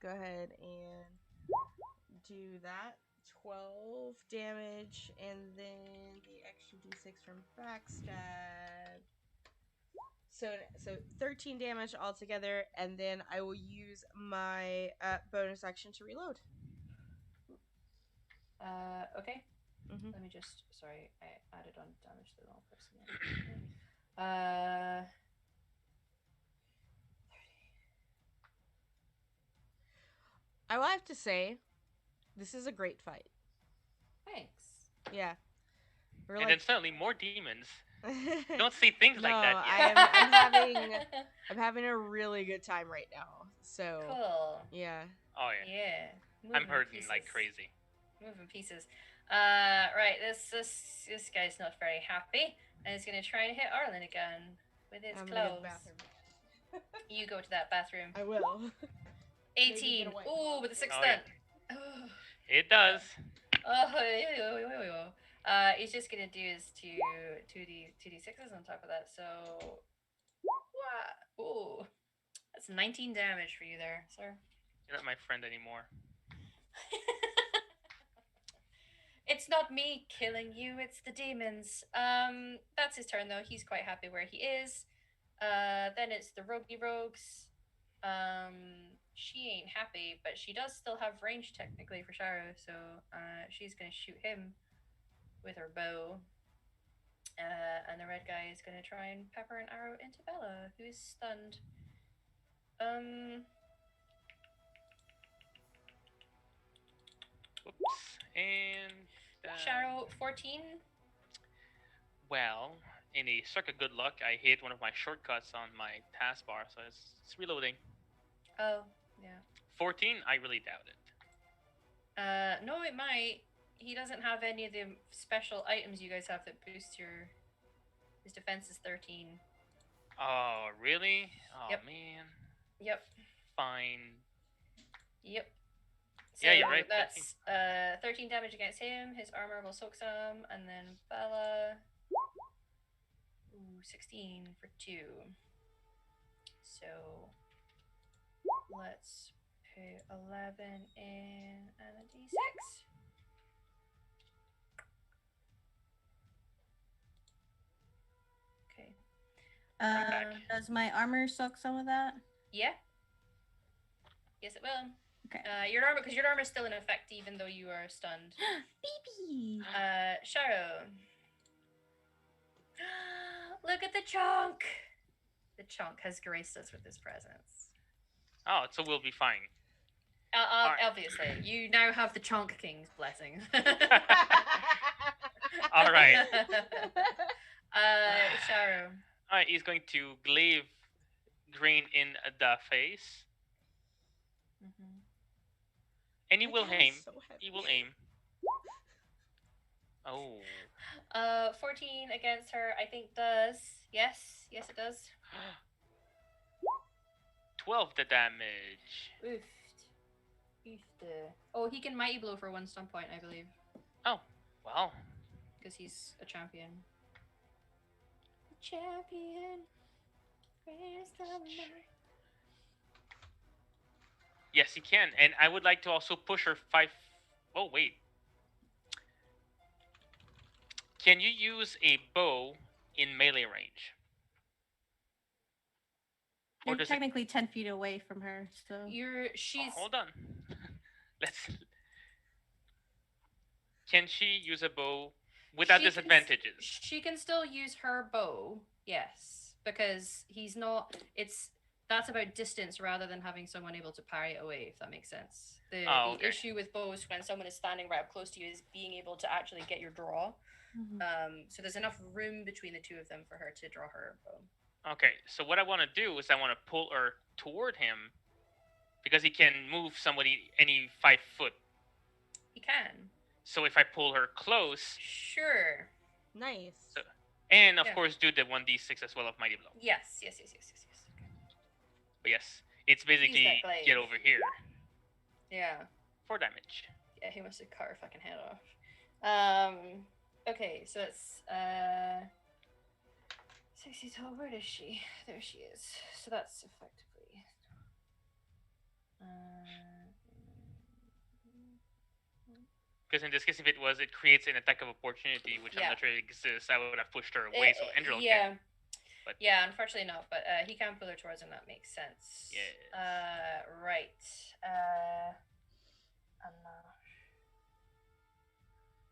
go ahead and do that. 12 damage, and then the extra d6 from backstab. So 13 damage altogether, and then I will use my bonus action to reload. Okay. Let me just... Sorry, I added on damage to the wrong person. 30. I will have to say, this is a great fight. Thanks. Yeah. We're and then suddenly more demons. Don't say things no, like that yet. I'm having a really good time right now. So cool. yeah. Oh yeah. Yeah. I'm hurting like crazy. Moving pieces. Right. This guy's not very happy, and he's gonna try and hit Arlen again with his clothes. You go to that bathroom. I will. 18. Ooh, with a 6 stunt. Yeah. It does. He's just gonna do his 2d6s on top of that. So, what? Ooh, that's 19 damage for you there, sir. You're not my friend anymore. It's not me killing you, it's the demons. That's his turn though. He's quite happy where he is. Then it's the roguey rogues. She ain't happy, but she does still have range technically for Sharo, so she's gonna shoot him with her bow. And the red guy is gonna try and pepper an arrow into Bella, who is stunned. Whoops. And Sharo, 14. Well, in a stroke of good luck, I hit one of my shortcuts on my taskbar, so it's reloading. Oh, yeah. 14? I really doubt it. No, it might. He doesn't have any of the special items you guys have that boost your... His defense is 13. Oh, really? Oh, yep. Man. Yep. Fine. Yep. So yeah, you're right. That's 13 damage against him. His armor will soak some, and then Bella. Ooh, 16 for 2. So let's put 11 in and a d6. Okay. Does my armor soak some of that? Yeah. Yes, it will. Okay. Your armor, because your armor is still in effect even though you are stunned. Baby. Sharo. Look at the chunk. The chunk has graced us with his presence. Oh, so we'll be fine. Obviously, you now have the chunk king's blessing. All right. Sharo. All right, he's going to glaive Grain in the face. Mm-hmm. And he will aim. So he will aim. Oh. 14 against her, I think does. Yes, it does. 12 the damage. Oofed. Oh, he can mighty blow for 1 stun point, I believe. Oh, well. Because he's a champion. Champion. Yes, he can. And I would like to also push her 5... Oh, wait. Can you use a bow in melee range? You're technically 10 feet away from her, so... She's... Oh, hold on. Let's... Can she use a bow without disadvantages? She can still use her bow, yes. Because he's not... That's about distance rather than having someone able to parry it away, if that makes sense. The issue with bows when someone is standing right up close to you is being able to actually get your draw. Mm-hmm. So there's enough room between the two of them for her to draw her bow. Okay, so what I want to do is I want to pull her toward him because he can move somebody any 5 foot. He can. So if I pull her close... Sure. Nice. So, and of course do the 1d6 as well of Mighty Blow. Yes. Okay. But yes, it's basically get over here. Yeah. 4 damage. Yeah, he wants to cut her fucking head off. Okay, so it's 60 tall. Where is she? There she is. So that's effectively. Because in this case, if it creates an attack of opportunity, which I'm not sure exists, I would have pushed her away so Endril can. But yeah, unfortunately not. But he can pull her towards him. That makes sense. Yes. Right.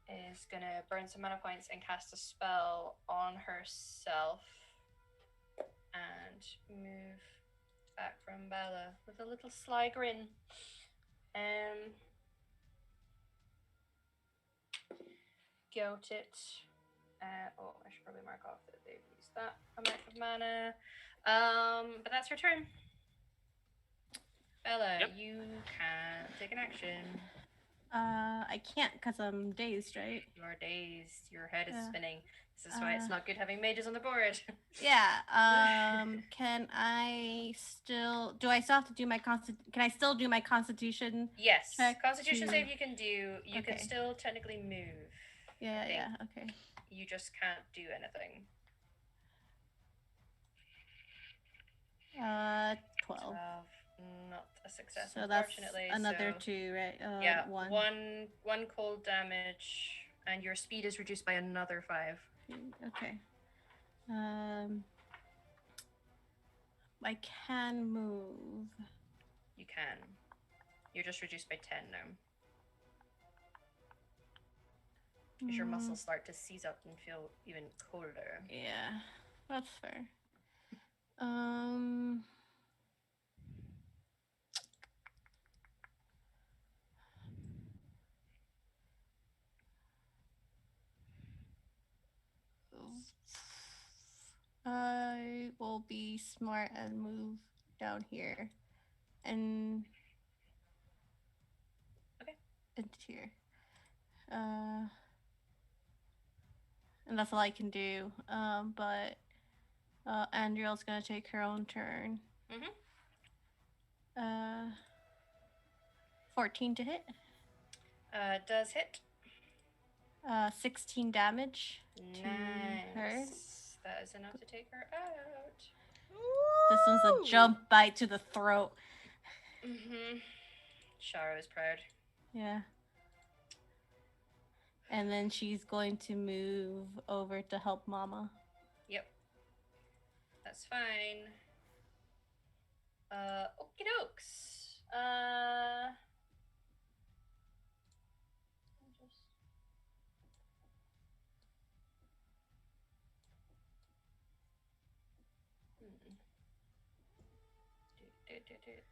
Anna is gonna burn some mana points and cast a spell on herself and move back from Bella with a little sly grin. Goat it. I should probably mark off that they've used that amount of mana. But that's your turn. Bella, Yep. you can take an action. I can't because I'm dazed, right? You are dazed. Your head is Yeah. spinning. This is why it's not good having mages on the board. Yeah. Can I still? Do I still have to do my Can I still do my Constitution? Yes. Check Constitution to- save you can do. You can Okay. still technically move. Yeah. Yeah. Okay. You just can't do anything. 12. 12. Not a success, So that's unfortunately. another so, 2, right? yeah, 1. One cold damage, and your speed is reduced by another 5. Okay. I can move. You can. You're just reduced by 10 now. Because your muscles start to seize up and feel even colder. Yeah, that's fair. I will be smart and move down here. And into here. And that's all I can do. But Andriel's gonna take her own turn. 14 to hit. Does hit. 16 damage nice. to her. That is enough to take her out. This one's a jump bite to the throat. Shara is proud. Yeah. And then she's going to move over to help Mama. Yep. That's fine. Okie dokes.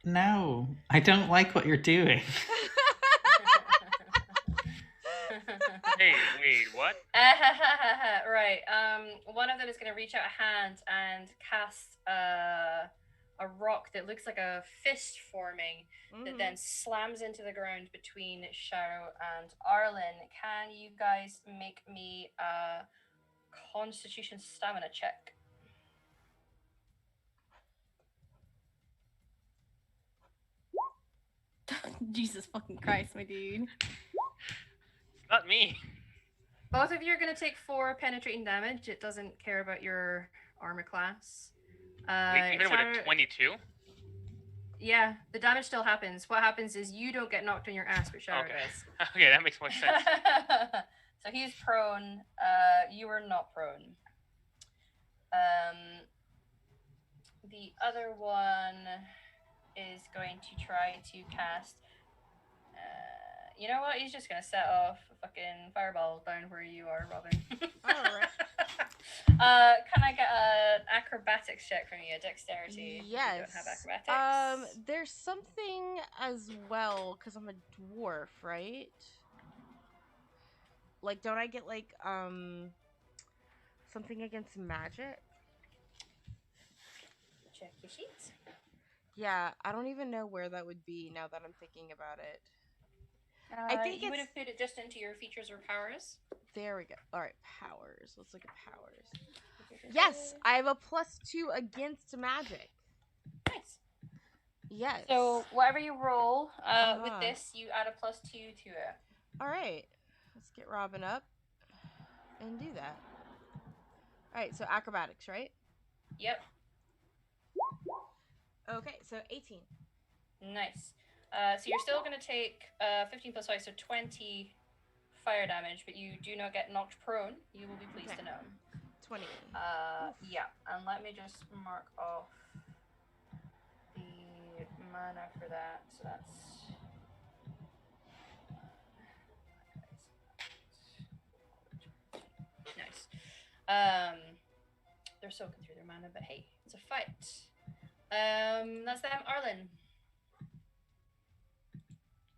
No, I don't like what you're doing. Hey, wait, what? Right. One of them is going to reach out a hand and cast a rock that looks like a fist forming that then slams into the ground between Sharo and Arlen. Can you guys make me a Constitution stamina check? Jesus fucking Christ, my dude. Not me. Both of you are going to take 4 penetrating damage. It doesn't care about your armor class. Wait, even with a 22? Yeah, the damage still happens. What happens is you don't get knocked on your ass, but Sharo does. Okay, that makes more sense. So he's prone. You are not prone. The other one is going to try to cast. You know what? He's just gonna set off a fucking fireball down where you are, Robin. Alright. Can I get an acrobatics check from you? A dexterity? Yes. You don't have acrobatics. There's something as well because I'm a dwarf, right? Like, don't I get like something against magic? Check your sheets. Yeah, I don't even know where that would be now that I'm thinking about it. I think you would have put it just into your features or powers. There we go. All right, powers. Let's look at powers. Yes, I have a +2 against magic. Nice. Yes. So whatever you roll with this, you add a +2 to it. All right. Let's get Robin up and do that. All right, so acrobatics, right? Yep. Okay, so 18. Nice. So you're still going to take 15 plus 5, so 20 fire damage, but you do not get knocked prone. You will be pleased to know. 20. Yeah, and let me just mark off the mana for that. So that's... Nice. They're soaking through their mana, but hey, it's a fight. That's them. Arlen.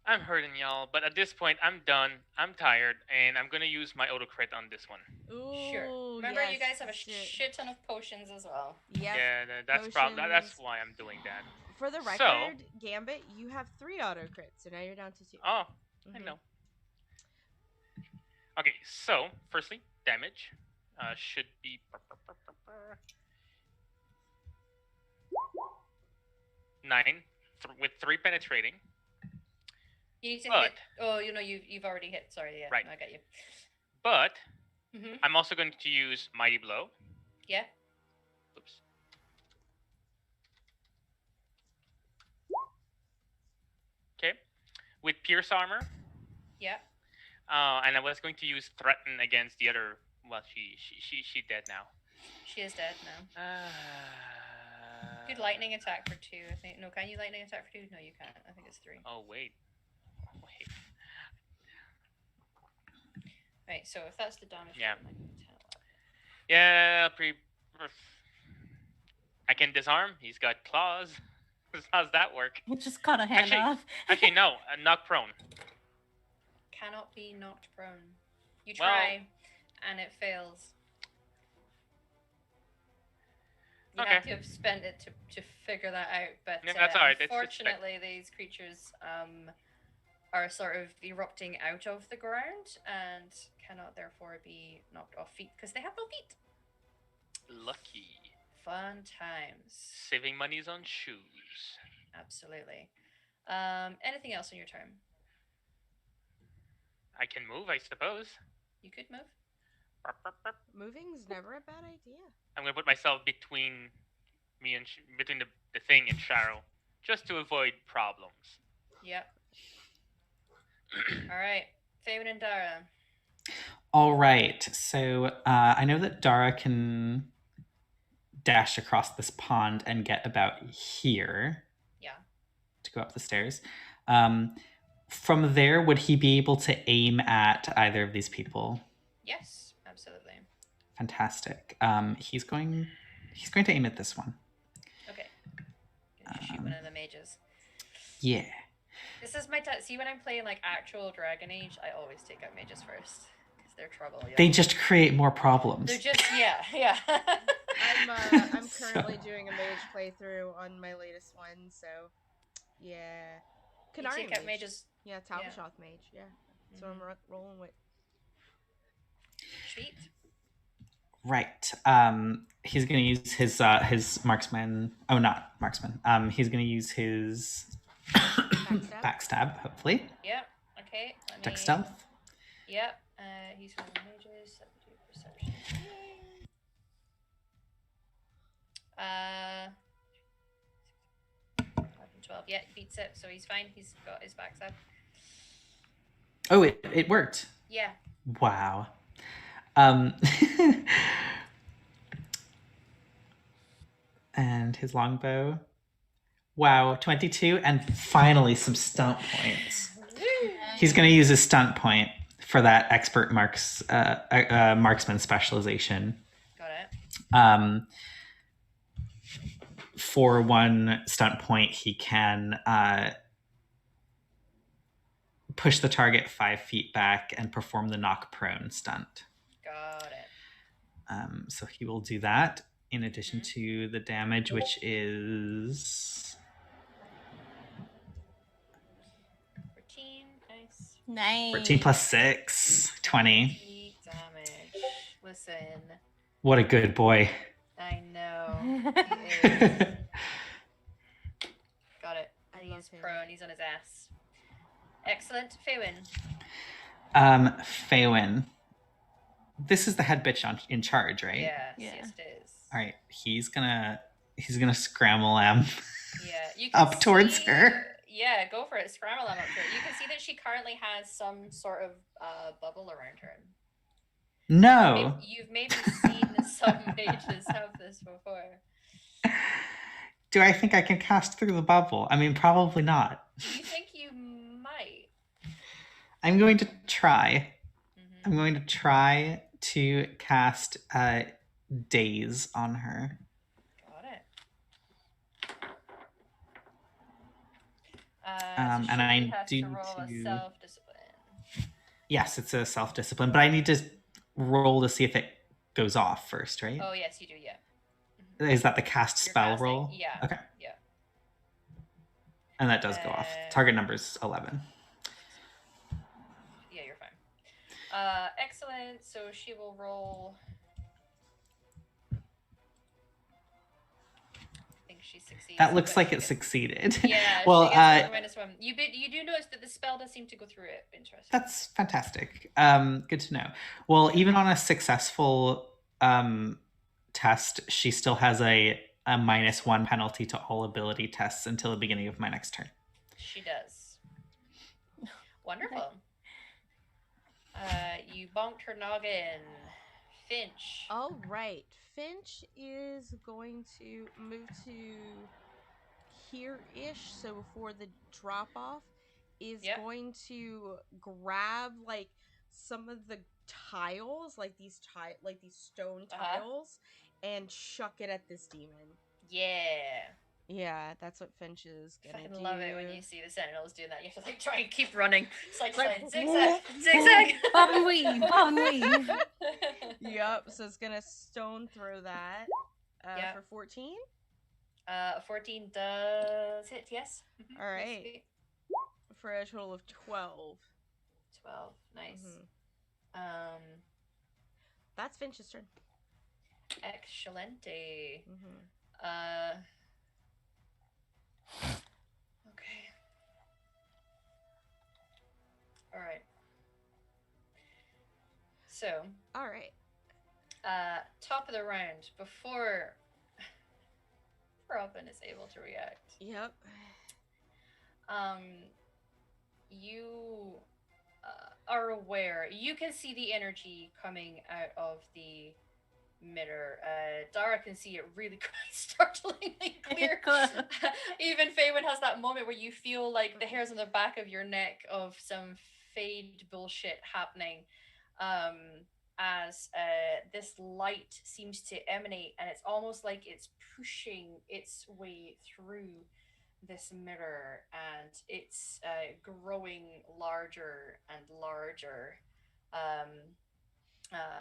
I'm hurting y'all, but at this point, I'm done. I'm tired, and I'm gonna use my auto crit on this one. Ooh, sure. Remember, yes, you guys have a shit ton of potions as well. Yep. Yeah, that's that's why I'm doing that. For the record, Gambit, you have 3 auto crits, so now you're down to 2. Oh, I know. Okay, so firstly, damage should be 9 with 3 penetrating. You need to hit. Oh, you've already hit. Sorry, yeah, right. I got you. But I'm also going to use Mighty Blow. Yeah. Oops. Okay, with Pierce Armor. Yeah. And I was going to use Threaten against the other. Well, she's dead now. She is dead now. Good lightning attack for 2. I think. No, can you lightning attack for 2? No, you can't. I think it's 3. Oh wait. Right. So if that's the damage. Yeah. Yeah. I can disarm. He's got claws. How's that work? We'll just cut a hand off. Actually, no. Knock prone. Cannot be knocked prone. You try, and it fails. You have to have spent it to figure that out, but that's all right. Unfortunately, these creatures are sort of erupting out of the ground and cannot therefore be knocked off feet because they have no feet. Lucky. Fun times. Saving monies on shoes. Absolutely. Anything else on your turn? I can move, I suppose. You could move. Moving's never a bad idea. I'm gonna put myself between me and between the thing and Sharo, just to avoid problems. Yep. All right, Faven and Dara. All right, so I know that Dara can dash across this pond and get about here. Yeah. To go up the stairs. From there, would he be able to aim at either of these people? Yes, absolutely. Fantastic. He's going to aim at this one. Okay. Shoot one of the mages. Yeah. This is my see when I'm playing like actual Dragon Age, I always take out mages first because they're trouble. Yeah. They just create more problems. They're just yeah. I'm currently doing a mage playthrough on my latest one, so yeah. You take out mages. Yeah, Talbashoth mage. Yeah, that's what I'm rolling with. Sweet. Right. He's going to use his marksman. Oh, not marksman. He's going to use his backstab, hopefully. Yep. Okay. Dex stealth. Yep. He's one of the mages. Let me do perception. 12. Yeah, he beats it, so he's fine. He's got his backstab. Oh, it worked. Yeah. Wow. And his longbow. Wow, 22, and finally some stunt points. He's going to use his stunt point for that expert marksman specialization. Got it. For 1 stunt point, he can push the target 5 feet back and perform the knock prone stunt. Got it. So he will do that in addition to the damage, which is 14. Nice. 14 plus 6, 20. Damage. Listen. What a good boy. I know. He is. Got it. And he's prone. He's on his ass. Excellent. Faywin. Faywin. This is the head bitch in charge, right? Yes, it is. All right, he's gonna scramble him. Yeah, you can up towards her. Yeah, go for it. Scramble him up to her. You can see that she currently has some sort of bubble around her. No. You've maybe seen some mages have this before. Do I think I can cast through the bubble? I mean, probably not. You think you might? I'm going to try. I'm going to try to cast Daze on her. Got So and I has do to roll a self-discipline. Yes, it's a self-discipline, but I need to roll to see if it goes off first, right? Oh yes, you do. Yeah. Mm-hmm. Is that the cast spell roll? Yeah. Okay. Yeah. And that does go off. Target number is 11. Yeah, you're fine. Excellent. So she will roll. I think she succeeds. That looks like it succeeded. Yeah. Well, she gets -1. You do notice that the spell does seem to go through it. Interesting. That's fantastic. Good to know. Well, even on a successful test, she still has a -1 penalty to all ability tests until the beginning of my next turn. She does. Wonderful. You bonked her noggin. Finch. All right. Finch is going to move to here-ish, so before the drop-off, is going to grab like some of the tiles, like these stone tiles, and chuck it at this demon. Yeah, that's what Finch is gonna do. I love it when you see the sentinels doing that. You have to like try and keep running. It's like zigzag, zigzag. Bob and weave. Yep. So it's gonna stone throw that for 14. 14 does hit. Yes. Mm-hmm. All right. For a total of 12. 12. Nice. Mm-hmm. That's Finch's turn. Excelente. Mm-hmm. Okay. All right. So. All right. Top of the round, before Robin is able to react. Yep. You are aware. You can see the energy coming out of the mirror. Dara can see it really quite startlingly clear. Even Faywin has that moment where you feel like the hairs on the back of your neck of some fade bullshit happening. As this light seems to emanate, and it's almost like it's pushing its way through this mirror, and it's growing larger and larger.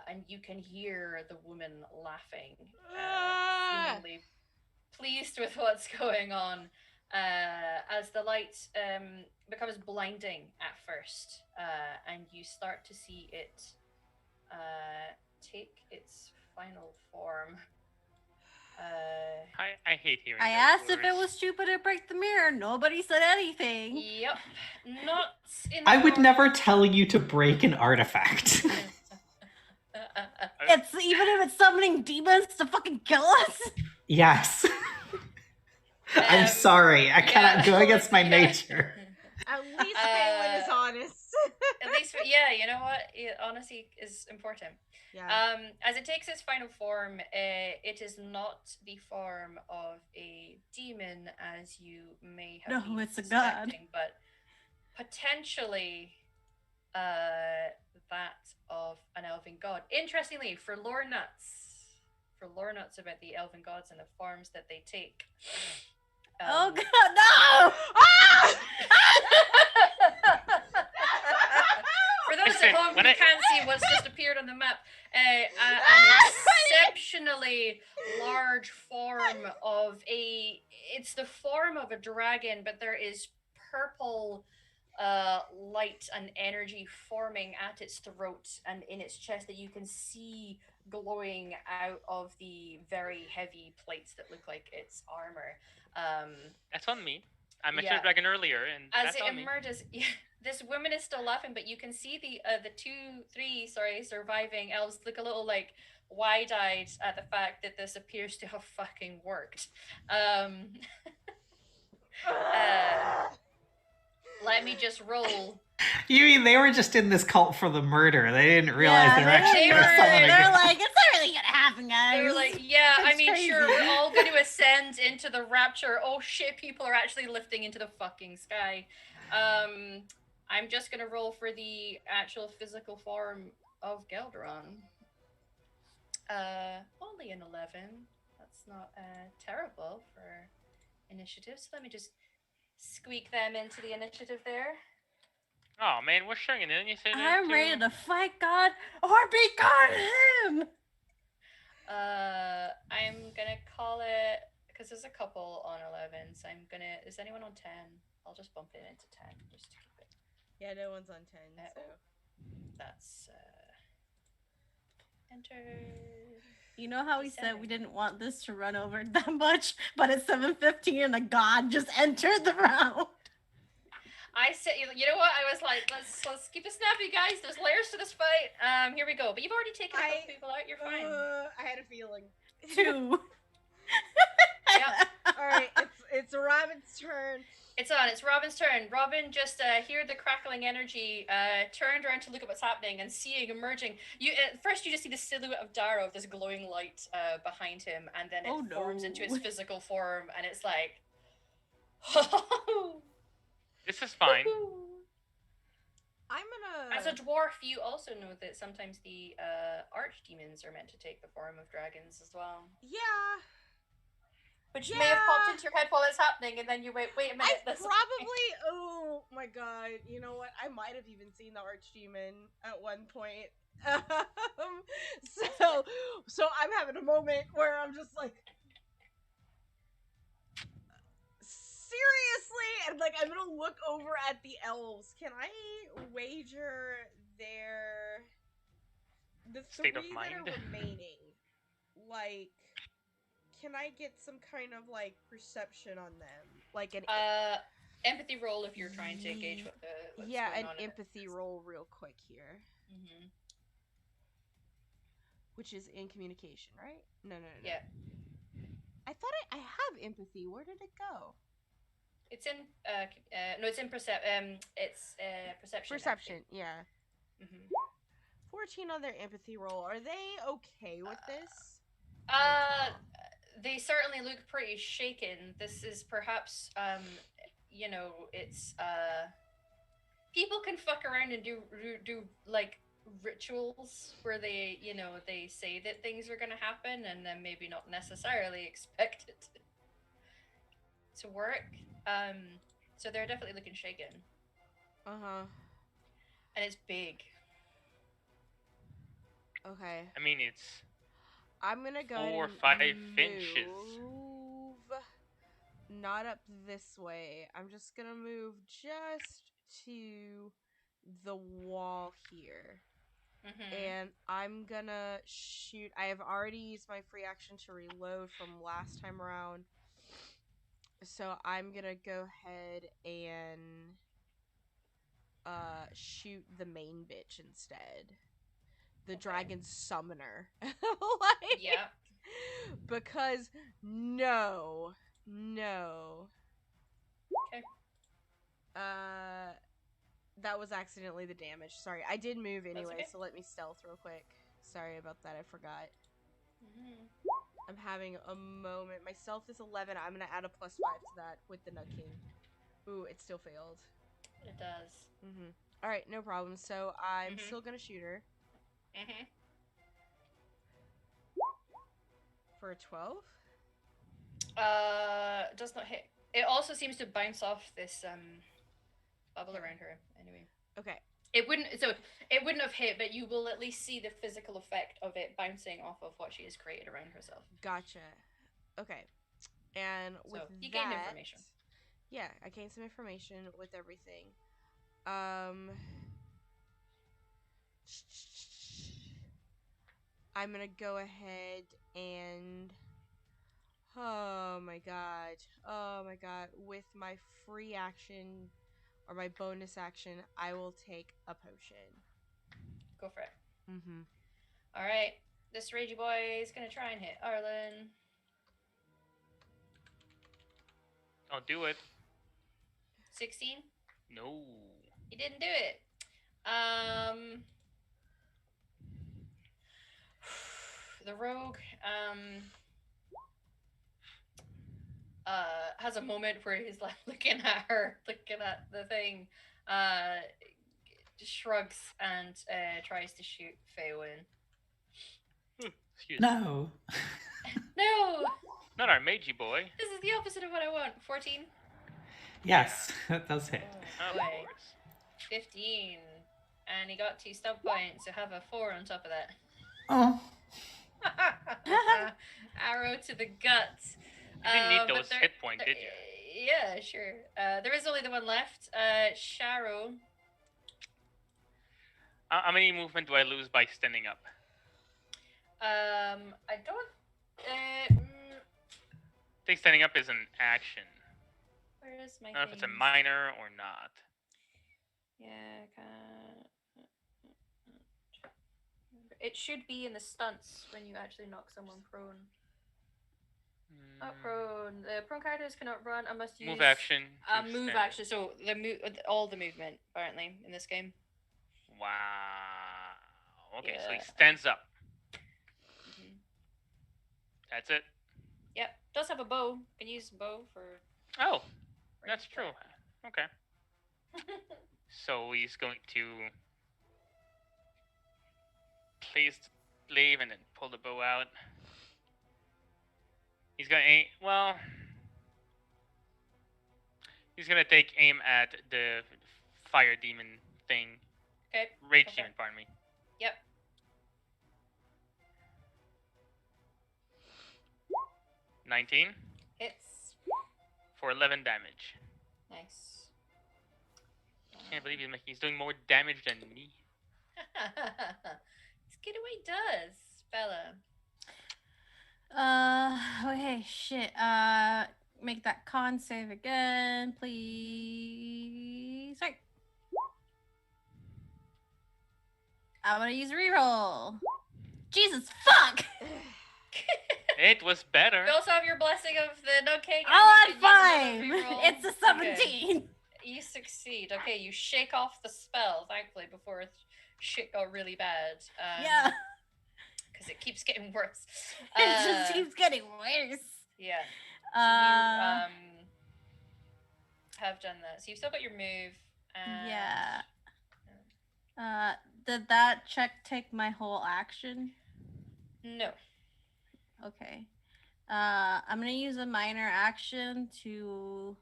And you can hear the woman laughing, seemingly pleased with what's going on, as the light becomes blinding at first, and you start to see it take its final form. I hate hearing. I asked if it was stupid to break the mirror. Nobody said anything. Yep, not in. I would never tell you to break an artifact. It's even if it's summoning demons to fucking kill us. Yes. I'm sorry. I cannot go against my nature. At least Phelan is honest. At least, yeah, you know what? Honesty is important. Yeah. As it takes its final form, it is not the form of a demon, as you may have been it's a god, but potentially that of an elven god. Interestingly, for lore nuts about the elven gods and the forms that they take. Oh god, no! For those at home who can't see what's just appeared on the map, an exceptionally large form of it's the form of a dragon, but there is purple light and energy forming at its throat and in its chest that you can see glowing out of the very heavy plates that look like its armor. That's on me. I mentioned a dragon earlier, and as that's on it emerges, this woman is still laughing, but you can see the three surviving elves look a little like wide-eyed at the fact that this appears to have fucking worked. Let me just roll. You mean they were just in this cult for the murder? They didn't realize they were actually They're like, it's not really gonna happen, guys. They were like, yeah, I mean, crazy. Sure, we're all going to ascend into the rapture. Oh shit, people are actually lifting into the fucking sky. I'm just gonna roll for the actual physical form of Gelderon. Only an 11. That's not terrible for initiative. So let me just squeak them into the initiative there. Oh man, we're sharing an initiative. I'm ready to fight God or be God him. I'm gonna call it because there's a couple on 11. So I'm gonna. Is anyone on 10? I'll just bump it into 10 just to keep it. Yeah, no one's on 10. So that's enter. You know how we said we didn't want this to run over that much, but it's 7:15 and a god just entered the round. I said, you know what? I was like, let's keep it snappy, guys. There's layers to this fight. Here we go. But you've already taken a couple people out. You're fine. I had a feeling. 2. Yep. All right, it's Robin's turn. It's Robin's turn. Robin just heard the crackling energy, turned around to look at what's happening, and seeing emerging. First you just see the silhouette of Darrow, of this glowing light behind him, and then it forms into its physical form, and it's like, this is fine. I'm gonna. As a dwarf, you also know that sometimes the archdemons are meant to take the form of dragons as well. Yeah. Which may have popped into your head while it's happening, and then you wait a minute. Oh my god, you know what? I might have even seen the archdemon at one point. So I'm having a moment where I'm just like, seriously? And like, I'm gonna look over at the elves. Can I wager the state three of mind that are remaining? Like, can I get some kind of like perception on them? Like an empathy roll if you're trying to gauge what's going an on empathy roll real quick here. Mm-hmm. Which is in communication, right? No. Yeah. I thought I have empathy. Where did it go? It's in no, it's in perception. Perception, yeah. Mm-hmm. 14 on their empathy roll. Are they okay with this? They certainly look pretty shaken. This is perhaps it's people can fuck around and do like rituals where they they say that things are gonna happen and then maybe not necessarily expect it to work. So they're definitely looking shaken. And it's big. Okay. I mean, it's. I'm gonna go 4 or 5 inches. Not up this way. I'm just gonna move just to the wall here. Mm-hmm. And I'm gonna shoot. I have already used my free action to reload from last time around. So I'm gonna go ahead and shoot the main bitch instead. The dragon summoner. Yeah. Because no. Okay. That was accidentally the damage. Sorry, I did move anyway, okay. So let me stealth real quick. Sorry about that, I forgot. Mm-hmm. I'm having a moment. My stealth is 11. I'm gonna add a +5 to that with the Nut King. Ooh, it still failed. It does. Mm-hmm. Alright, no problem. So I'm still gonna shoot her. Mm-hmm. For a 12? Does not hit. It also seems to bounce off this bubble around her. Anyway. Okay. It wouldn't have hit, but you will at least see the physical effect of it bouncing off of what she has created around herself. Gotcha. Okay. And with you gained information. Yeah, I gained some information with everything. I'm gonna go ahead and oh my god, with my free action or my bonus action, I will take a potion. Go for it. Mm-hmm. All right, this ragey boy is gonna try and hit Arlen. I'll do it. 16? No. He didn't do it. The rogue has a moment where he's like looking at the thing, shrugs and tries to shoot Faywin. Excuse me. No. No! Not our magey boy. This is the opposite of what I want. 14? Yes, that does hit. Oh, boy. 15. And he got 2 stub points, so have a 4 on top of that. Oh. Arrow to the gut. You didn't need those hit points, did you? Yeah, sure. There is only the one left. Sharo. How many movement do I lose by standing up? I don't. I think standing up is an action. Where is my? I don't know if it's a minor or not. Yeah, it should be in the stunts when you actually knock someone prone. Not prone. The prone characters cannot run. I must use move action. Move action. So all the movement apparently in this game. Wow. Okay, Yeah. so he stands up. Mm-hmm. That's it. Yep. Does have a bow. Can use bow for. Oh, that's true. Okay. So he's going to place the glaive and then pull the bow out. He's gonna aim. Well, he's gonna take aim at the fire demon thing. Okay. Rage demon, pardon me. Yep. 19. Hits. For 11 damage. Nice. Can't believe he's doing more damage than me. Let's get away does, Bella. Okay, shit. Make that con save again, please. Sorry. I'm gonna use reroll. Jesus fuck! It was better. You also have your blessing of the no cake. Oh, I'm fine. It's a 17. Okay. You succeed. Okay, you shake off the spell, thankfully, before shit got really bad. Yeah. Because it keeps getting worse. It just keeps getting worse. Yeah. So you have done that. So you've still got your move. And... Yeah. Did that check take my whole action? No. Okay. I'm gonna use a minor action to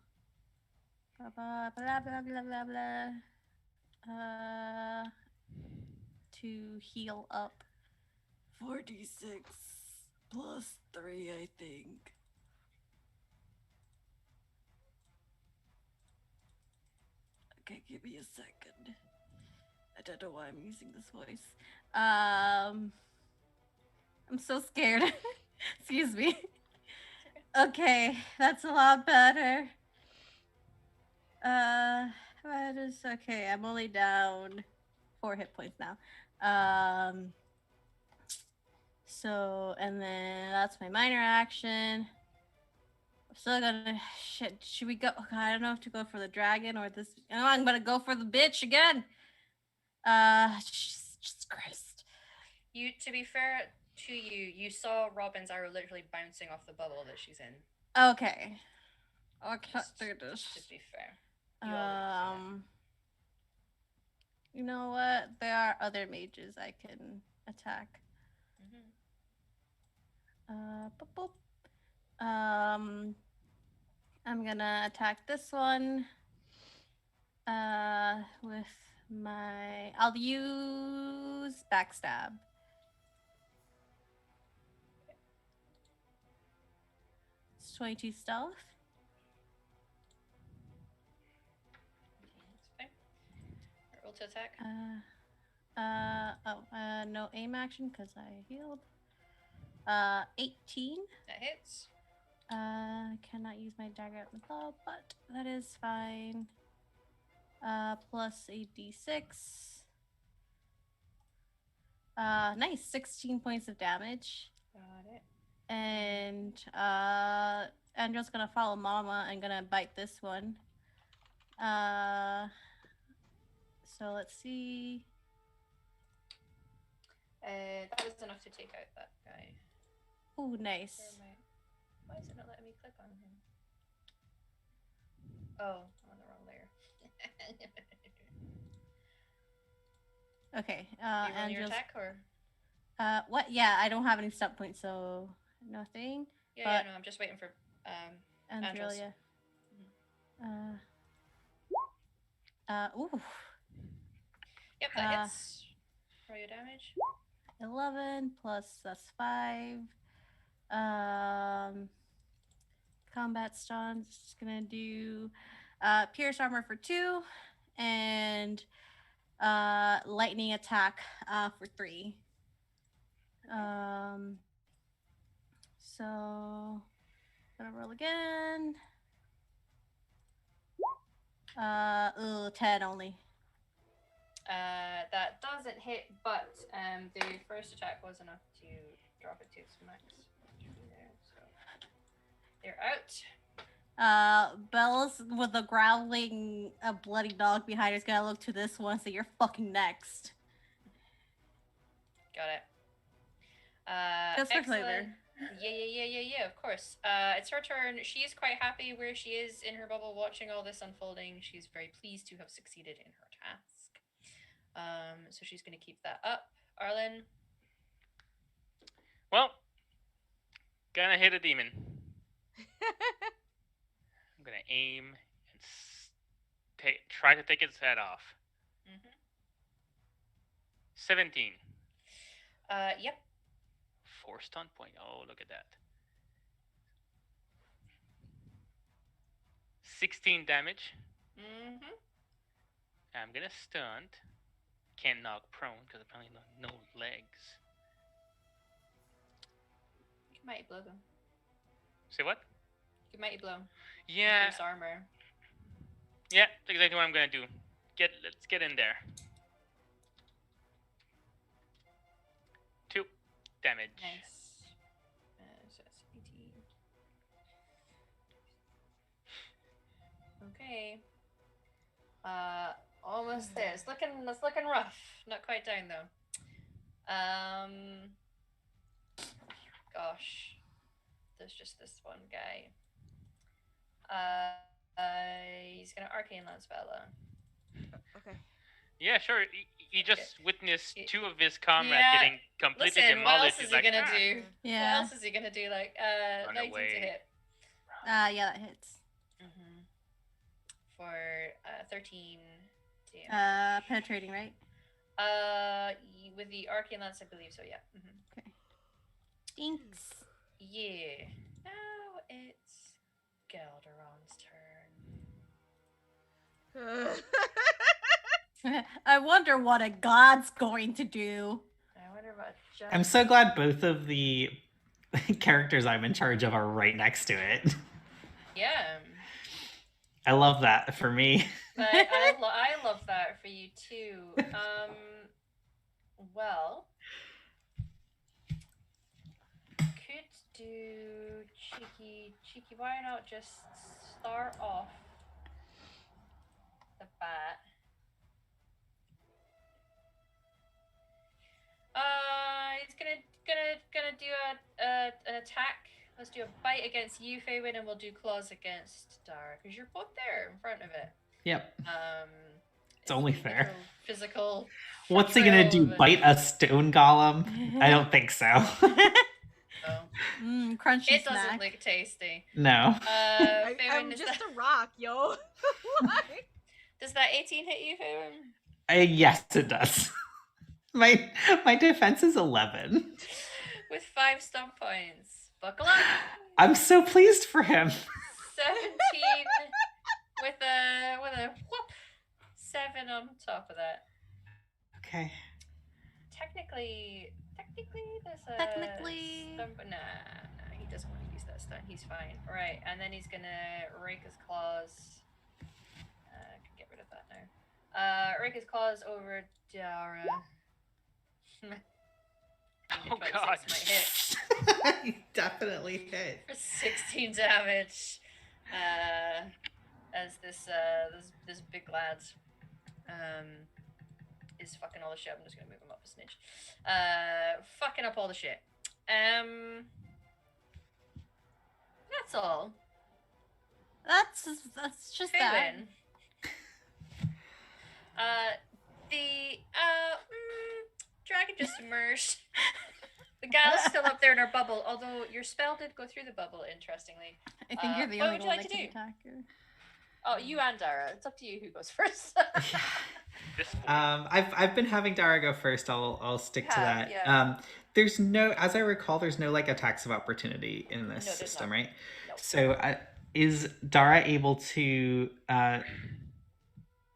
blah blah blah blah blah blah. To heal up 4d6 plus 3, I think. Okay, give me a second. I don't know why I'm using this voice. I'm so scared. Excuse me. Okay, that's a lot better. That is okay. I'm only down 4 hit points now. So, and then that's my minor action. I'm still gonna shit. Should we go? I don't know if to go for the dragon or this. No, I'm gonna go for the bitch again. Jesus Christ. You, to be fair to you, you saw Robin's arrow literally bouncing off the bubble that she's in. Okay. I'll cut through this. To be fair. You know what? There are other mages I can attack. Boop, boop. I'm gonna attack this one. With my... I'll use backstab. It's 22 stealth. Roll to attack. No aim action because I healed. 18. That hits. Cannot use my dagger at the bow, but that is fine. Plus a d6. Nice, 16 points of damage. Got it. And Andrew's gonna follow Mama and gonna bite this one. So let's see. That was enough to take out that guy. Ooh, nice. Why is it not letting me click on him? Oh, I'm on the wrong layer. Okay. You your attack or? What? Yeah, I don't have any stop points, so nothing. Yeah, no, I'm just waiting for Andrelia. Ooh. Yep, that hits. Roll your damage. 11 plus that's 5. Combat stance. Just gonna do pierce armor for 2 and lightning attack for 3. So gonna roll again. 10 only. That doesn't hit, but the first attack was enough to drop it to its max. So they're out. Belle's with a growling, a bloody dog behind her is gonna look to this one and say, "You're fucking next." Got it. Just for excellent. flavor. Yeah, of course. It's her turn. She is quite happy where she is in her bubble watching all this unfolding. She's very pleased to have succeeded in her task. So she's going to keep that up. Arlen? Well, gonna hit a demon. I'm gonna aim and try to take its head off. 17. Yep. 4 stun point. Oh, look at that. 16 damage. I'm gonna stunt. Can't knock prone because apparently no legs. You can mighty blow them. Say what? You can mighty blow. Yeah. Increase armor. Yeah, that's exactly what I'm gonna do. Let's get in there. 2 damage. Nice. So that's 18. Okay. Almost there. It's looking rough. Not quite down though. Gosh. There's just this one guy. He's gonna Arcane Lance Bella. Okay. Yeah, sure. He just witnessed 2 of his comrades getting completely demolished. What else is he gonna do? Yeah. What else is he gonna do? Like, 19 to hit. Yeah, that hits. For 13 damage. Penetrating, right? With the Arcane Lance, I believe so, yeah. Okay. Thanks. Yeah. Now it's Galderon's turn. I wonder what a god's going to do. I wonder what I'm so glad both of the characters I'm in charge of are right next to it. Yeah. I love that for me. I love that for you too. Well, could do cheeky. Why not just start off the bat? He's gonna do an attack. Let's do a bite against you, Faywin, and we'll do claws against Dara, because you're both there in front of it. Yep. It's only fair. Physical. What's he gonna do? Bite a stone golem? I don't think so. Crunchy it snack. doesn't look tasty. No. I'm just a rock, yo. Does that 18 hit you, Faywin? Yes, it does. My defense is 11. With 5 stomp points. Buckle up. I'm so pleased for him. 17 with a whoop. 7 on top of that. Okay. Technically, there's a stump. Nah, he doesn't want to use that stun. He's fine. Right, and then he's gonna rake his claws. I can get rid of that now. Rake his claws over Dara. Oh god. Might hit. He definitely hit. For 16 damage. As this big lad is fucking all the shit. I'm just gonna move him up a smidge. Fucking up all the shit. That's all. That's just that. The dragon just emerged. The gal's still up there in our bubble, although your spell did go through the bubble, interestingly. I think you're the what only would you one like that to can do? attack her. Oh, you and Dara. It's up to you who goes first. I've been having Dara go first. I'll stick to that. Yeah. There's no, as I recall, there's no like attacks of opportunity in this system, right? No. So is Dara able to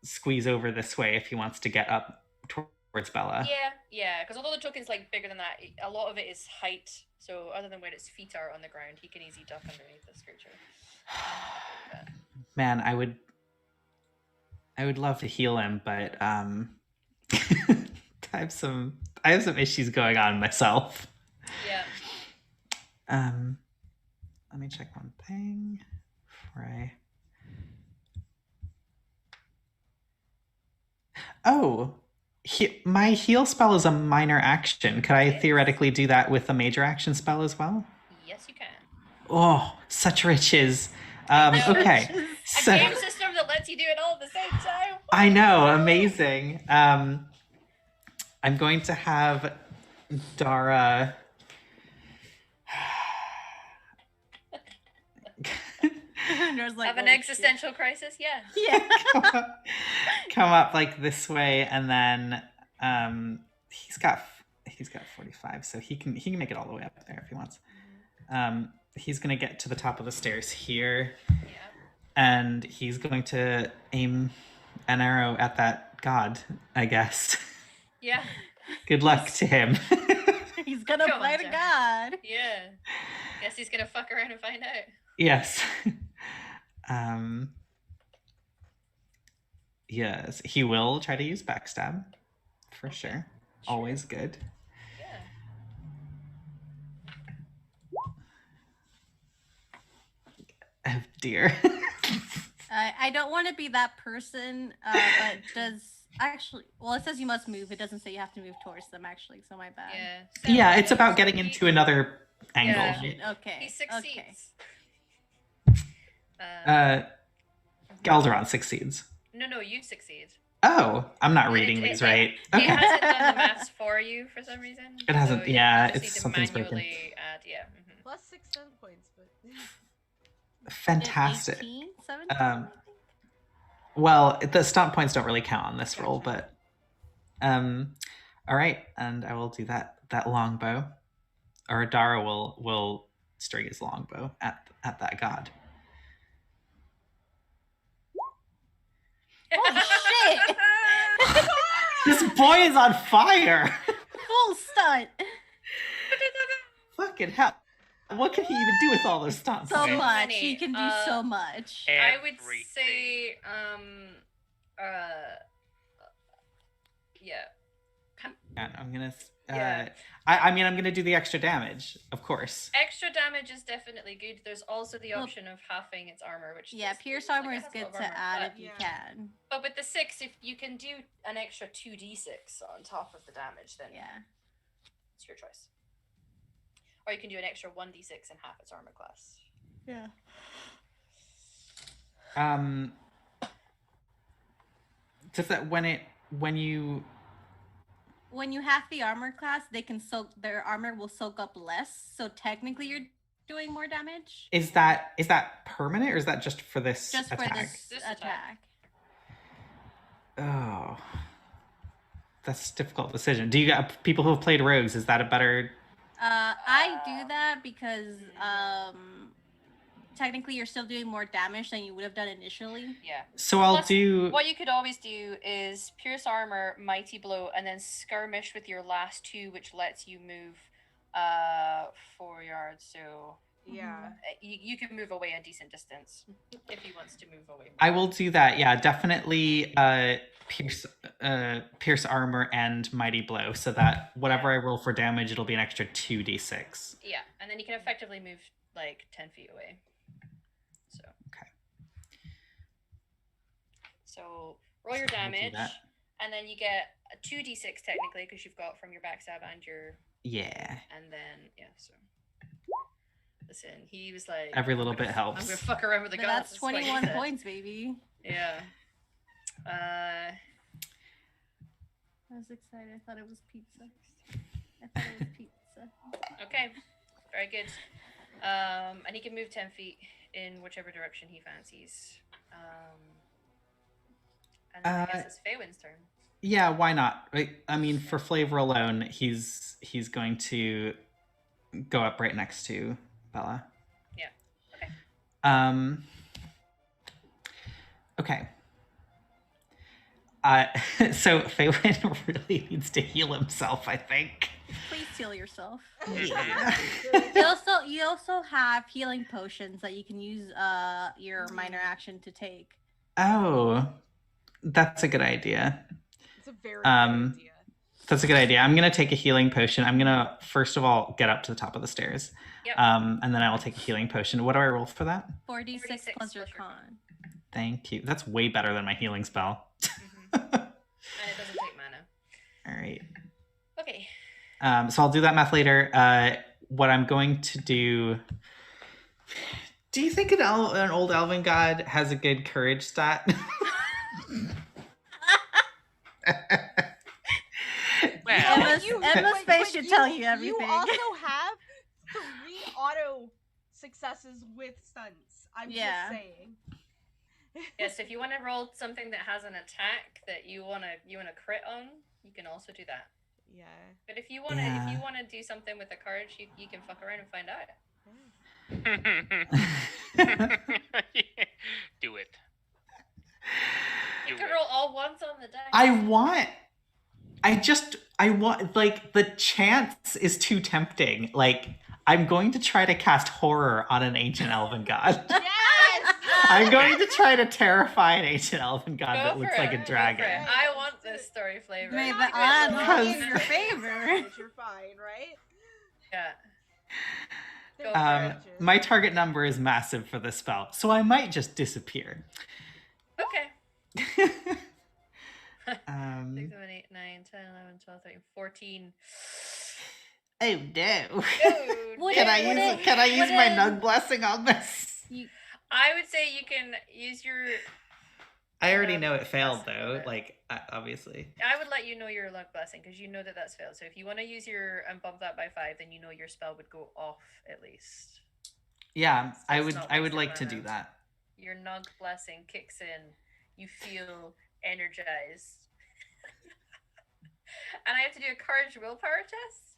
squeeze over this way if he wants to get up towards Bella? Yeah. Because although the token's like bigger than that, a lot of it is height. So other than where its feet are on the ground, he can easily duck underneath this creature. Man, I would love to heal him, but I have some issues going on myself. Yeah. Let me check one thing before I. Oh, my heal spell is a minor action. Could I theoretically do that with a major action spell as well? Yes, you can. Oh, such riches. Okay. A game system that lets you do it all at the same time. I know, amazing. I'm going to have Dara. Have an existential crisis, yeah. Come up like this way, and then he's got 45, so he can make it all the way up there if he wants. He's gonna get to the top of the stairs here, and he's going to aim an arrow at that god, I guess. Yeah. Good luck to him. He's gonna fight a god. Yeah. Guess he's gonna fuck around and find out. Yes. Yes, he will try to use backstab for sure. Always good. Yeah. Oh dear. I don't want to be that person, but does actually, well, it says you must move. It doesn't say you have to move towards them, actually, so my bad. Yeah, it's about getting into another angle. Yeah. Okay. He succeeds. Galderon succeeds. No, you succeed. Oh, I'm not reading these right. Okay. It hasn't done the maths for you for some reason. It hasn't. So it's something's broken. Add, Plus 6 10 points, but fantastic. 18, 17? Well, the stunt points don't really count on this roll, but all right, and I will do that longbow, or Dara will string his longbow at that god. Holy shit! This boy is on fire! Full stunt! Fucking hell. What can he even do with all those stunts? So much. He can do so much. I would say, yeah. I'm gonna. I'm gonna do the extra damage, of course. Extra damage is definitely good. There's also the option of halving its armor, which pierce armor is good to add if you can. But with the 6, if you can do an extra 2d6 on top of the damage, then it's your choice. Or you can do an extra 1d6 and half its armor class. Yeah. Just that when you have the armor class, their armor will soak up less. So technically, you're doing more damage. Is that permanent, or is that just for this attack? For this attack. Oh, that's a difficult decision. Do you got people who have played rogues? Is that a better? I do that because technically you're still doing more damage than you would have done initially. Yeah. So I'll do. What you could always do is pierce armor, mighty blow, and then skirmish with your last 2, which lets you move 4 yards. So yeah, you can move away a decent distance if he wants to move away. I will do that. Yeah, definitely. Pierce armor and mighty blow, so that whatever I roll for damage, it'll be an extra 2d6. Yeah, and then you can effectively move like 10 feet away. So okay. So roll your damage, and then you get a 2d6 technically because you've got from your backstab and your and then so. Listen, he was like, every little bit helps. I'm gonna fuck around with the gods. That's 21 points, baby. Yeah. I was excited. I thought it was pizza. Okay, very good. And he can move 10 feet in whichever direction he fancies. And then I guess it's Faywin's turn. Yeah, why not? I mean, for flavor alone, he's going to go up right next to Bella. Yeah. Okay. Okay. So Faywin really needs to heal himself, I think. Please heal yourself. Yeah. You also have healing potions that you can use your minor action to take. Oh, that's a good idea. It's a very good idea. That's a good idea. I'm going to take a healing potion. I'm going to, first of all, get up to the top of the stairs. Yep. And then I will take a healing potion. What do I roll for that? 4d6 plus your con. Thank you. That's way better than my healing spell. And it doesn't take mana. All right. Okay. So I'll do that math later. What I'm going to do... Do you think an old elven god has a good courage stat? Well, Emma's face should tell you everything. You also have 3 auto successes with stunts. I'm just saying. Yes, if you want to roll something that has an attack that you wanna crit on, you can also do that. Yeah. But if you wanna do something with the courage, you can fuck around and find out. Do it. You can roll all ones on the dice. I want, like, the chance is too tempting. Like, I'm going to try to cast horror on an ancient elven god. Yes! I'm going to try to terrify an ancient elven god that looks like a dragon. I want this story flavor. May the odds be in your favor. You're fine, right? Yeah. My target number is massive for this spell, so I might just disappear. Okay. 6, 7, 8, 9, 10, 11, 12, 13, 14. Oh no. Dude, Can I use my Nug Blessing on this? I would say you can use your... I already know it failed, though. Like, obviously. I would let you know your Luck Blessing, because you know that that's failed. So if you want to use your and bump that by 5, then you know your spell would go off at least. Yeah, So I would like to do that. Your Nug Blessing kicks in. You feel energized. And I have to do a courage willpower test?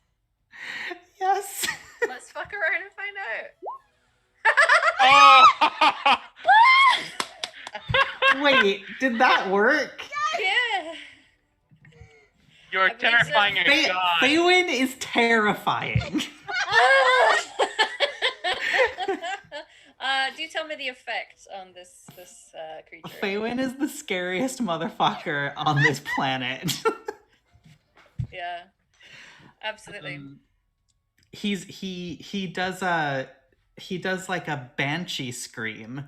Yes. Let's fuck around and find out. Oh! Wait, did that work? Yeah. You're terrifying your god. Faywin is terrifying. Do tell me the effect on this creature. Faywin is the scariest motherfucker on this planet. Yeah, absolutely. He does like a banshee scream,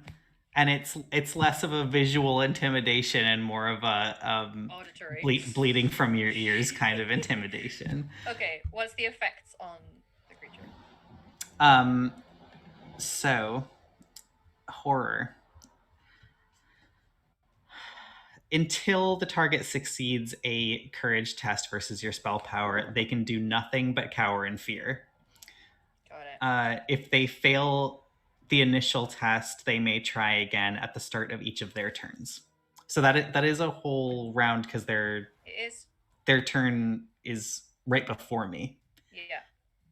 and it's less of a visual intimidation and more of a auditory bleeding from your ears kind of intimidation. Okay, what's the effects on the creature? So horror. Until the target succeeds a courage test versus your spell power, they can do nothing but cower in fear. Got it. If they fail the initial test, they may try again at the start of each of their turns. So that is a whole round because their turn is right before me. Yeah.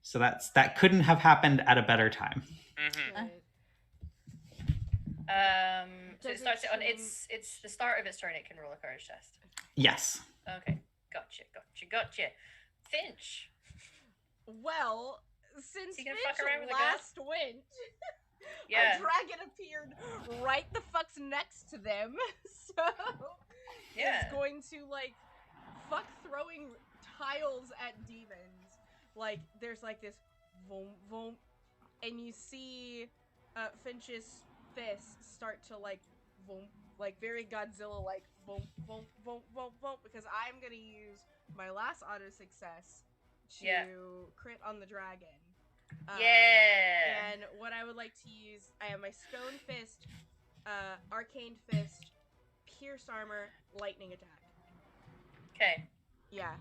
So that couldn't have happened at a better time. Mm-hmm. So it starts on it's the start of its turn. It can roll a courage test. Yes. Okay. Gotcha. Finch. Well, since Finch last went, yeah, a dragon appeared right the fuck's next to them. So yeah, it's going to like fuck throwing tiles at demons. Like there's like this boom boom, and you see Finch's fists start to like boom, like very Godzilla like boom boom boom boom boom, because I'm gonna use my last auto success to crit on the dragon. And what I would like to use, I have my Stone Fist, Arcane Fist, Pierce Armor, Lightning Attack. Okay. Yeah.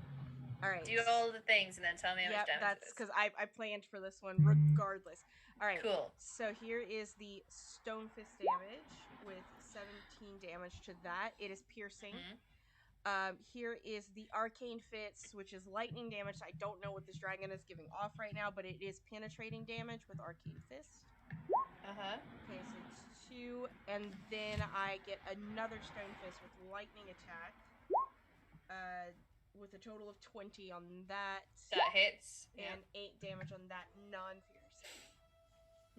All right. Do all the things and then tell me how much damage. That's because I planned for this one regardless. All right. Cool. So here is the Stone Fist damage with 17 damage to that. It is piercing. Mm-hmm. Here is the Arcane Fist, which is lightning damage. I don't know what this dragon is giving off right now, but it is penetrating damage with Arcane Fist. Okay, so it's 2, and then I get another Stone Fist with lightning attack. With a total of 20 on that. That hits. And 8 damage on that non-piercing.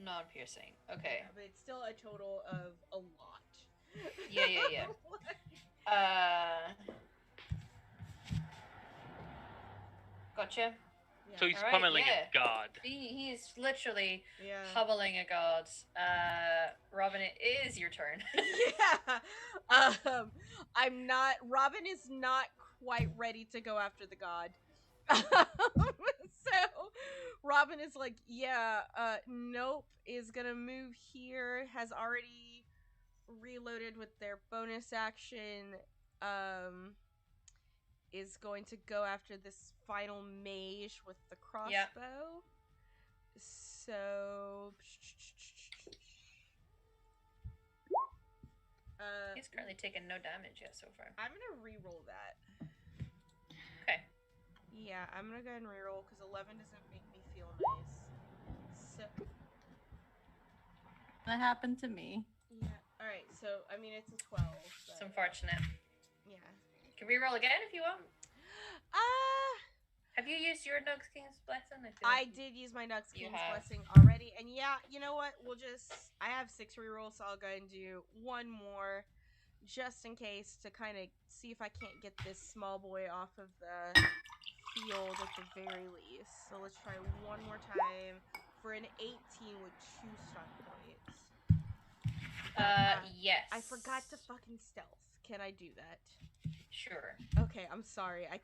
Non-piercing. Okay. Yeah, but it's still a total of a lot. Yeah. Gotcha. Yeah. So he's pummeling a god. He's literally pummeling a god. Robin, it is your turn. I'm not. Robin is not quite ready to go after the god. So Robin is like, nope, is gonna move here, has already reloaded with their bonus action, is going to go after this final mage with the crossbow. Yeah. So he's currently taken no damage yet so far. I'm gonna re-roll that. Okay. Yeah, I'm gonna go ahead and reroll because 11 doesn't make me feel nice. So that happened to me. Yeah. All right. So I mean, it's a 12. So. It's unfortunate. Yeah. Can we roll again if you want? Have you used your Nux King's Blessing? I did use my Nux King's Blessing already, and yeah, you know what? I have 6 rerolls, so I'll go ahead and do one more, just in case, to kind of see if I can't get this small boy off of the field at the very least. So let's try one more time for an 18 with 2 stun points. Yes. I forgot to fucking stealth. Can I do that? Sure. Okay, I'm sorry. I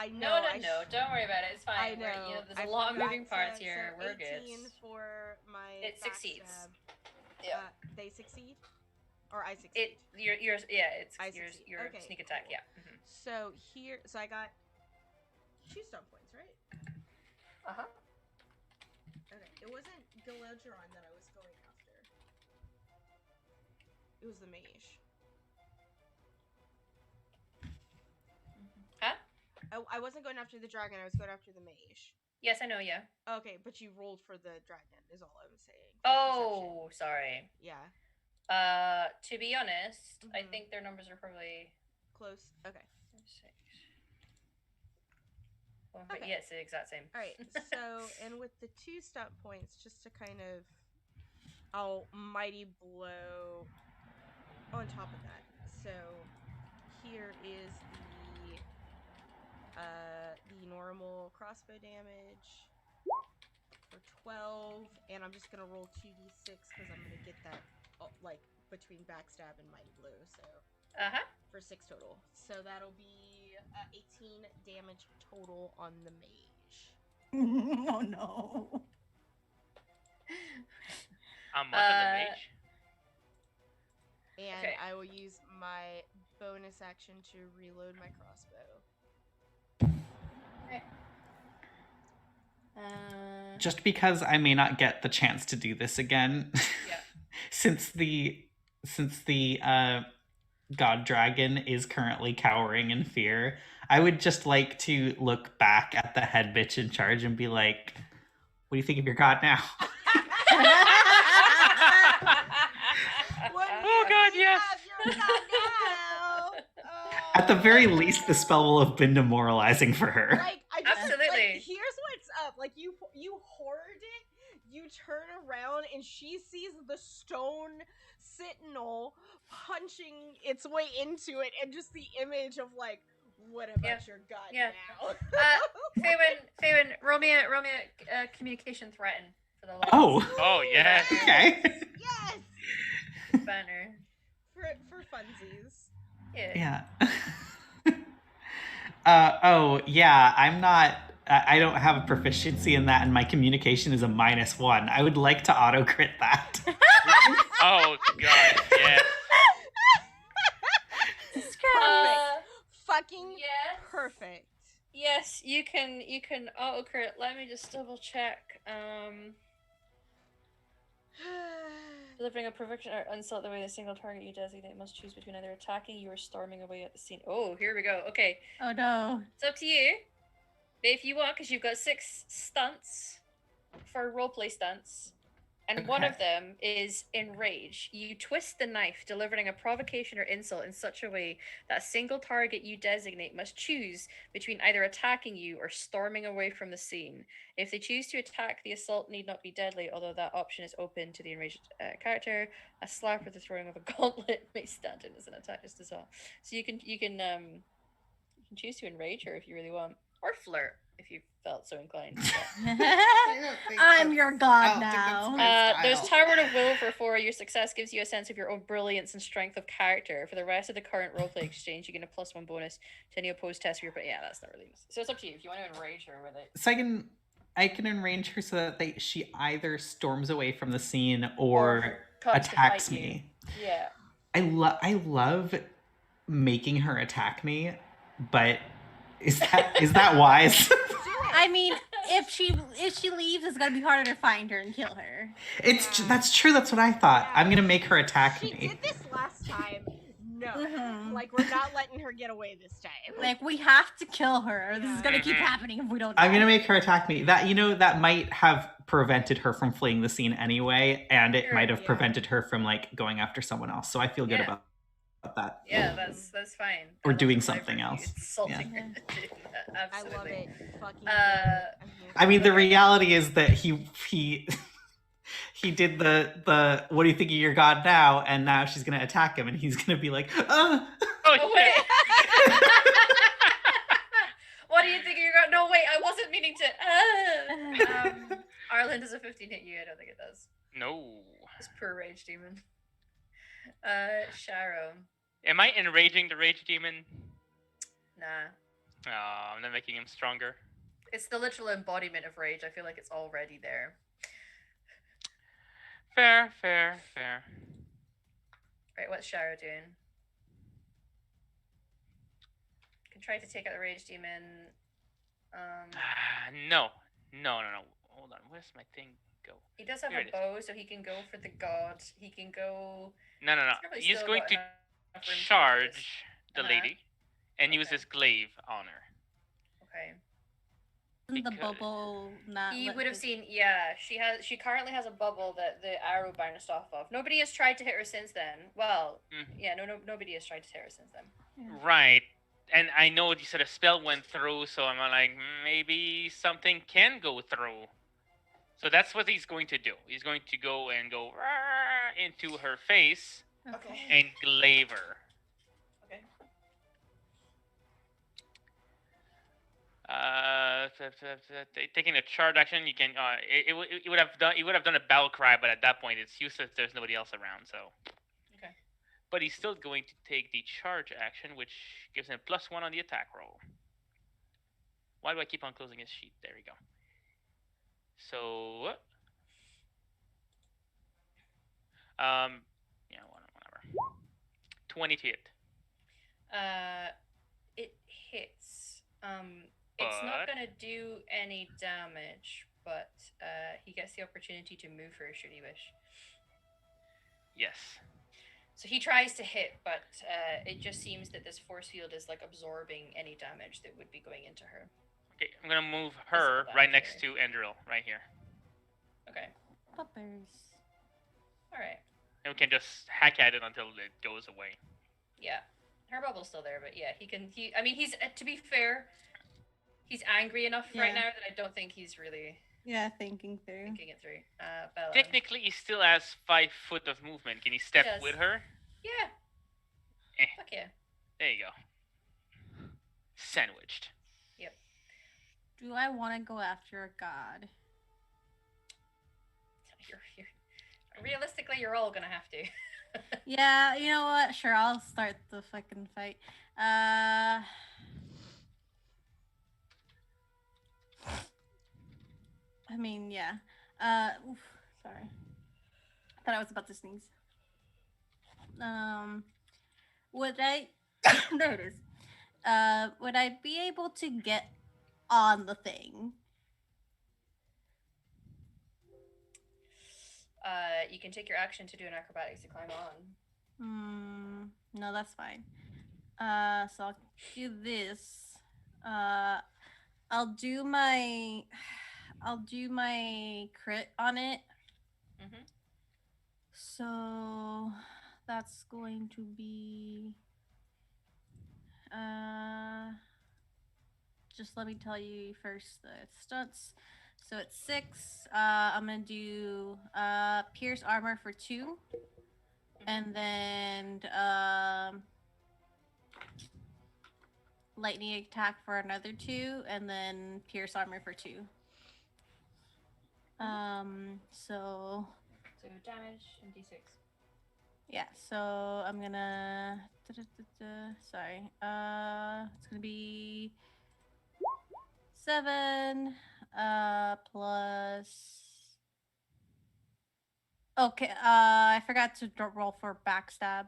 know. No. Don't worry about it. It's fine. I know. There's a lot of moving parts here. So We're good. 18 for my. It succeeds. Yeah. They succeed, or I succeed. Your okay, sneak attack. Cool. Yeah. Mm-hmm. So here, I got 2 stun points, right? Okay. It wasn't Galadron that I was going after. It was the mage. Huh? I wasn't going after the dragon. I was going after the mage. Yes, I know. Yeah. Okay, but you rolled for the dragon. Is all I'm saying. Oh, sorry. Yeah. To be honest, I think their numbers are probably close. Okay. 6. Well, okay. Yeah, it's the exact same. All right. So, and with the 2 stunt points, just to kind of, I'll mighty blow on top of that. So, here is the normal crossbow damage for 12, and I'm just gonna roll 2d6 because I'm gonna get that like between backstab and mighty blow. So for 6 total. So that'll be 18 damage total on the mage. Oh no. I'm up on the mage. And okay. I will use my bonus action to reload my crossbow. Okay. Just because I may not get the chance to do this again, since the god dragon is currently cowering in fear, I would just like to look back at the head bitch in charge and be like, "What do you think of your god now?" Oh god, yes. At the very least, the spell will have been demoralizing for her. Absolutely. Like, here's what's up. Like, you hoard it, you turn around, and she sees the stone sentinel punching its way into it, and just the image of, like, what about your god now? Faywin, roll me a communication threaten for the last. Oh, yes. Okay. Yes! Banner. For funsies. Yeah. I'm not. I don't have a proficiency in that, and my communication is a -1. I would like to auto crit that. Oh god, yes. Perfect. Fucking perfect. Yes, you can auto crit. Let me just double check. Delivering a provocation or insult the way the single target you designate must choose between either attacking you or storming away at the scene. Oh, here we go. Okay. Oh no. It's up to you. But if you want, because you've got 6 stunts for roleplay stunts, and one of them is enrage. You twist the knife, delivering a provocation or insult in such a way that a single target you designate must choose between either attacking you or storming away from the scene. If they choose to attack, the assault need not be deadly, although that option is open to the enraged character. A slap or the throwing of a gauntlet may stand in as an attack just as well. So you can choose to enrage her if you really want, or flirt if you felt so inclined. I'm your god now. There's Tower of Will for 4. Your success gives you a sense of your own brilliance and strength of character. For the rest of the current roleplay exchange, you get a +1 bonus to any opposed test for your. But yeah, that's not really. So it's up to you if you want to enrage her with it. So I can enrage her so that she either storms away from the scene or attacks me. Yeah. I love making her attack me, but is that wise? I mean, if she leaves, it's gonna be harder to find her and kill her. That's true. That's what I thought. I'm gonna make her attack me. She did this last time. No, like we're not letting her get away this time. Like we have to kill her. This is gonna keep happening if we don't. I'm gonna make her attack me. That might have prevented her from fleeing the scene anyway, and it might have prevented her from like going after someone else. So I feel good about that. Yeah, that's fine. Or doing something else. Insulting her. Absolutely. I love it. Fucking I mean, the reality is that he did the what do you think of your god now, and now she's gonna attack him, and he's gonna be like, oh wait. What do you think of your god? No, wait, I wasn't meaning to. Arlen, does a 15 hit you? I don't think it does. No. This poor rage demon. Sharon. Am I enraging the rage demon? Nah. Oh, I'm not making him stronger. It's the literal embodiment of rage. I feel like it's already there. Fair. Right, what's Sharo doing? Can try to take out the rage demon. No. Hold on, where's my thing go? He does have a bow, so he can go for the god. He can go. No. He's going to charge the lady and use his glaive on her. Okay. The bubble not. He would have seen. Yeah, she currently has a bubble that the arrow bounced off of. Nobody has tried to hit her since then. Well, yeah, nobody has tried to hit her since then. Yeah. Right, and I know you said a spell went through, so I'm like, maybe something can go through. So that's what he's going to do. He's going to go into her face and glaive her. Taking a charge action, you can. It would have done a battle cry, but at that point, it's useless. There's nobody else around, so. Okay. But he's still going to take the charge action, which gives him +1 on the attack roll. Why do I keep on closing his sheet? There we go. So. Yeah, whatever. 20 to hit. It hits. It's not gonna do any damage, but he gets the opportunity to move her should he wish. Yes. So he tries to hit, but it just seems that this force field is like absorbing any damage that would be going into her. Okay, I'm gonna move her right next to Endril, right here. Okay. Puppers. Alright. And we can just hack at it until it goes away. Yeah. Her bubble's still there, but yeah, I mean, he's, to be fair, he's angry enough right now that I don't think he's really... Yeah, thinking it through. Bella. Technically, he still has 5 foot of movement. Can he step with her? Yeah. Fuck yeah. There you go. Sandwiched. Yep. Do I want to go after a god? Realistically, you're all gonna have to. Yeah, you know what? Sure, I'll start the fucking fight. I mean, yeah. Sorry. I thought I was about to sneeze. Would I... there it is. Would I be able to get on the thing? you can take your action to do an acrobatics to climb on. No, that's fine. So I'll do this. I'll do my crit on it. Mm-hmm. So that's going to be just let me tell you first the stunts. So it's 6. I'm gonna do pierce armor for 2, and then lightning attack for another 2, and then pierce armor for 2. So damage and d6. Yeah, so I'm gonna sorry. It's gonna be 7 plus. Okay, I forgot to roll for backstab.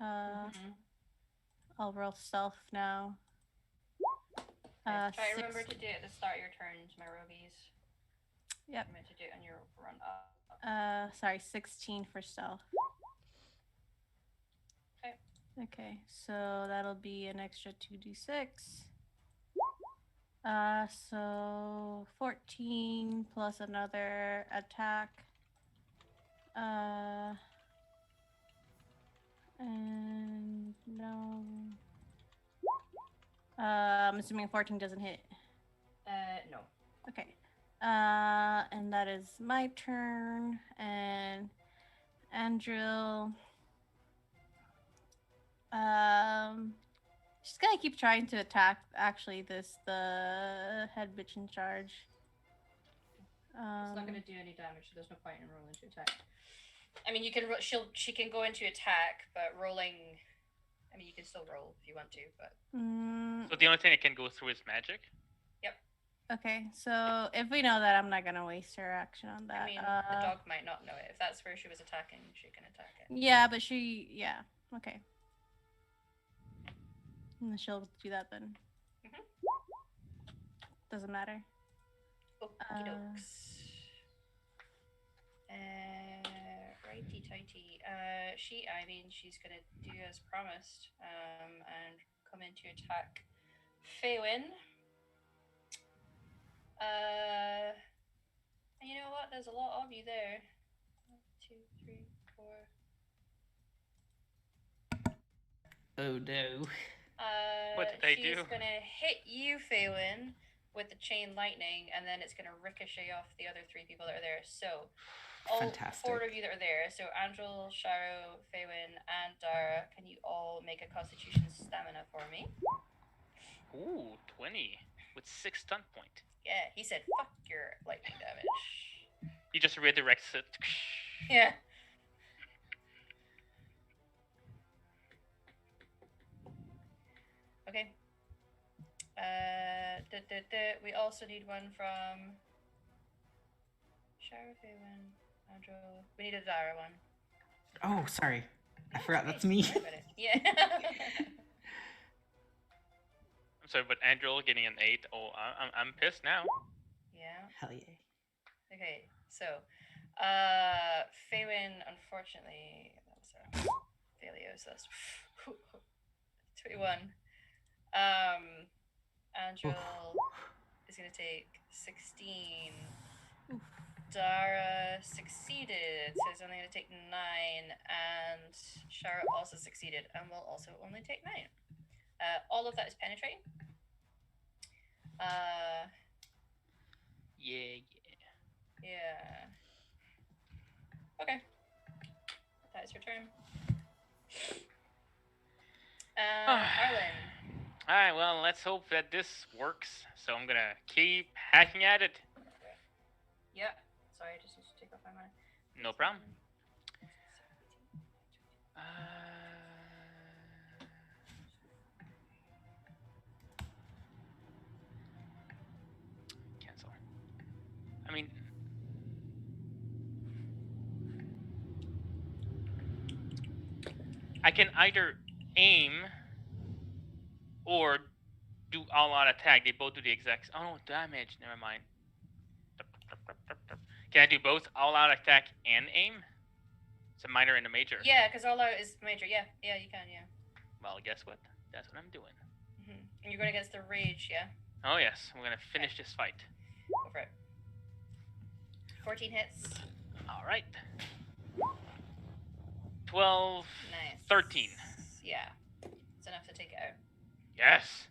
I'll roll stealth now. Try to remember to do it at the start of your turns, my roguies. Yep. I meant to do it on your run up. Sorry, 16 for stealth. Okay. Okay, so that'll be an extra 2d6. So 14 plus another attack. And no. I'm assuming 14 doesn't hit. No. Okay. And that is my turn. And Andrew. She's gonna keep trying to attack. Actually, the head bitch in charge. It's not gonna do any damage, so there's no point in rolling to attack. I mean, you can she can go into attack, but rolling. I mean, you can still roll if you want to, but. So the only thing that can go through is magic. Yep. Okay, so if we know that, I'm not gonna waste her action on that. I mean, the dog might not know it. If that's where she was attacking, she can attack it. Yeah, but okay. And she'll do that then. Doesn't matter. Okie dokes. Righty tighty. She's gonna do as promised, and come in to attack Faywin. And you know what? There's a lot of you there. 1, 2, 3, 4. Oh no. What did I do? She's gonna hit you, Faywin, with the chain lightning, and then it's gonna ricochet off the other 3 people that are there. So, all Fantastic. 4 of you that are there. So, Angel, Sharo, Faywin, and Dara, can you all make a Constitution stamina for me? Ooh, 20 with 6 stun point. Yeah, he said, "Fuck your lightning damage." He just redirects it. Yeah. Okay. We also need one from Shara, Faywin, Andrew. We need a Dara one. Oh, sorry. I forgot that's me. Yeah. I'm sorry, but Andrew getting an 8. Oh, I'm pissed now. Yeah. Hell yeah. Okay, so, Faywin, unfortunately, that's failure, so that's 21. Andrew is going to take 16. Dara succeeded, so he's only going to take 9, and Shara also succeeded and will also only take 9. All of that is penetrating. Yeah. Okay. That is your turn. Arlen. Alright, well, let's hope that this works. So I'm gonna keep hacking at it. Yeah. Sorry, I just need to take off my mind. No problem. Cancel. I mean... I can either aim or do all-out attack. They both do the exact... Oh, no, damage. Never mind. Can I do both all-out attack and aim? It's a minor and a major. Yeah, because all out is major. Yeah, you can. Yeah. Well, guess what? That's what I'm doing. Mm-hmm. And you're going against the rage, yeah. Oh yes, we're gonna finish this fight. Go for it. 14 hits. All right. 12. Nice. 13. Yeah, it's enough to take it out. Yes.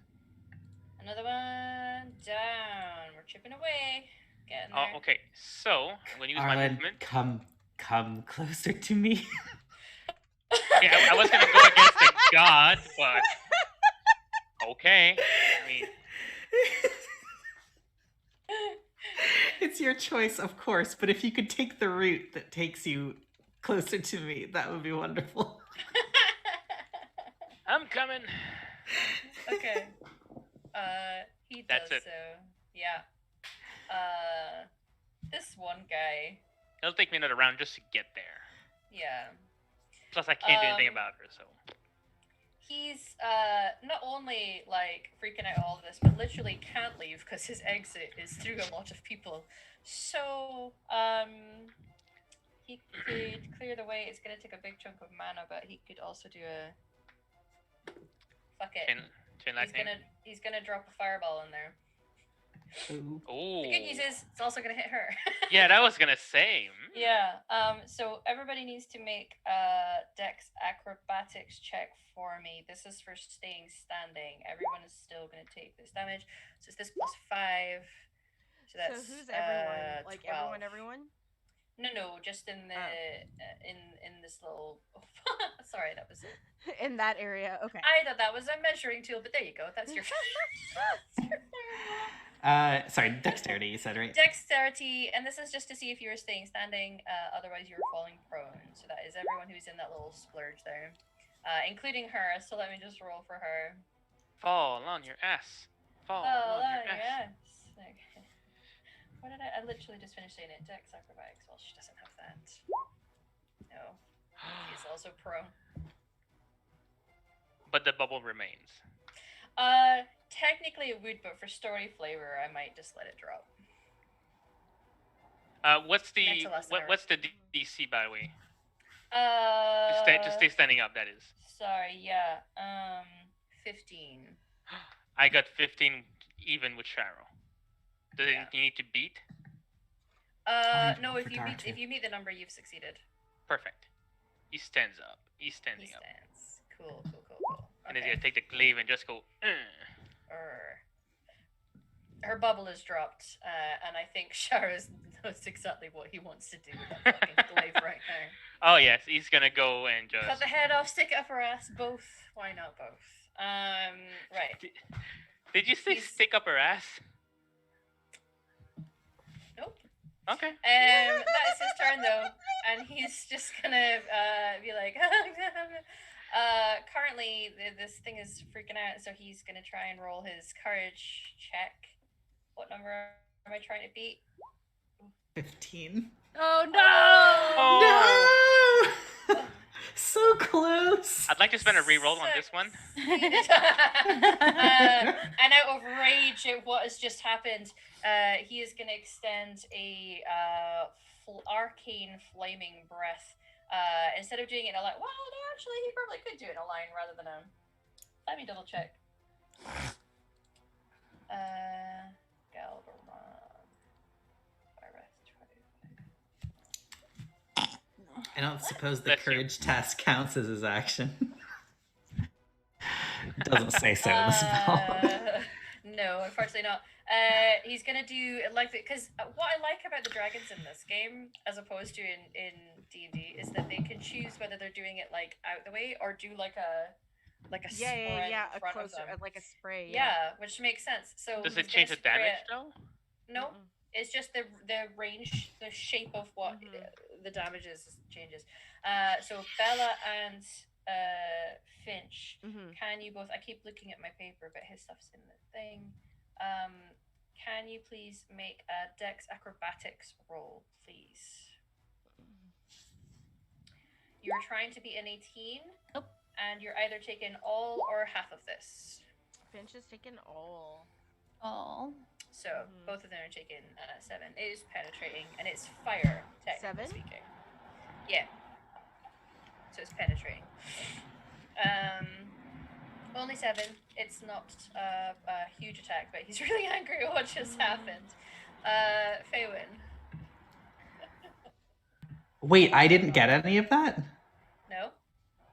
Another one down. We're chipping away. Getting there. Oh, okay. So I'm gonna use my Arlen, movement. come closer to me. Yeah, I was gonna go against the god, but okay. I mean, it's your choice, of course. But if you could take the route that takes you closer to me, that would be wonderful. I'm coming. Okay. He That's does it. so. Yeah. This one guy. It'll take me another round just to get there. Yeah. Plus, I can't do anything about her, so. He's not only like freaking out all of this, but literally can't leave because his exit is through a lot of people. So he could clear the way. It's gonna take a big chunk of mana, but he could also do a fuck it. He's gonna drop a fireball in there. Ooh. The good news is it's also gonna hit her. Yeah, that was gonna say. Yeah. So everybody needs to make a Dex acrobatics check for me. This is for staying standing. Everyone is still gonna take this damage. So it's this plus 5. So that's who's everyone? Like 12. everyone? No, just in the in this little. Sorry, that was in that area. Okay. I thought that was a measuring tool, but there you go. That's your. Sorry, dexterity, you said, right? Dexterity, and this is just to see if you're staying standing, otherwise you're falling prone. So that is everyone who's in that little splurge there, including her. So let me just roll for her. Fall on your ass. Fall on your ass. Okay. What did I literally just finished saying it. Dex acrobatics. Well, she doesn't have that. No. She's also prone. But the bubble remains. Technically it would, but for story flavor, I might just let it drop. What's the DC, by the way? To stay standing up, that is. Sorry, yeah. 15. I got 15 even with Sharo. Does it need to beat? No, if you meet the number, you've succeeded. Perfect. He stands up. He's standing up. Cool. And he's gonna take the glaive and just go. Her bubble is dropped, and I think Shara knows exactly what he wants to do with that fucking glaive right now. Oh yes, he's gonna go and just cut the head off, stick it up her ass. Both. Why not both? Right. Did you say stick up her ass? Nope. Okay. That is his turn though, and he's just gonna be like. Currently, this thing is freaking out, so he's gonna try and roll his courage check. What number am I trying to beat? 15. Oh no! No! So close. I'd like to spend a reroll on this one. And out of rage at what has just happened, he is gonna extend a arcane flaming breath. Instead of doing it in a line, well, actually, he probably could do it in a line rather than a. Let me double check. I don't suppose the courage task counts as his action. Doesn't say so in the spell. No, unfortunately not. He's gonna do like because what I like about the dragons in this game, as opposed to in D&D, is that they can choose whether they're doing it like out the way or do like a sprint in front of them. Like a spray. Yeah, which makes sense. So does it change the damage though? No, it's just the range, the shape of what the damage changes. So Bella and Finch, can you both? I keep looking at my paper, but his stuff's in the thing. Can you please make a Dex acrobatics roll, please? You're trying to be an 18, and you're either taking all or half of this. Finch is taking all. All. So both of them are taking 7. It is penetrating, and it's fire, technically speaking. Yeah. so it's penetrating. Only 7. It's not a huge attack, but he's really angry at what just happened. Faywin. Wait, I didn't get any of that? No.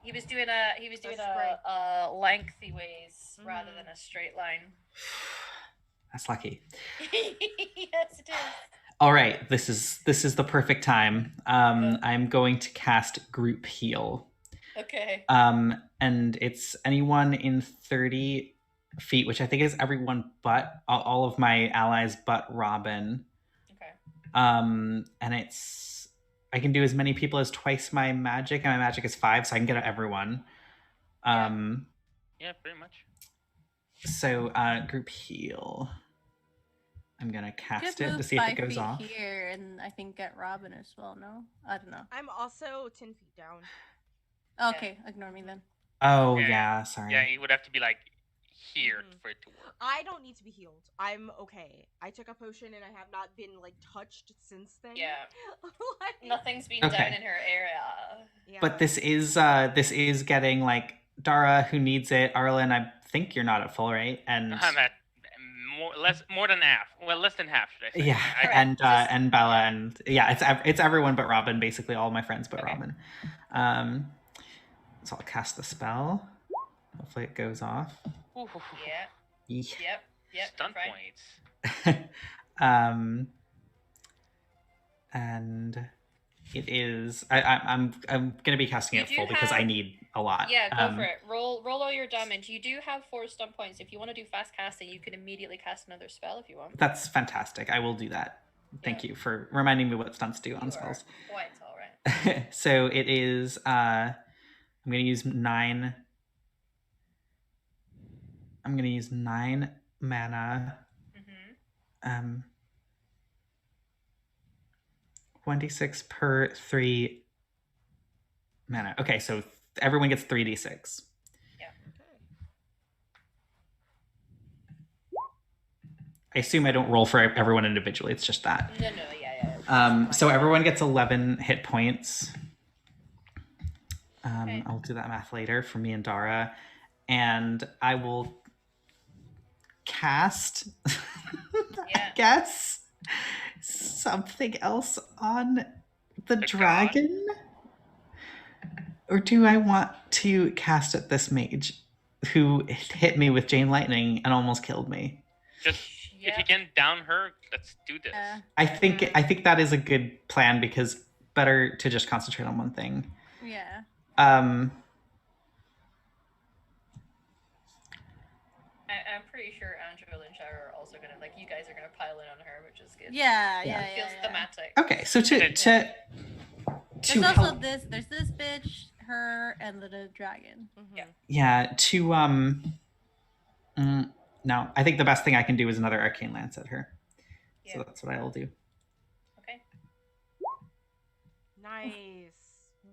He was doing a lengthy ways rather than a straight line. That's lucky. Yes, it is. All right, this is the perfect time. I'm going to cast Group Heal. Okay. And it's anyone in 30 feet, which I think is everyone but all of my allies but Robin. Okay. And I can do as many people as twice my magic, and my magic is 5, so I can get everyone. Yeah, pretty much. So Group Heal. I'm gonna cast it to see if it goes off. Here, and I think get Robin as well. No, I don't know. I'm also 10 feet down. Okay, ignore me then. Oh yeah, sorry. Yeah, you would have to be like here for it to work. I don't need to be healed. I'm okay. I took a potion and I have not been like touched since then. Yeah. Nothing's been Okay. done in her area. Yeah. But this is getting like Dara, who needs it. Arlen, I think you're not at full, right? And I'm at more than half. Well, less than half, should I say? Yeah, and Bella, and yeah, it's everyone but Robin, basically all my friends but Robin. So I'll cast the spell. Hopefully it goes off. Yeah. Yep. Stun points. And it is. I'm gonna be casting it full because I need a lot. Yeah, go for it. Roll all your damage. You do have 4 stun points. If you want to do fast casting, you can immediately cast another spell if you want. That's fantastic. I will do that. Thank you for reminding me what stunts do on spells. Quite all right. So it is. I'm gonna use 9. I'm gonna use 9 mana. 26 per 3 mana. Okay, so everyone gets 3d6. Yeah. I assume I don't roll for everyone individually. It's just that. No, yeah. So everyone gets 11 hit points. I'll do that math later for me and Dara. And I will cast, I guess, something else on the dragon? Or do I want to cast at this mage who hit me with Chain Lightning and almost killed me? Just if you can down her, let's do this. I think that is a good plan because better to just concentrate on one thing. Yeah. I'm pretty sure Angela and Shara are also gonna you guys are gonna pile in on her, which is good. Yeah. It feels thematic. Okay, so to there's also there's this bitch, her, and the dragon. Yeah, no, I think the best thing I can do is another arcane lance at her. So that's what I'll do. Okay. Nice.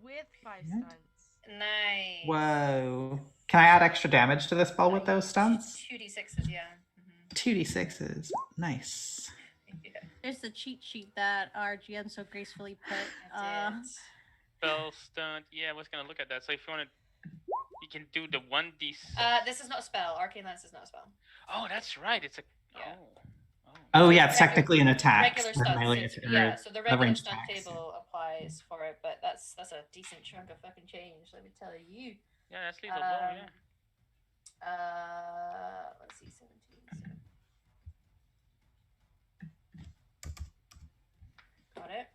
With 5 stunts. Nice. Whoa. Can I add extra damage to this spell with those stunts? 2d6s, yeah. 2d6s. Nice. There's the cheat sheet that our GM so gracefully put. Spell stunt. Yeah, I was gonna look at that. So if you want to, you can do the 1d6. This is not a spell. Arcane Lance is not a spell. Oh, that's right. It's a. Oh yeah, it's technically an attack. Regular stunts. Yeah, so the regular stunt table applies for it, but that's a decent chunk of fucking change. Let me tell you. Yeah, that's lethal blow. Let's see, 17. Got it.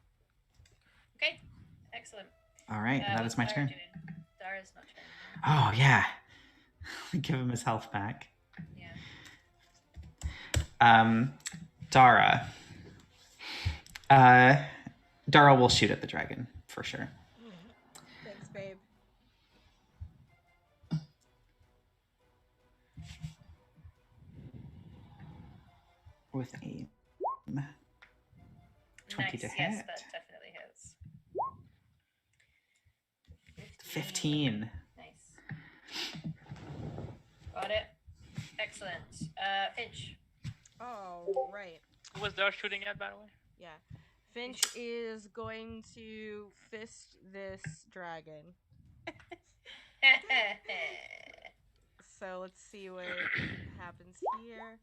Okay, excellent. All right, that is my turn. Dara's not turn. Oh yeah, give him his health back. Yeah. Dara. Dara will shoot at the dragon for sure. Thanks, babe. With a 20 to hit. Yes, that definitely hits. 15. Nice. Got it. Excellent. Finch. Oh, right. Who was Dara shooting at, by the way? Yeah. Finch is going to fist this dragon. So let's see what happens here.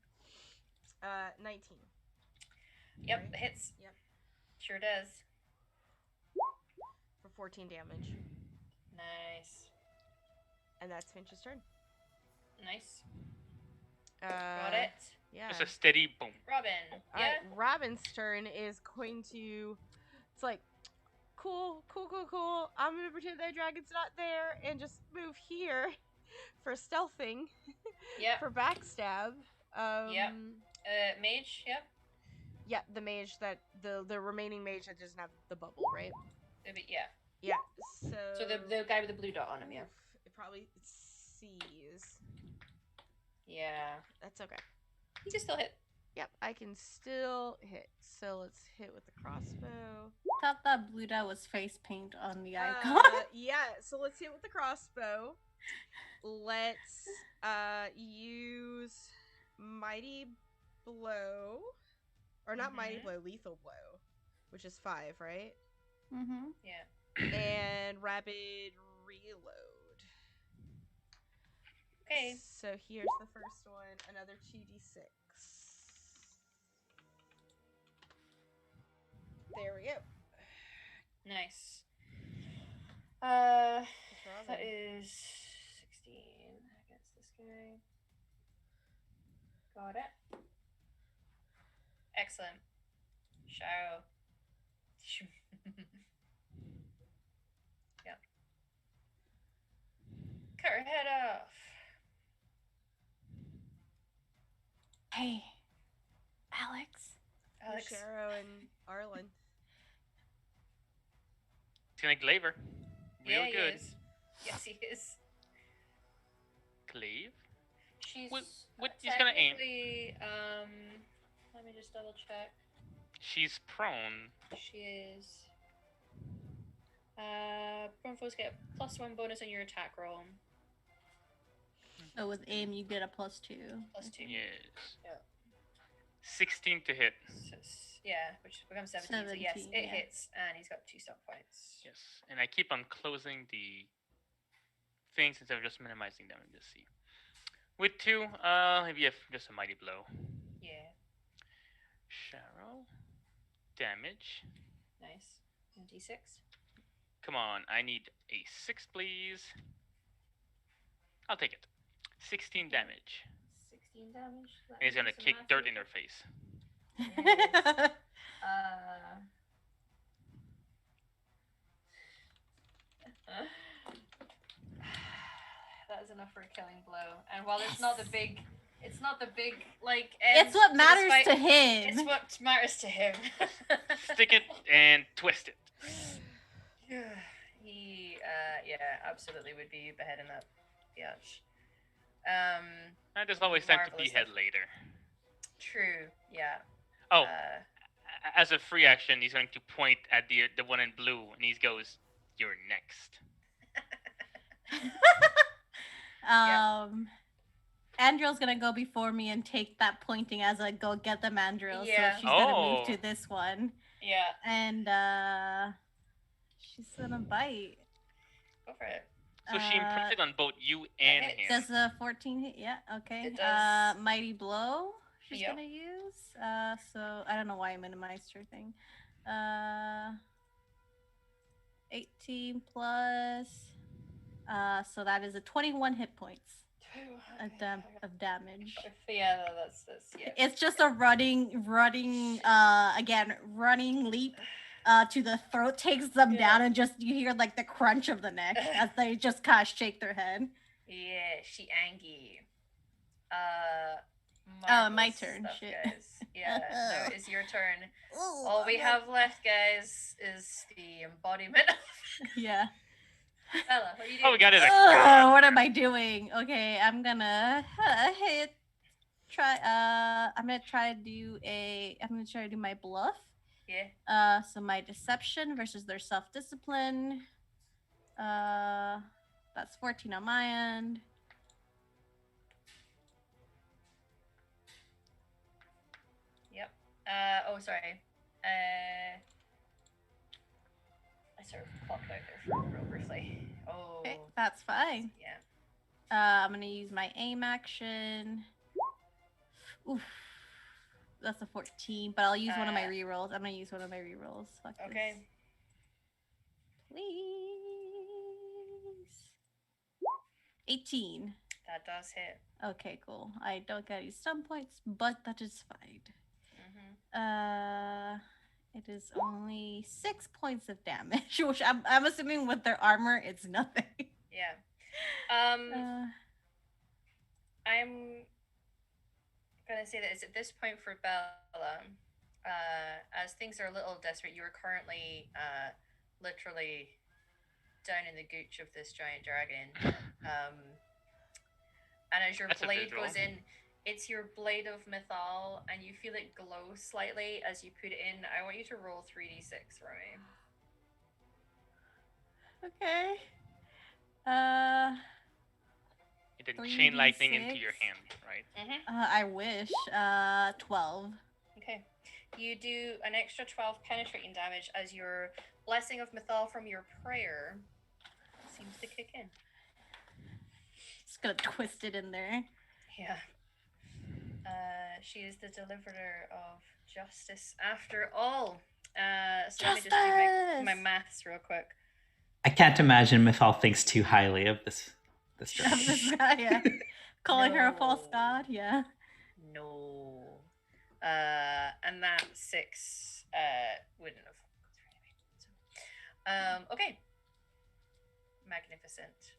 19. Yep, right? hits. Yep. Sure does. For 14 damage. Nice. And that's Finch's turn. Nice. Got it. Yeah. Just a steady boom. Robin. All right, Robin's turn is going to. It's like, cool. I'm gonna pretend that dragon's not there and just move here for stealthing. Yep. For backstab. Yep. Mage. Yep. Yeah, the mage that the remaining mage that doesn't have the bubble, right? Yeah. Yeah. So the guy with the blue dot on him, yeah. It probably sees. Yeah. That's okay. You can still hit. Yep, I can still hit. So let's hit with the crossbow. Thought that blue dot was face paint on the icon. Yeah, so let's hit with the crossbow. Let's use Mighty Blow. Or not Mighty Blow, Lethal Blow. Which is 5, right? Mm-hmm. Yeah. And Rapid Reload. Okay. So here's the first one. Another 2d6. There we go. Nice. That is 16 against this guy. Got it. Excellent. Show. Yep. Cut her head off. Hey, Alex. Sharo and Arlen. It's gonna glaive her. Real Yeah, good. He is. Yes, he is. Glaive? She's What he's gonna aim? Let me just double check. She's prone. She is. Prone foes get +1 bonus on your attack roll. So with aim, you get a +2. +2. Yes. Yeah. 16 to hit. So, yeah, which becomes 17. So yes, it yeah. hits, and he's got 2 stock points. Yes. And I keep on closing the things instead of just minimizing them. Let's see. With 2, maybe just a mighty blow. Yeah. Sharo. Damage. Nice. And D6. Come on, I need a 6, please. I'll take it. 16 damage. 16 damage. And he's gonna kick dirt in her face. Yes. That is enough for a killing blow. And while it's not the big like end it's what matters fight, to him. It's what matters to him. Stick it and twist it. He absolutely would be beheading that biatch. There's always time to behead later. True, yeah. Oh, as a free action, he's going to point at the one in blue, and he goes, "You're next." Andrill's gonna go before me and take that pointing as a go get them, Andrill. Yeah. So she's gonna move to this one. Yeah. And she's gonna bite. Go for it. So she imprinted on both you and him. Does a 14 hit? Yeah, okay. It does. Mighty Blow she's Yep. gonna use. So I don't know why I minimized her thing. 18 plus. So that is a 21 hit points of damage. Yeah, that's yeah. It's just a running leap to the throat, takes them down, and just you hear like the crunch of the neck as they just kind of shake their head. Yeah, she angry. My turn. Stuff, shit. Guys. Yeah, so it's your turn. Ooh, All we have left, guys, is the embodiment. Yeah. Bella, what are you doing? Oh, we got it. What am I doing? Okay, I'm gonna I'm gonna try to do my bluff. Yeah. So my deception versus their self-discipline. That's 14 on my end. Yep. Oh, sorry. I sort of clocked out there real briefly. Oh, Okay, that's fine. Yeah. I'm gonna use my aim action. Oof, that's a 14, but I'll use one of my rerolls. I'm gonna use one of my rerolls. Fuck okay. This. Please. 18. That does hit. Okay, cool. I don't get any stun points, but that is fine. It is only 6 points of damage, which I'm assuming with their armor, it's nothing. Yeah. I'm gonna say that it's at this point for Bella, as things are a little desperate. You are currently literally down in the gooch of this giant dragon. And as your blade goes in, it's your blade of Mythal, and you feel it glow slightly as you put it in. I want you to roll 3d6 for me. Okay. It didn't chain lightning into your hand, right? I wish. 12. Okay. You do an extra 12 penetrating damage as your blessing of Mythal from your prayer seems to kick in. Just gonna twist it in there. Yeah. She is the deliverer of justice after all. So let me just do my maths real quick. I can't imagine Mythal thinks too highly of this dragon. This guy, yeah. Calling her a false god, yeah. No. And that 6 wouldn't have. Okay. Magnificent.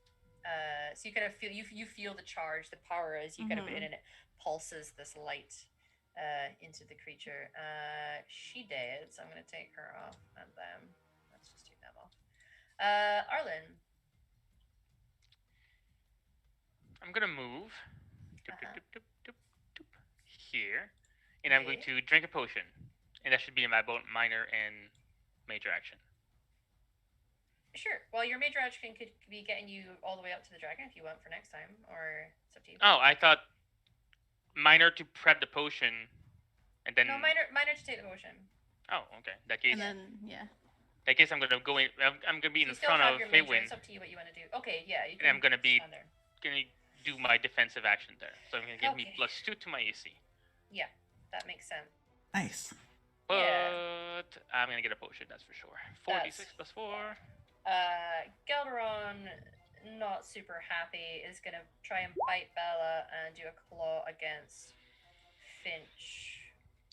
So you kind of feel you feel the charge, the power as you kind of put it in, and it pulses this light into the creature. She did, so I'm going to take her off, and then let's just take them off. Arlen. I'm going to move here, and I'm going to drink a potion, and that should be in my minor and major action. Sure. Well, your major action could be getting you all the way up to the dragon if you want for next time, or it's up to you. Oh, I thought minor to prep the potion, and then... No, minor to take the potion. Oh, okay. That case... And then, yeah. That case, I'm gonna go in... I'm gonna be in front of Faywin. It's up to you what you want to do. Okay, yeah. You can, and I'm gonna be... Gonna do my defensive action there. So I'm gonna give me +2 to my AC. Yeah, that makes sense. Nice. But I'm gonna get a potion, that's for sure. 4d6 + 4. Gelderon, not super happy, is gonna try and bite Bella and do a claw against Finch.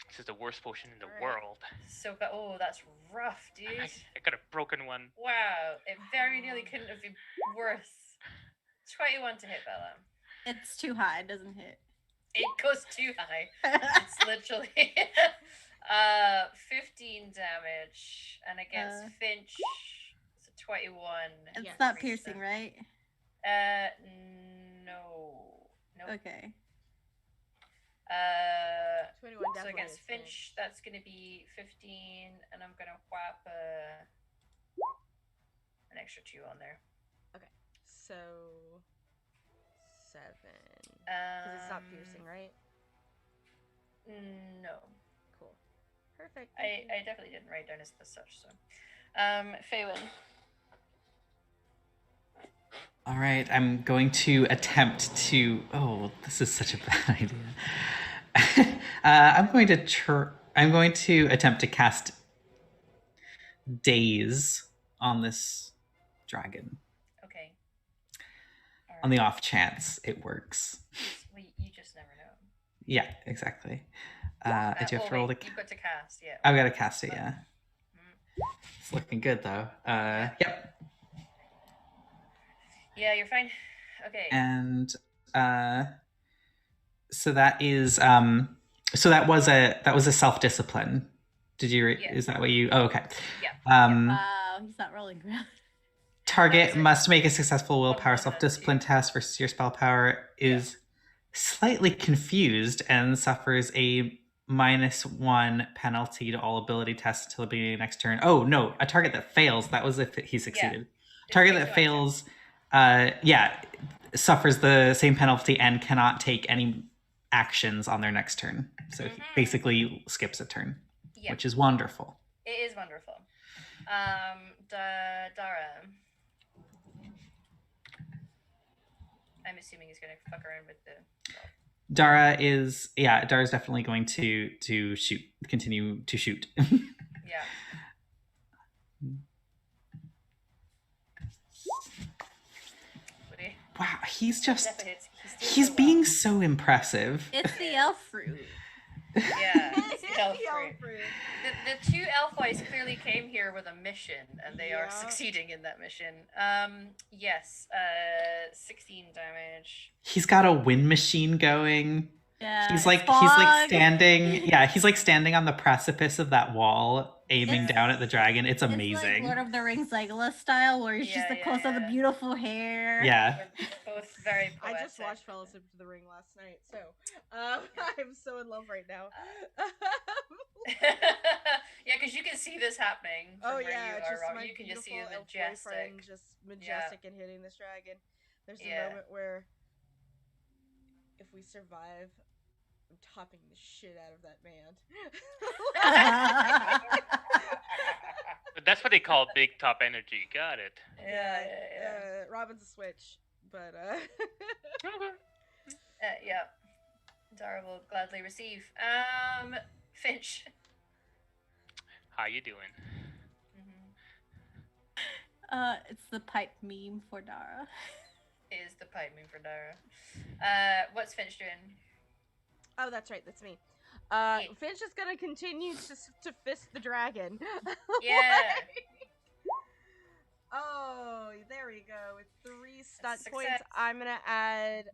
This is the worst potion in the world. So, that's rough, dude. I got a broken one. Wow, it very nearly couldn't have been worse. 21 to hit Bella. It's too high, it doesn't hit. It goes too high. It's literally 15 damage, and against Finch, it's a 21. It's not piercing, right? No. Nope. Okay. 21 so against Finch, that's going to be 15, and I'm going to whap an extra 2 on there. Okay, so 7. Because it's not piercing, right? No. Cool. Perfect. I definitely didn't write down as such, so. Faywin. All right, I'm going to attempt to... Oh, this is such a bad idea. I'm going to attempt to cast Daze on this dragon. Okay. Right. On the off chance it works. Well, you just never know. Yeah, exactly. I do have to roll the... You've got to cast, yeah. I've got to cast it, yeah. It's looking good, though. Yep. Yeah, you're fine. Okay. And so that is so that was a self-discipline. Did you is that what you okay. Yeah. Wow, he's not rolling good. Target must make a successful willpower self-discipline test versus your spell power is slightly confused and suffers a -1 penalty to all ability tests until the beginning of next turn. Oh no, a target that fails, that was if he succeeded. Target that fails suffers the same penalty and cannot take any actions on their next turn. So he basically skips a turn, which is wonderful. It is wonderful. Dara. I'm assuming he's gonna fuck around with the. Dara's definitely going to shoot, continue to shoot. Yeah. Wow, he's being so impressive. It's the elf fruit. Yeah, it's the elf fruit. The two elf boys clearly came here with a mission, and they are succeeding in that mission. Yes, 16 damage. He's got a wind machine going. Yeah, he's like standing. Yeah, he's like standing on the precipice of that wall, aiming down at the dragon. It's amazing. It's like Lord of the Rings Legolas style, where it's just a close of the beautiful hair. Yeah. They're both very poetic. I just watched Fellowship of the Ring last night, so I'm so in love right now. Yeah, because you can see this happening. From where you are, Rob. You can just see it majestic, and hitting this dragon. There's a moment where, if we survive, I'm topping the shit out of that man. That's what they call big top energy. Got it. Yeah. Robin's a switch, but yeah. Dara will gladly receive. Finch. How you doing? It's the pipe meme for Dara. It is the pipe meme for Dara. What's Finch doing? Oh, that's right. That's me. Finch is gonna continue to fist the dragon. Yeah. Oh, there we go. With 3 stunt points, I'm gonna add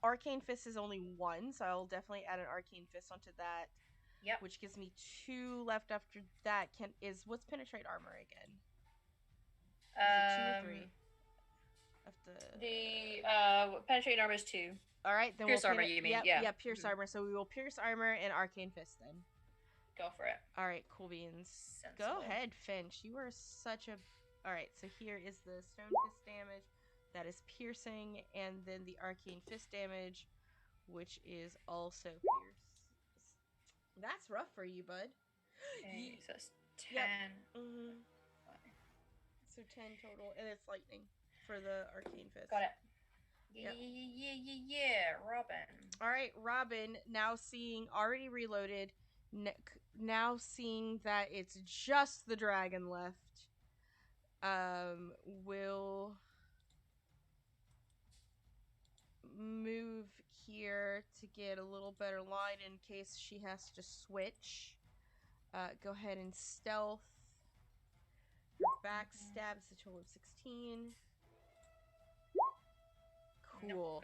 Arcane Fist is only 1, so I'll definitely add an Arcane Fist onto that. Yep. Which gives me 2 left after that. What's Penetrate Armor again? Is it 2 or 3? The Penetrate Armor is 2. All right, then Pierce Armor, you mean? Yeah, Pierce Armor. So we will Pierce Armor and Arcane Fist then. Go for it. All right, cool beans. Sensible. Go ahead, Finch. You are such a... All right, so here is the Stone Fist damage. That is piercing, and then the Arcane Fist damage, which is also pierce. That's rough for you, bud. Okay, so it's 10. Yep. Mm-hmm. So 10 total, and it's lightning for the Arcane Fist. Got it. Yeah, Robin. All right, Robin, now seeing already reloaded, now seeing that it's just the dragon left, will move here to get a little better line in case she has to switch. Go ahead and stealth. Her backstab's a total of 16. Cool.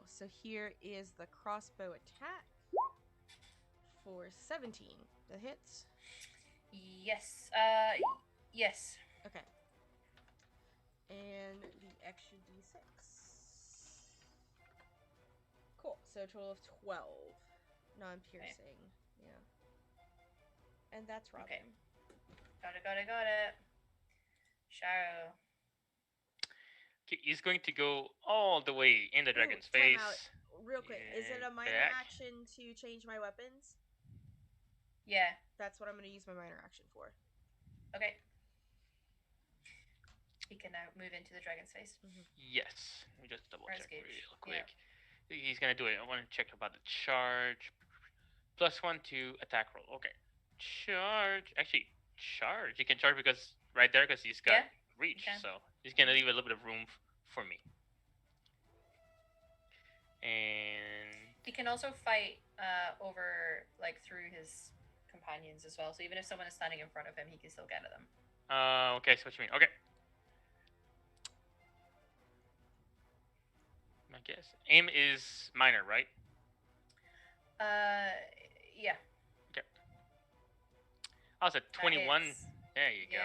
So here is the crossbow attack for 17. That hits? Yes. Yes. Okay. And the extra d6. Cool. So a total of 12. Non-piercing. Okay. Yeah. And that's Robin. Okay. Got it. Sharo. Okay, he's going to go all the way in the dragon's face. Real quick, is it a minor action to change my weapons? Yeah. That's what I'm going to use my minor action for. Okay. He can now move into the dragon's face. Mm-hmm. Yes. Let me just double check real quick. Yeah. He's going to do it. I want to check about the charge. +1 to attack roll. Okay. Charge. Actually, charge. He can charge because right there because he's got reach. So he's going to leave a little bit of room for me. And he can also fight over, like, through his companions as well. So even if someone is standing in front of him, he can still get at them. Okay, so what you mean? Okay. I guess aim is minor, right? Yeah. Okay. I was at 21. There you go.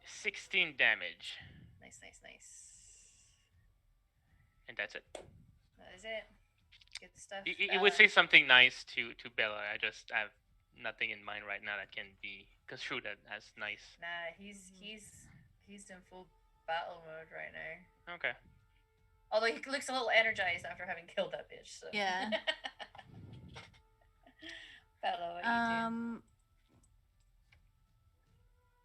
16 damage. Nice. And that's it. That is it. Good stuff. You would say something nice to Bella. I just have nothing in mind right now that can be construed as nice. Nah, he's in full battle mode right now. Okay. Although he looks a little energized after having killed that bitch. So. Yeah. Bella, what you doing?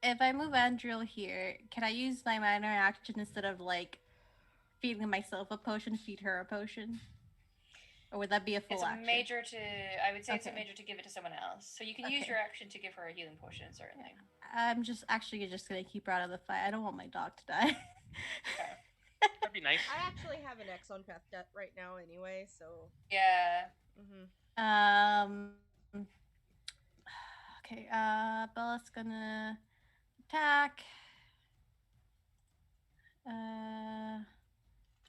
if I move Andriel here, can I use my minor action instead of like feeding myself a potion, feed her a potion? Or would that be a full it's a action? major to. I would say it's a major to give it to someone else. So you can use your action to give her a healing potion, certainly. I'm just gonna keep her out of the fight. I don't want my dog to die. Okay. That'd be nice. I actually have an X on path death right now anyway, so yeah. Okay. Bella's gonna attack.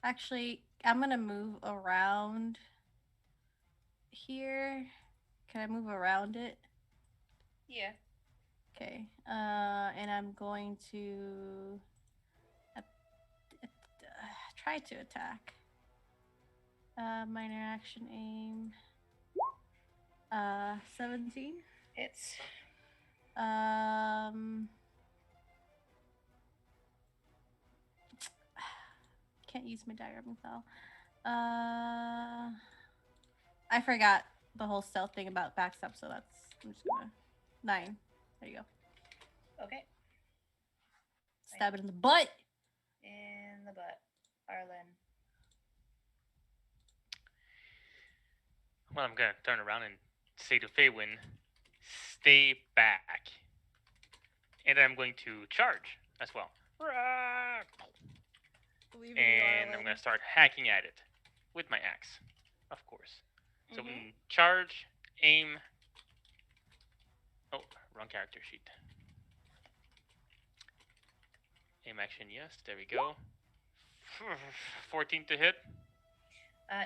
Actually, I'm gonna move around here. Can I move around it? Yeah. Okay. And I'm going to try to attack. Minor action aim. 17. Hits. Can't use my diagramming file. I forgot the whole stealth thing about backstab, so I'm just gonna 9. There you go. Okay. Stab it in the butt. In the butt, Arlen. Well, I'm gonna turn around and say to Faywin, "Stay back," and then I'm going to charge as well. And I'm gonna start hacking at it with my axe, of course. So charge, aim. Oh, wrong character sheet. Aim action, yes. There we go. 14 to hit.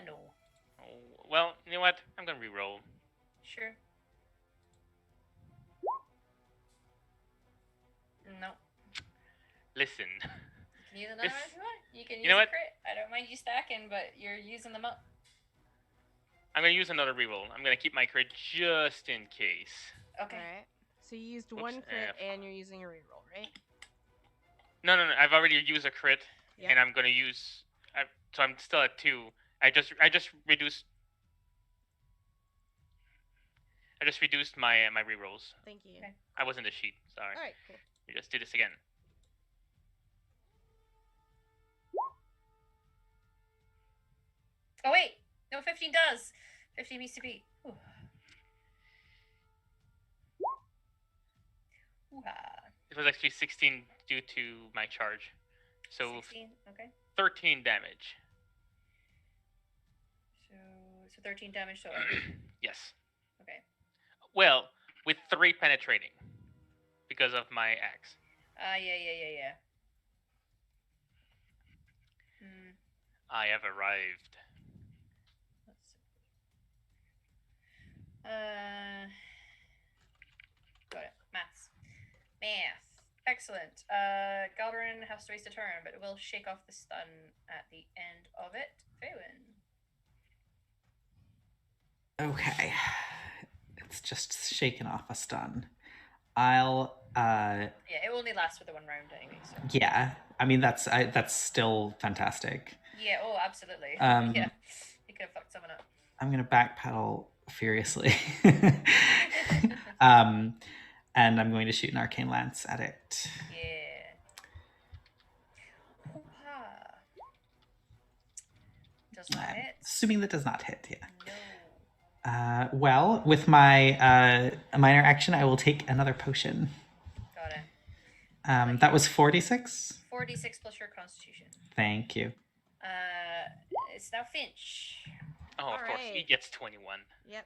No. Oh, well, you know what? I'm gonna reroll. Sure. No. Listen. You can use another one if you want. You can use know a what? crit. I don't mind you stacking, but you're using them up. I'm gonna use another reroll. I'm gonna keep my crit just in case. Okay. Alright. So you used one crit and you're using a reroll, right? No. I've already used a crit, and I'm gonna use. So I'm still at 2. I just reduced. I just reduced my rerolls. Thank you. Okay. I was in the sheet. Sorry. All right, cool. We just do this again. Oh wait, no, 15 does. 15 needs to be. Ooh. It was actually 16 due to my charge. So 16, okay. 13 damage. So 13 damage total. Yes. Okay. Well, with 3 penetrating because of my axe. Yeah. I have arrived. Let's see. Got it. Math. Excellent. Galderin has to waste a turn, but it will shake off the stun at the end of it. Faywin. Okay. It's just shaking off a stun. I'll Yeah, it only lasts for the 1 round anyway, so. Yeah. I mean that's still fantastic. Yeah, oh absolutely. Yeah. You could have fucked someone up. I'm gonna backpedal furiously. And I'm going to shoot an arcane lance at it. Yeah. Does not hit. Assuming that does not hit, yeah. No. Well, with my minor action, I will take another potion. Got it. That was 46? 46 plus your constitution. Thank you. It's now Finch. Oh, of course. He gets 21. Yep.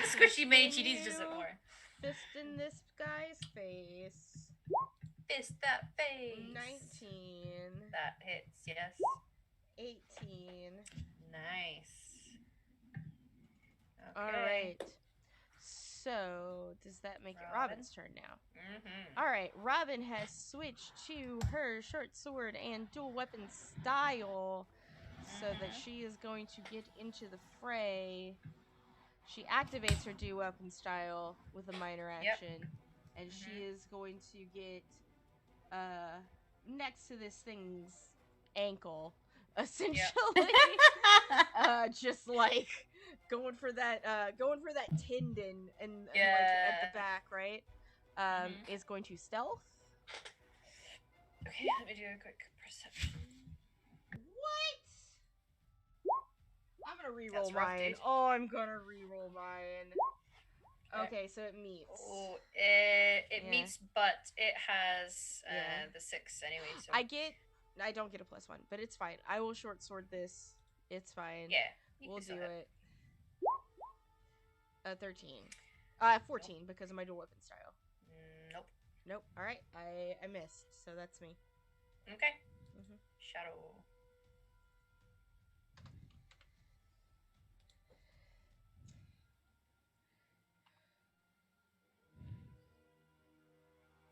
Squishy mage, he needs to do more. Fist in this guy's face. Fist that face. 19. That hits, yes. 18. Nice. Okay. Alright. So, does that make it Robin's turn now? Mm-hmm. Alright, Robin has switched to her short sword and dual weapon style so that she is going to get into the fray. She activates her dual weapon style with a minor action, and she is going to get next to this thing's ankle, essentially. Just like going for that tendon and like at the back, right? is going to stealth. Okay, let me do a quick perception. What? I'm gonna reroll That's rough, mine. dude. Oh, I'm gonna reroll mine. Okay, so it meets. Oh, it Yeah. meets, but it has Yeah. the 6 anyway. So I don't get a +1, but it's fine. I will short sword this. It's fine. yeah, We'll can do still it. 13. 14 because of my dual weapon style. Nope. Nope. All right, I missed, so that's me. Okay. Shadow.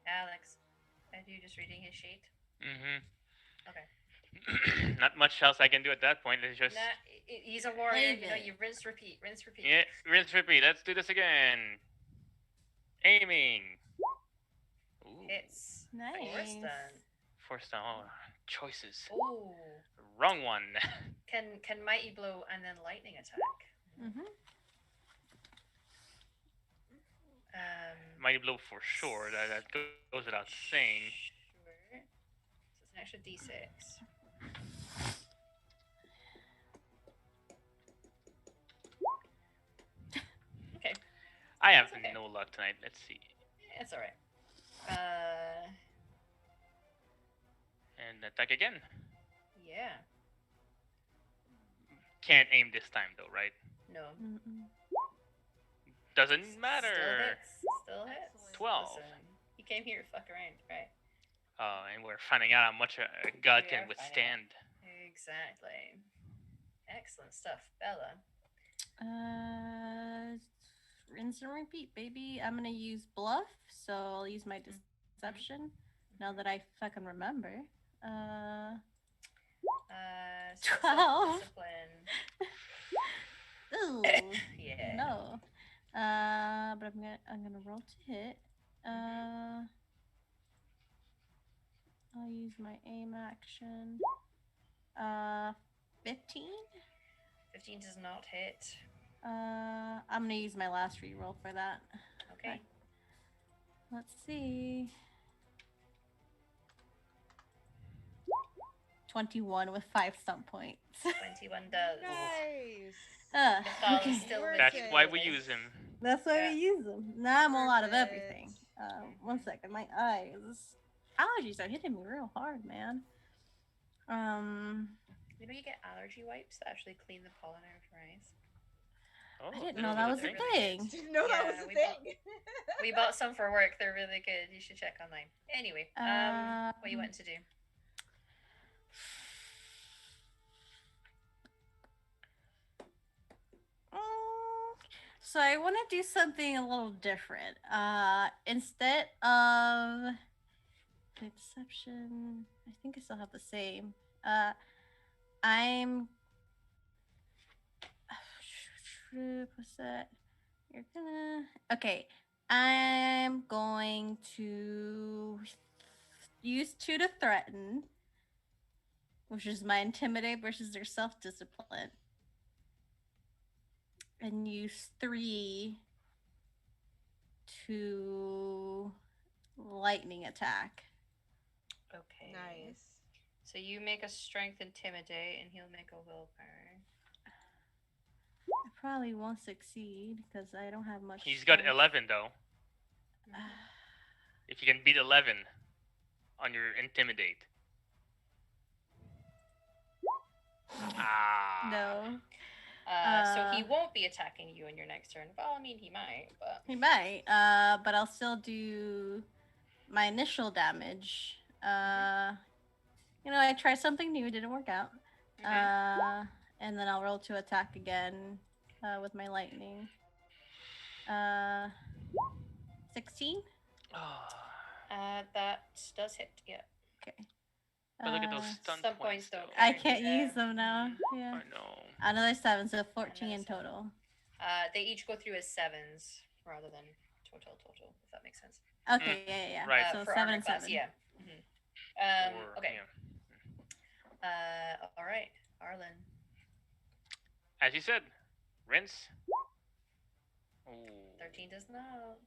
Alex, are you just reading his sheet? Okay. Not much else I can do at that point. It's just. He's a warrior. You know, you rinse, repeat, rinse, repeat. Yeah, rinse, repeat. Let's do this again. Aiming. Ooh. It's nice. Force down. Oh, choices. Ooh. Wrong one. Can mighty blow and then lightning attack. Mighty blow for sure. That goes without saying. Sure. So it's an extra d6. Okay. I have no luck tonight. Let's see. It's alright. And attack again. Yeah. Can't aim this time though, right? No. Doesn't matter. Still hits. 12. Listen, he came here to fuck around, right? Oh, and we're finding out how much a god can withstand. Exactly. Excellent stuff, Bella. Rinse and repeat, baby. I'm gonna use bluff, so I'll use my deception. Now that I fucking remember. 12. Ooh. Yeah. No. But I'm gonna roll to hit. I'll use my aim action. 15. 15 does not hit. I'm gonna use my last reroll for that. Okay. Let's see. 21 with 5 stump points. 21 does. Nice. Okay. That's why we use him. That's why we use them. Now I'm all out of everything. 1 second. My eyes. Allergies are hitting me real hard, man. You know you get allergy wipes that actually clean the pollen out of your eyes? I didn't know that was a thing. Didn't know that was a thing. We bought some for work. They're really good. You should check online. Anyway, what you want to do? So I want to do something a little different. Instead of deception, I think I still have the same. I'm. What's that? You're gonna. Okay. I'm going to use 2 to threaten, which is my intimidate versus their self-discipline, and use 3 to lightning attack. Okay. Nice. So you make a strength intimidate, and he'll make a willpower. I probably won't succeed because I don't have much. He's got 11 though. If you can beat 11 on your intimidate. No. So he won't be attacking you in your next turn. Well, I mean, he might, but he might. But I'll still do my initial damage. You know, I tried something new, it didn't work out. And then I'll roll to attack again with my lightning. 16? That does hit, yeah. Okay. But look at those stun points though. I can't use them now. Yeah. I know. Another 7, so 14 in total. They each go through as 7s rather than total, if that makes sense. Okay, yeah. Right. So for 7 and class, 7. yeah. Okay. Yeah. All right, Arlen. As you said, rinse. Ooh. 13 does not.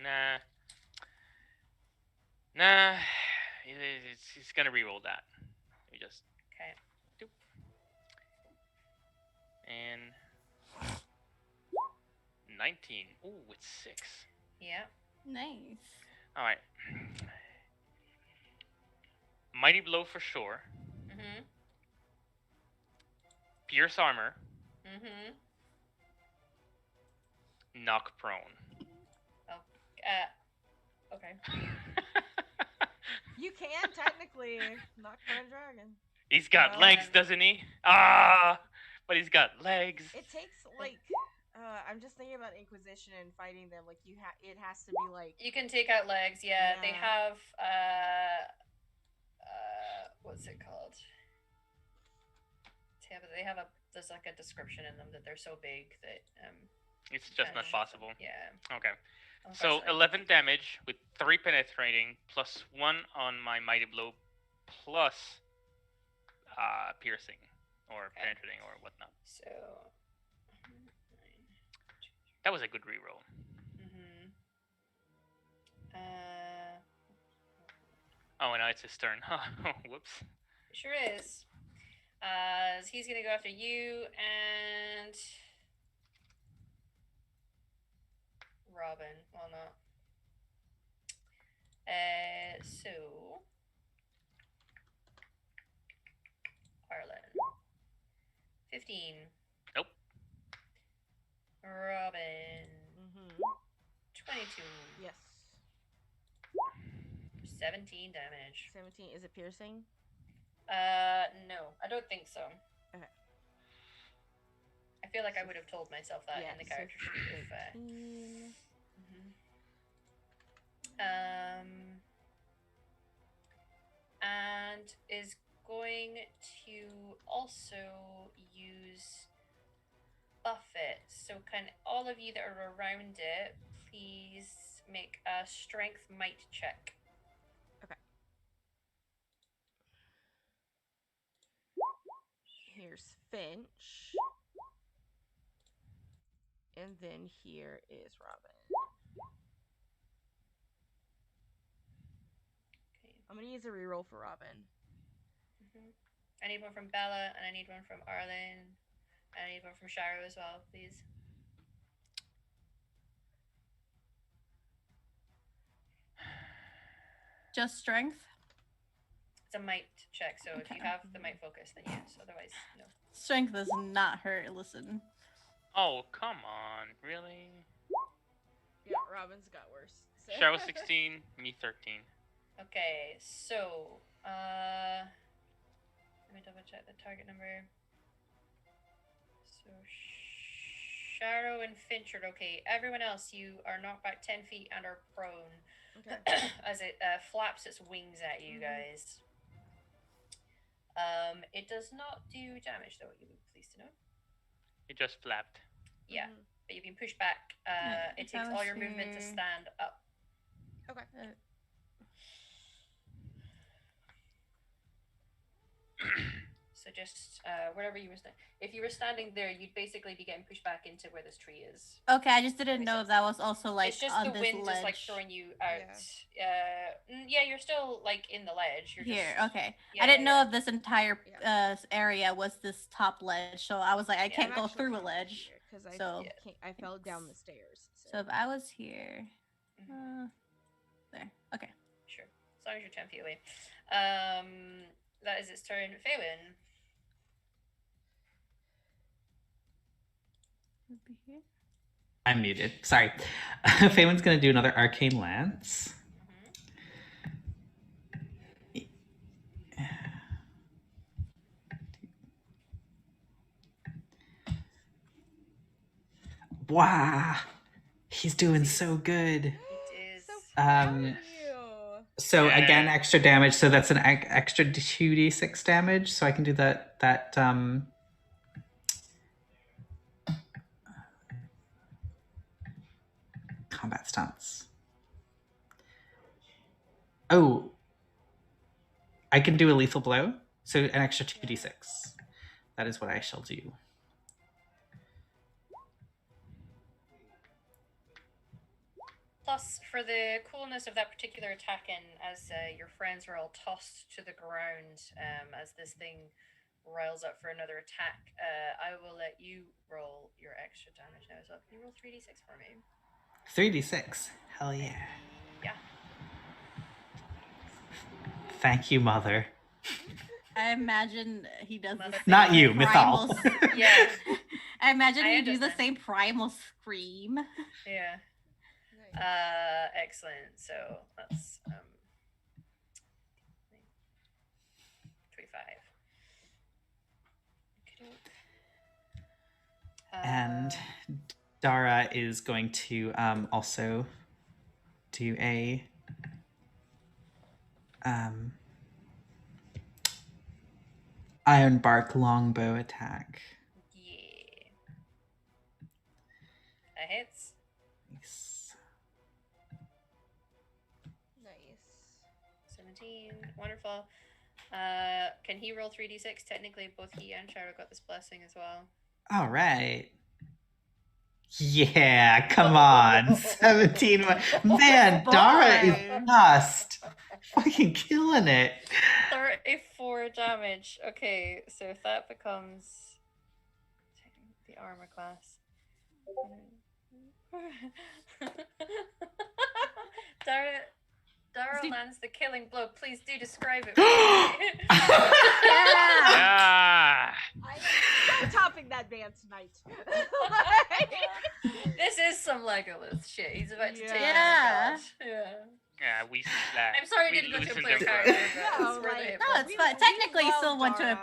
Nah. He's gonna reroll that. We just Okay. Doop. And 19. Ooh, it's 6. Yeah. Nice. All right. Mighty blow for sure. Mhm. Pierce armor. Mhm. Knock prone. Oh. Okay. You can technically knock prone dragon. He's got legs, doesn't he? Ah, but he's got legs. It takes like I'm just thinking about Inquisition and fighting them. Like it has to be like you can take out legs. Yeah. They have what's it called? They have there's like a description in them that they're so big that it's just not possible. Yeah. Okay. So 11 damage with 3 penetrating plus 1 on my mighty blow plus piercing or penetrating or whatnot. So that was a good reroll. Mhm. Oh, and now it's his turn. Whoops. It sure is. He's gonna go after you and Robin. Well, not. So Arlen. 15. Nope. Robin. 22. Yes. 17 damage. 17. Is it piercing? No, I don't think so. Okay. I feel like I would have told myself that in the character sheet. And is going to also use Buffet. So can all of you that are around it please make a strength might check? Okay. Here's Finch. And then here is Robin. Okay. I'm gonna use a reroll for Robin. I need one from Bella, and I need one from Arlen. I need one from Sharo as well, please. Just strength? It's a might check, so if you have the might focus, then yes. Otherwise, no. Strength does not hurt. Listen. Oh, come on. Really? Yeah, Robin's got worse. So. Sharo 16, me 13. Okay, so, let me double check the target number. So, Sharo and Finch are okay. Everyone else, you are knocked back 10 feet and are prone. Okay. As it flaps its wings at you guys. It does not do damage, though, you would be pleased to know. It just flapped. Yeah, but you've been pushed back. It takes all your movement to stand up. Okay. So just wherever you were standing. If you were standing there, you'd basically be getting pushed back into where this tree is. Okay, I just didn't know that was also like it's just on the this wind ledge. is like throwing you out. Yeah, you're still like in the ledge. You're here. Just, okay, yeah, I didn't know if this entire area was this top ledge, so I was like, I can't go through a ledge. Because so I fell down the stairs. So if I was here, there. Okay. Sure. As long as you're 10 feet away. That is its turn. Faywin. I'm muted. Sorry. Faywin's going to do another Arcane Lance. Wow. He's doing so good. So again, extra damage. So that's an extra 2d6 damage. So I can do that combat stance. Oh, I can do a lethal blow. So an extra 2d6. That is what I shall do. Plus, for the coolness of that particular attack, and as your friends are all tossed to the ground as this thing riles up for another attack, I will let you roll your extra damage now as well. Can you roll 3d6 for me? 3d6. Hell yeah. Yeah. Thank you, Mother. I imagine he does the same. Not you, primal... Mythal. Yeah. I imagine he do the same primal scream. Yeah. Nice. Excellent. So that's 25. And Dara is going to also do a Ironbark longbow attack. Yeah. That hits. Nice. 17. Wonderful. Can he roll 3d6? Technically, both he and Shara got this blessing as well. All right. Yeah, come on. 17. Man, Dara is just fucking killing it. 34 damage. Okay, so if that becomes the armor class. Dara lands the killing blow. Please do describe it. Yeah. I'm topping that man tonight. This is some Legolas shit. He's about to take it. Yeah. Yeah, we slapped. I'm sorry I didn't go to a player character. No, it's fine. Technically, you still went to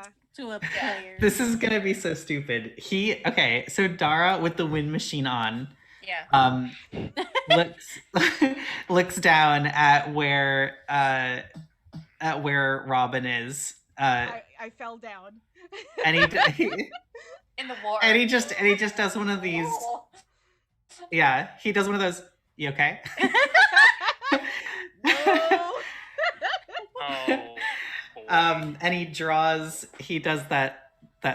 a player. This is gonna be so stupid. So Dara with the wind machine on. Yeah. Looks down at where Robin is. I fell down. And he in the water. And he just does one of these. Yeah, he does one of those. You okay? No. Oh. And he does that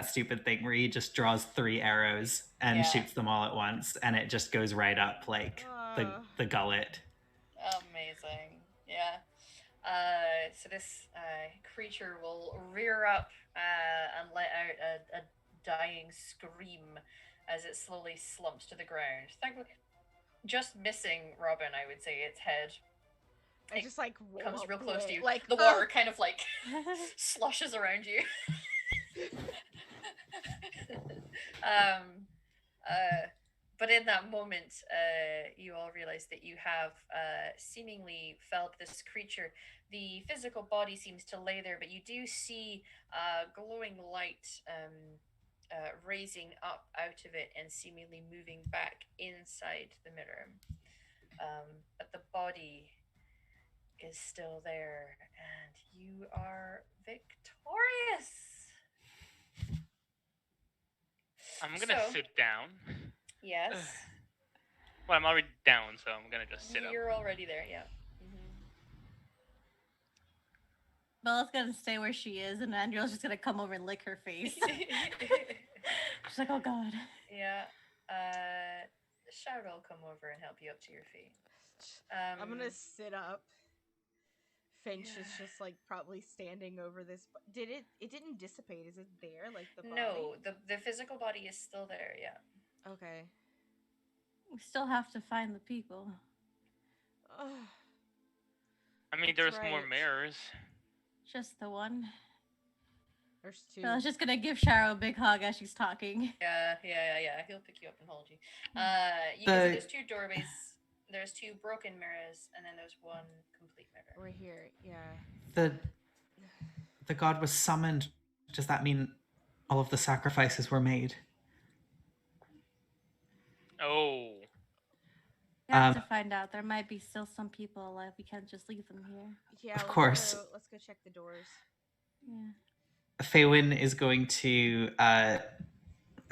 stupid thing where he just draws 3 arrows and shoots them all at once, and it just goes right up like the gullet. Amazing. Yeah. So this creature will rear up and let out a dying scream as it slowly slumps to the ground. Just missing Robin, I would say, its head. I just like comes real close to you. Like the water kind of like sloshes around you. But in that moment, you all realize that you have seemingly felt this creature. The physical body seems to lay there, but you do see glowing light raising up out of it and seemingly moving back inside the mirror. But the body is still there, and you are victorious. I'm gonna sit down. Yes. Well, I'm already down, so I'm gonna just sit up. You're already there, yeah. Bella's gonna stay where she is, and Andrea's just gonna come over and lick her face. She's like, oh god. Yeah. Shadow will come over and help you up to your feet. I'm gonna sit up. Finch is just like probably standing over this. It didn't dissipate? Is it there? Like the body? No, the physical body is still there. Yeah. Okay. We still have to find the people. I mean, there's more mirrors. Just the one. There's 2. I was just gonna give Sharo a big hug as she's talking. Yeah. He'll pick you up and hold you. You can see there's 2 doorways. There's 2 broken mirrors, and then there's 1 complete mirror. Right here, yeah. The god was summoned. Does that mean all of the sacrifices were made? Oh. We have to find out. There might be still some people alive. We can't just leave them here. Yeah, of course. Let's go check the doors. Yeah. Faywin is going to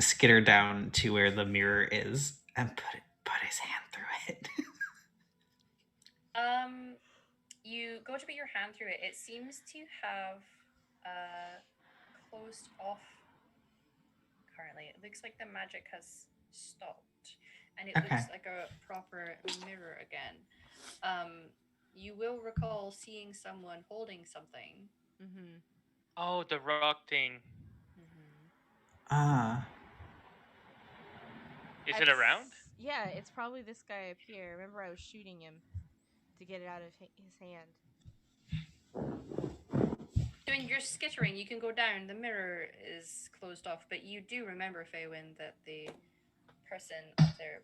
skitter down to where the mirror is and put his hand through it. You go to put your hand through it. It seems to have closed off currently. It looks like the magic has stopped. and it looks like a proper mirror again. You will recall seeing someone holding something. Mm-hmm. Oh, the rock thing. Mm-hmm. Ah. Is it around? Yeah, it's probably this guy up here. Remember, I was shooting him to get it out of his hand. Doing your skittering, you can go down. The mirror is closed off, but you do remember, Faywin, that the person up there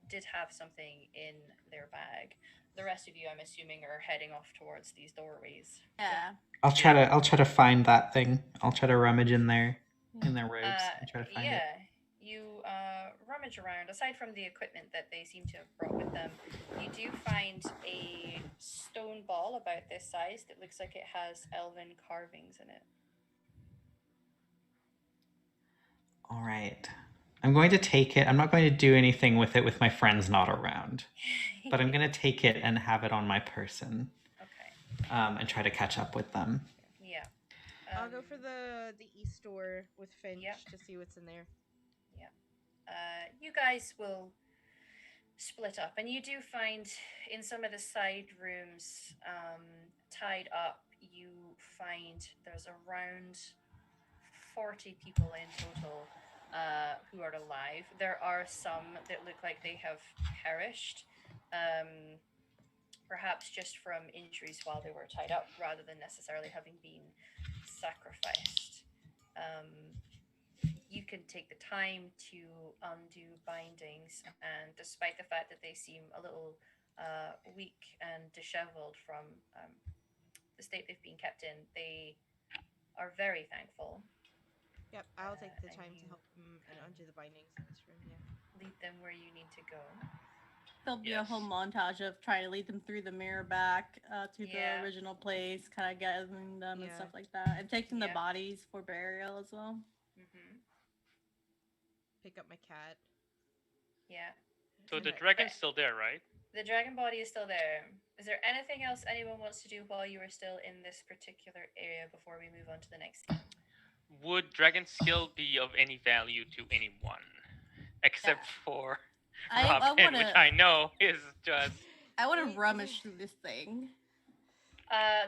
did have something in their bag. The rest of you, I'm assuming, are heading off towards these doorways. Yeah. I'll try to find that thing. I'll try to rummage in their robes and try to find it. You rummage around. Aside from the equipment that they seem to have brought with them, you do find a stone ball about this size that looks like it has elven carvings in it. All right. I'm going to take it. I'm not going to do anything with it with my friends not around. But I'm going to take it and have it on my person. Okay. And try to catch up with them. Yeah. I'll go for the East door with Finch to see what's in there. Yeah. You guys will split up, and you do find in some of the side rooms, tied up, you find there's around 40 people in total who are alive. There are some that look like they have perished, perhaps just from injuries while they were tied up rather than necessarily having been sacrificed. You can take the time to undo bindings, and despite the fact that they seem a little weak and disheveled from the state they've been kept in, they are very thankful. Yep, I'll take the time to help them and undo the bindings in this room. Yeah, lead them where you need to go. There'll be a whole montage of trying to lead them through the mirror back to the original place, kind of gathering them and stuff like that, and taking the bodies for burial as well. Mm-hmm. Pick up my cat. Yeah. So the dragon's still there, right? The dragon body is still there. Is there anything else anyone wants to do while you are still in this particular area before we move on to the next scene? Would dragon skill be of any value to anyone? Except for Robin, which I know is just... I want to rummage through this thing.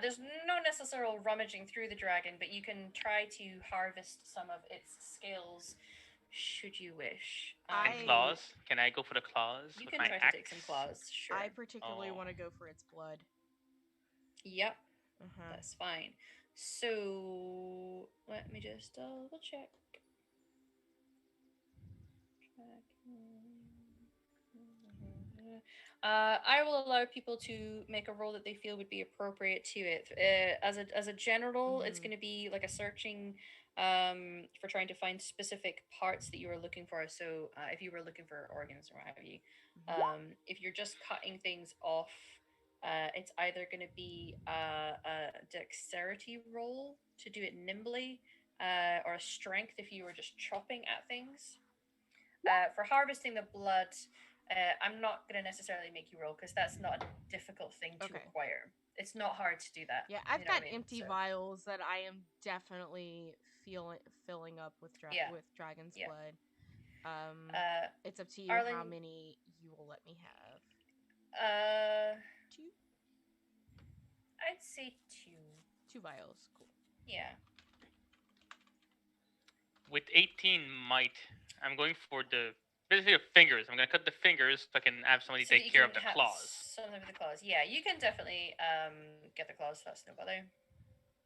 There's no necessary rummaging through the dragon, but you can try to harvest some of its scales, should you wish. And claws? Can I go for the claws? You can try to take some claws, sure. I particularly want to go for its blood. Yep. That's fine. So, let me just double check. I will allow people to make a roll that they feel would be appropriate to it. As a general, it's going to be like a searching for trying to find specific parts that you are looking for. So if you were looking for organs or what have you, if you're just cutting things off, it's either going to be a dexterity roll to do it nimbly, or a strength if you were just chopping at things. For harvesting the blood, I'm not going to necessarily make you roll because that's not a difficult thing to acquire. It's not hard to do that. Yeah, I've got empty vials that I am definitely filling up with dragon's blood. It's up to you Arlen, how many you will let me have. 2? I'd say 2. 2 vials, cool. Yeah. With 18 might, I'm going for basically the fingers. I'm going to cut the fingers so I can have somebody take care of the claws. Some of the claws. Yeah, you can definitely get the claws. That's no bother.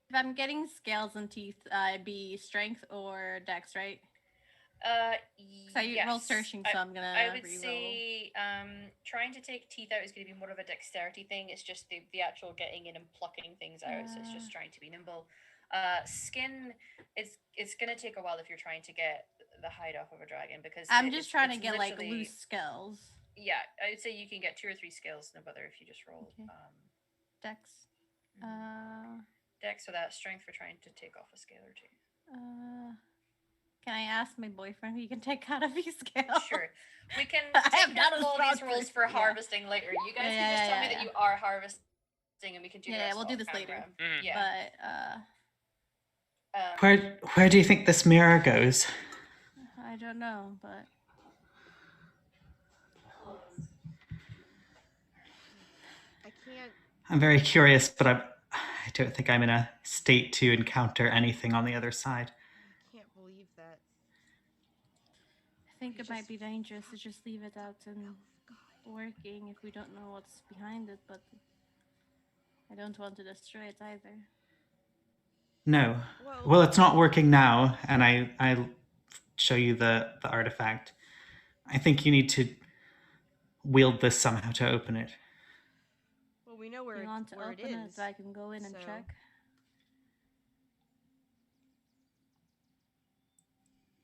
If I'm getting scales and teeth, it'd be strength or dex, right? Yes. Roll searching, so I'm gonna. I would say trying to take teeth out is going to be more of a dexterity thing. It's just the actual getting in and plucking things out. So it's just trying to be nimble. Skin, it's going to take a while if you're trying to get the hide off of a dragon because I'm just trying to get like loose scales. Yeah, I would say you can get 2 or 3 scales, no bother if you just roll. Dex. Dex, so that strength for trying to take off a scale or 2. Can I ask my boyfriend who you can take out of these scales? Sure. We can take all these rolls for harvesting later. You guys can just tell me that you are harvesting and we can do we'll do this later. Yeah. But where do you think this mirror goes? I don't know, but I'm very curious, but I don't think I'm in a state to encounter anything on the other side. I can't believe that. I think it might be dangerous to just leave it out and working if we don't know what's behind it, but I don't want to destroy it either. No. Well, it's not working now, and I show you the artifact. I think you need to wield this somehow to open it. Well, we know where you want to where open it, so I can go in and check.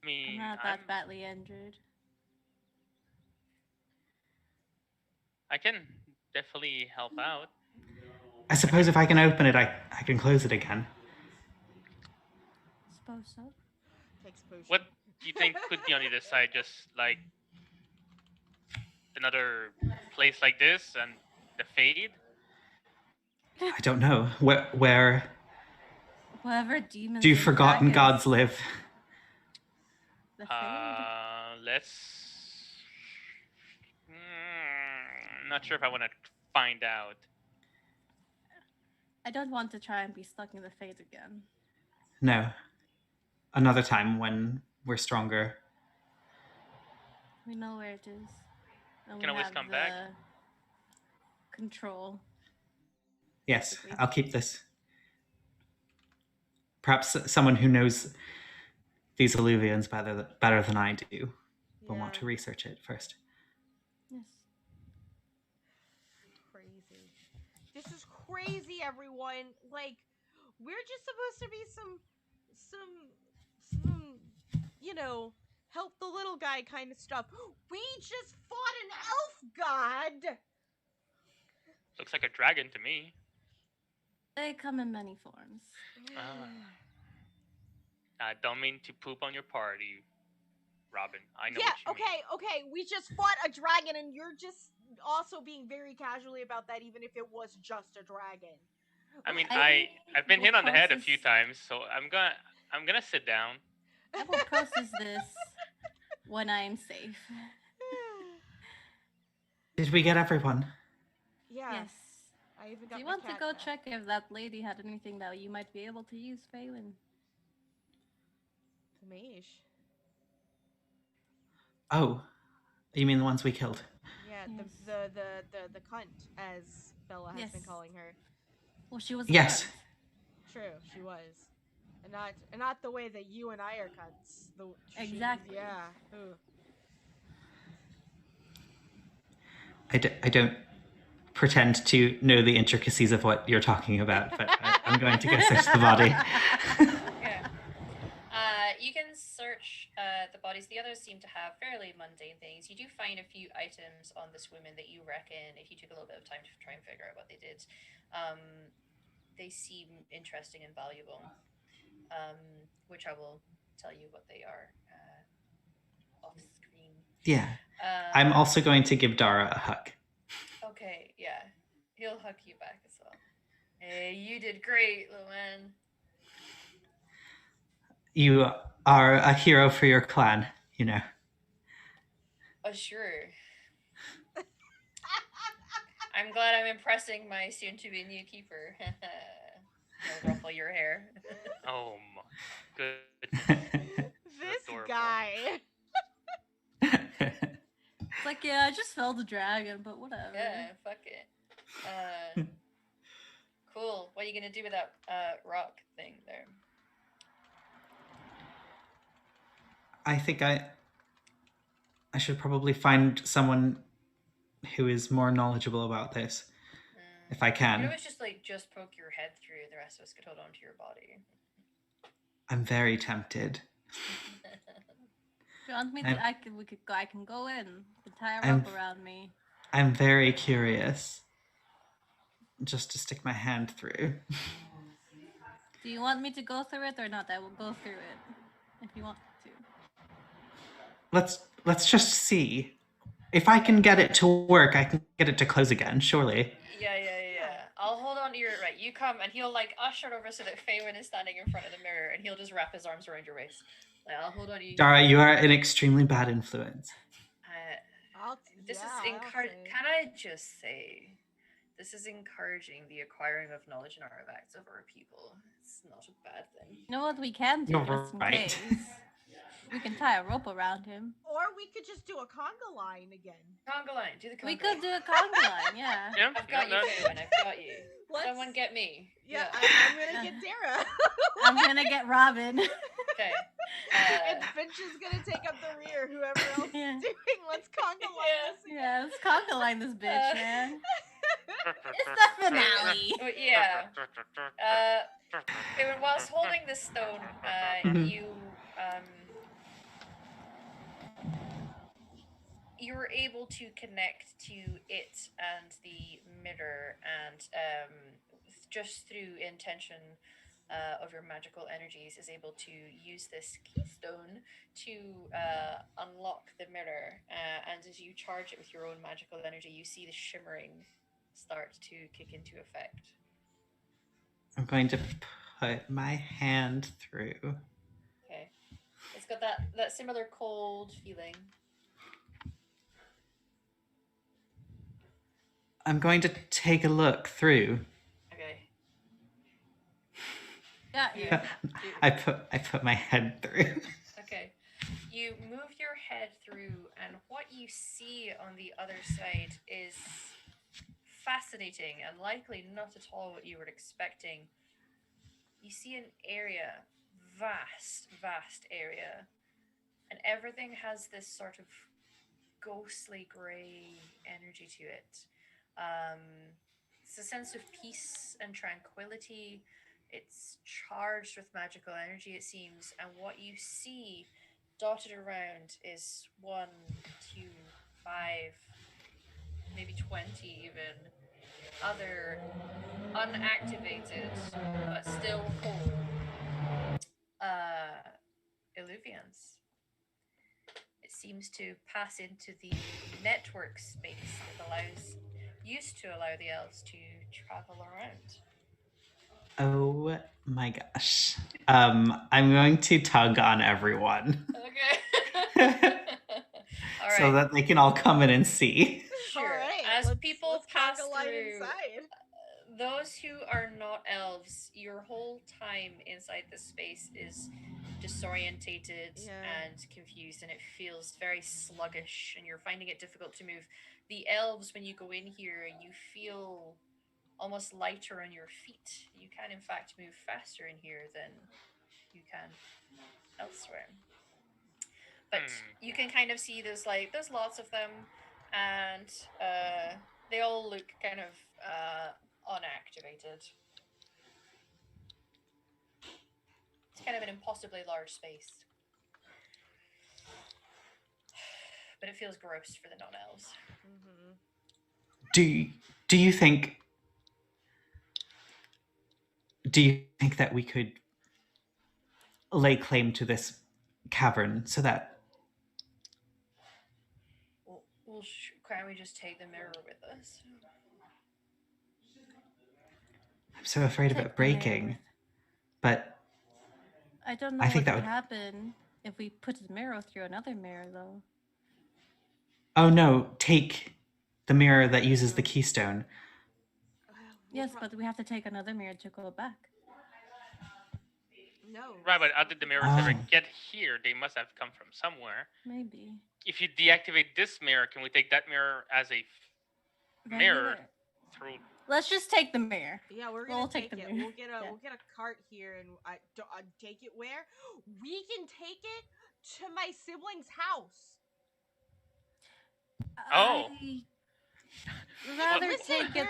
I mean, I'm not that badly injured. I can definitely help out. I suppose if I can open it, I can close it again. Suppose so. What do you think could be on either side? Just like another place like this and the Fade? I don't know. Wherever demons do forgotten gods live? The Fade? Let's... not sure if I want to find out. I don't want to try and be stuck in the Fade again. No. Another time when we're stronger. We know where it is. And can always come back. Control. Yes, I'll keep this. Perhaps someone who knows these alluvians better than I do will want to research it first. Yes. Crazy. This is crazy, everyone. Like, we're just supposed to be some you know, help the little guy kind of stuff. We just fought an elf god. Looks like a dragon to me. They come in many forms. I don't mean to poop on your party, Robin. I know what you mean. Okay. We just fought a dragon, and you're just also being very casually about that, even if it was just a dragon. I mean, I've been hit on the head a few times, so I'm gonna sit down. I will process this when I'm safe. Did we get everyone? Yeah. Yes. I even got Do you want to go check if that lady had anything that you might be able to use, Phelan? The mage. Oh, you mean the ones we killed? Yeah, yes. the cunt, as Bella has been calling her. Well, she was. Yes. True, she was, and not the way that you and I are cunts. Exactly. Yeah. Ooh. I don't pretend to know the intricacies of what you're talking about, but I'm going to go search the body. Yeah. You can search the bodies. The others seem to have fairly mundane things. You do find a few items on this woman that you reckon, if you took a little bit of time to try and figure out what they did, they seem interesting and valuable, which I will tell you what they are off screen. Yeah. I'm also going to give Dara a hug. Okay, yeah. He'll hug you back as well. Hey, you did great, little man. You are a hero for your clan, you know. Oh, sure. I'm glad I'm impressing my soon-to-be new keeper. He'll ruffle your hair. Oh my goodness. This guy. It's like, yeah, I just felled a dragon, but whatever. Yeah, fuck it. Cool. What are you gonna do with that rock thing there? I think I should probably find someone who is more knowledgeable about this, if I can. You know, it's just poke your head through. The rest of us could hold on to your body. I'm very tempted. Do you want me to? I can go in. Tie a rope around me. I'm very curious. Just to stick my hand through. Do you want me to go through it or not? I will go through it if you want to. Let's just see. If I can get it to work, I can get it to close again, surely. Yeah. I'll hold on to your... Right, you come, and he'll, usher over so that Faywin is standing in front of the mirror, and he'll just wrap his arms around your waist. I'll hold on to you. Dara, you are an extremely bad influence. This is encouraging. Can I just say This is encouraging the acquiring of knowledge and artifacts of our people. It's not a bad thing. You know what we can do, just in case? We can tie a rope around him. Or we could just do a conga line again. Conga line, do the conga We could do a conga line, yeah. I've got you, Faywin, I've got you. Someone get me. Yeah, I'm gonna get Dara. I'm gonna get Robin. Okay. And Finch is gonna take up the rear, whoever else is doing. Let's conga line this again. Yeah, let's conga line this bitch, man. It's the finale. Yeah. Faywin, whilst holding this stone, you were able to connect to it and the mirror, and just through intention of your magical energies is able to use this keystone to unlock the mirror, and as you charge it with your own magical energy, you see the shimmering start to kick into effect. I'm going to put my hand through. Okay. It's got that similar cold feeling. I'm going to take a look through. Okay. Yeah. I put my head through. Okay. You move your head through, and what you see on the other side is fascinating and likely not at all what you were expecting. You see an area, vast area, and everything has this sort of ghostly grey energy to it. It's a sense of peace and tranquility. It's charged with magical energy, it seems, and what you see dotted around is 1, 2, 5, maybe 20 even other unactivated but still whole illuvians. It seems to pass into the network space that used to allow the elves to travel around. Oh my gosh. I'm going to tug on everyone. Okay. All right. So that they can all come in and see. Sure. All right, As people pass through, inside. Those who are not elves, your whole time inside this space is disorientated and confused, and it feels very sluggish, and you're finding it difficult to move. The elves, when you go in here, you feel almost lighter on your feet. You can, in fact, move faster in here than you can elsewhere. But you can kind of see there's lots of them, and they all look kind of unactivated. It's kind of an impossibly large space. But it feels gross for the non-elves. Mm-hmm. Do you think that we could lay claim to this cavern so that can't we just take the mirror with us? I'm so afraid of it breaking. But I don't know what would happen if we put the mirror through another mirror, though. Oh no, take the mirror that uses the keystone. Yes, but we have to take another mirror to go back. No. Right, but how did the mirrors ever get here? They must have come from somewhere. Maybe. If you deactivate this mirror, can we take that mirror as a mirror through? Let's just take the mirror. Yeah, we'll take it. We'll get a cart here, and I take it where? We can take it to my sibling's house. Oh. Rather take it.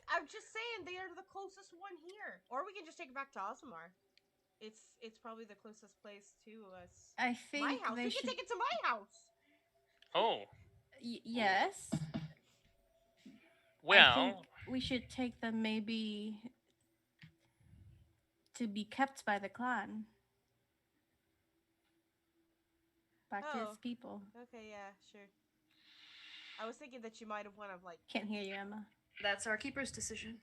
I'm just saying they are the closest one here, or we can just take it back to Ozamar. It's probably the closest place to us. I think my house. We can take it to my house. Oh. Yes. Well, I think we should take them maybe to be kept by the clan. Back to his people. Okay, yeah, sure. I was thinking that you might have wanted Can't hear you, Emma. That's our keeper's decision.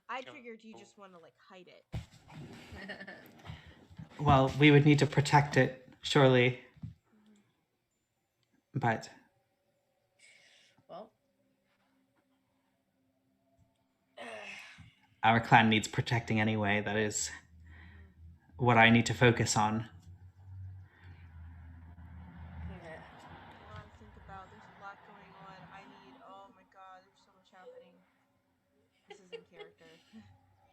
I figured you just want to hide it. Well, we would need to protect it, surely. But well, our clan needs protecting anyway. That is what I need to focus on. Yeah. A lot to think about. There's a lot going on. Oh my god, there's so much happening. This is in character.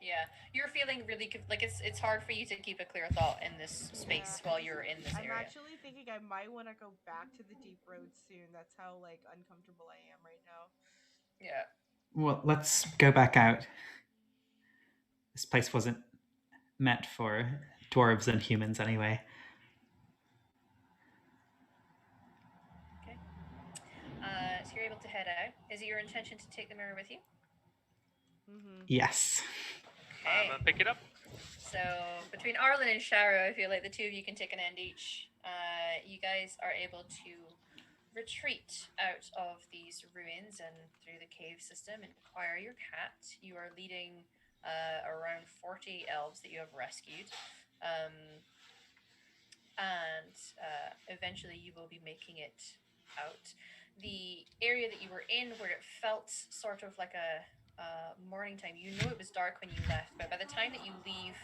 Yeah, you're feeling really like it's hard for you to keep a clear thought in this space while you're in this area. I'm actually thinking I might want to go back to the deep road soon. That's how like uncomfortable I am right now. Yeah. Well, let's go back out. This place wasn't meant for dwarves and humans anyway. Okay. So you're able to head out. Is it your intention to take the mirror with you? Mm-hmm. Yes. Okay. I'm gonna pick it up. So between Arlen and Sharo, I feel like the two of you can take an end each. You guys are able to retreat out of these ruins and through the cave system and acquire your cat. You are leading around 40 elves that you have rescued. And eventually you will be making it out. The area that you were in, where it felt sort of like a morning time, you know it was dark when you left, but by the time that you leave,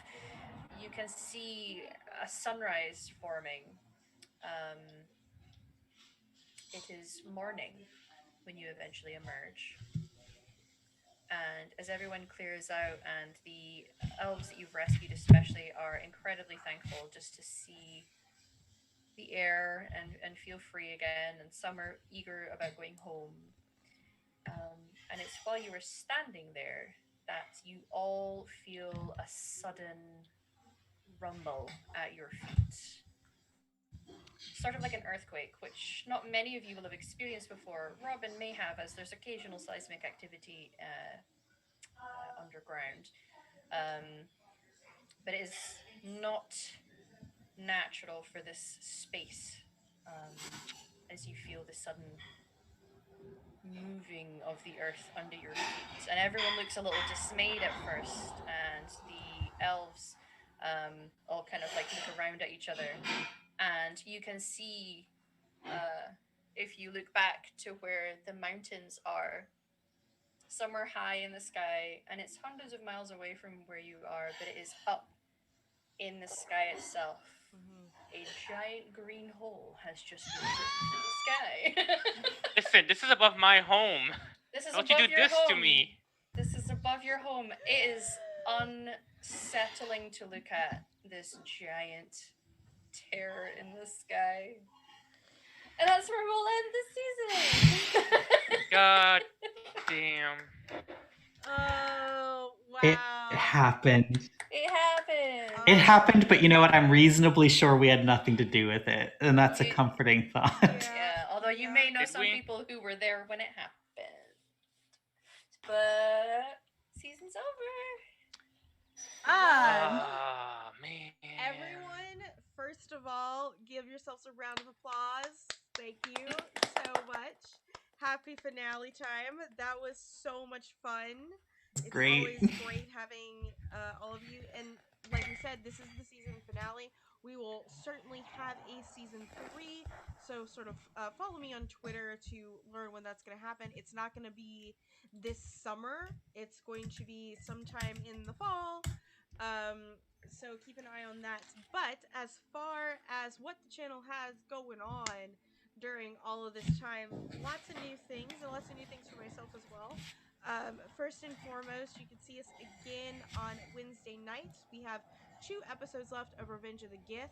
you can see a sunrise forming. It is morning when you eventually emerge. And as everyone clears out, and the elves that you've rescued especially are incredibly thankful just to see the air and feel free again, and some are eager about going home. And it's while you were standing there that you all feel a sudden rumble at your feet. Sort of like an earthquake, which not many of you will have experienced before. Robin may have, as there's occasional seismic activity underground. But it is not natural for this space, as you feel the sudden moving of the earth under your feet. And everyone looks a little dismayed at first, and the elves all kind of like look around at each other. And you can see, if you look back to where the mountains are, somewhere high in the sky, and it's hundreds of miles away from where you are, but it is up in the sky itself. A giant green hole has just been ripped from the sky. Listen, this is above my home. This is Don't above you do your this home. to me? This is above your home. It is unsettling to look at, this giant terror in the sky. And that's where we'll end this season. God damn. Oh, wow. It happened. It happened. It happened, but you know what? I'm reasonably sure we had nothing to do with it. And that's a comforting thought. Yeah, although you may know some people who were there when it happened. But season's over. Man. Everyone, first of all, give yourselves a round of applause. Thank you so much. Happy finale time. That was so much fun. It's great. Always great having all of you. And like we said, this is the season finale. We will certainly have a season 3. So sort of follow me on Twitter to learn when that's going to happen. It's not going to be this summer. It's going to be sometime in the fall. So keep an eye on that. But as far as what the channel has going on during all of this time, lots of new things, and lots of new things for myself as well. First and foremost, you can see us again on Wednesday night. We have 2 episodes left of Revenge of the Gith.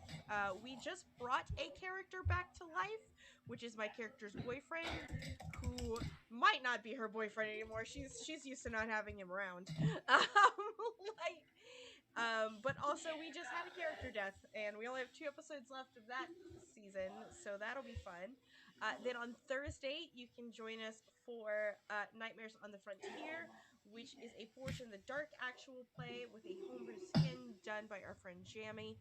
We just brought a character back to life, which is my character's boyfriend, who might not be her boyfriend anymore. She's used to not having him around. But also we just had a character death, and we only have 2 episodes left of that season, so that'll be fun. Then on Thursday, you can join us for Nightmares on the Frontier, which is a Forge in the Dark actual play with a homebrew skin done by our friend Jammy,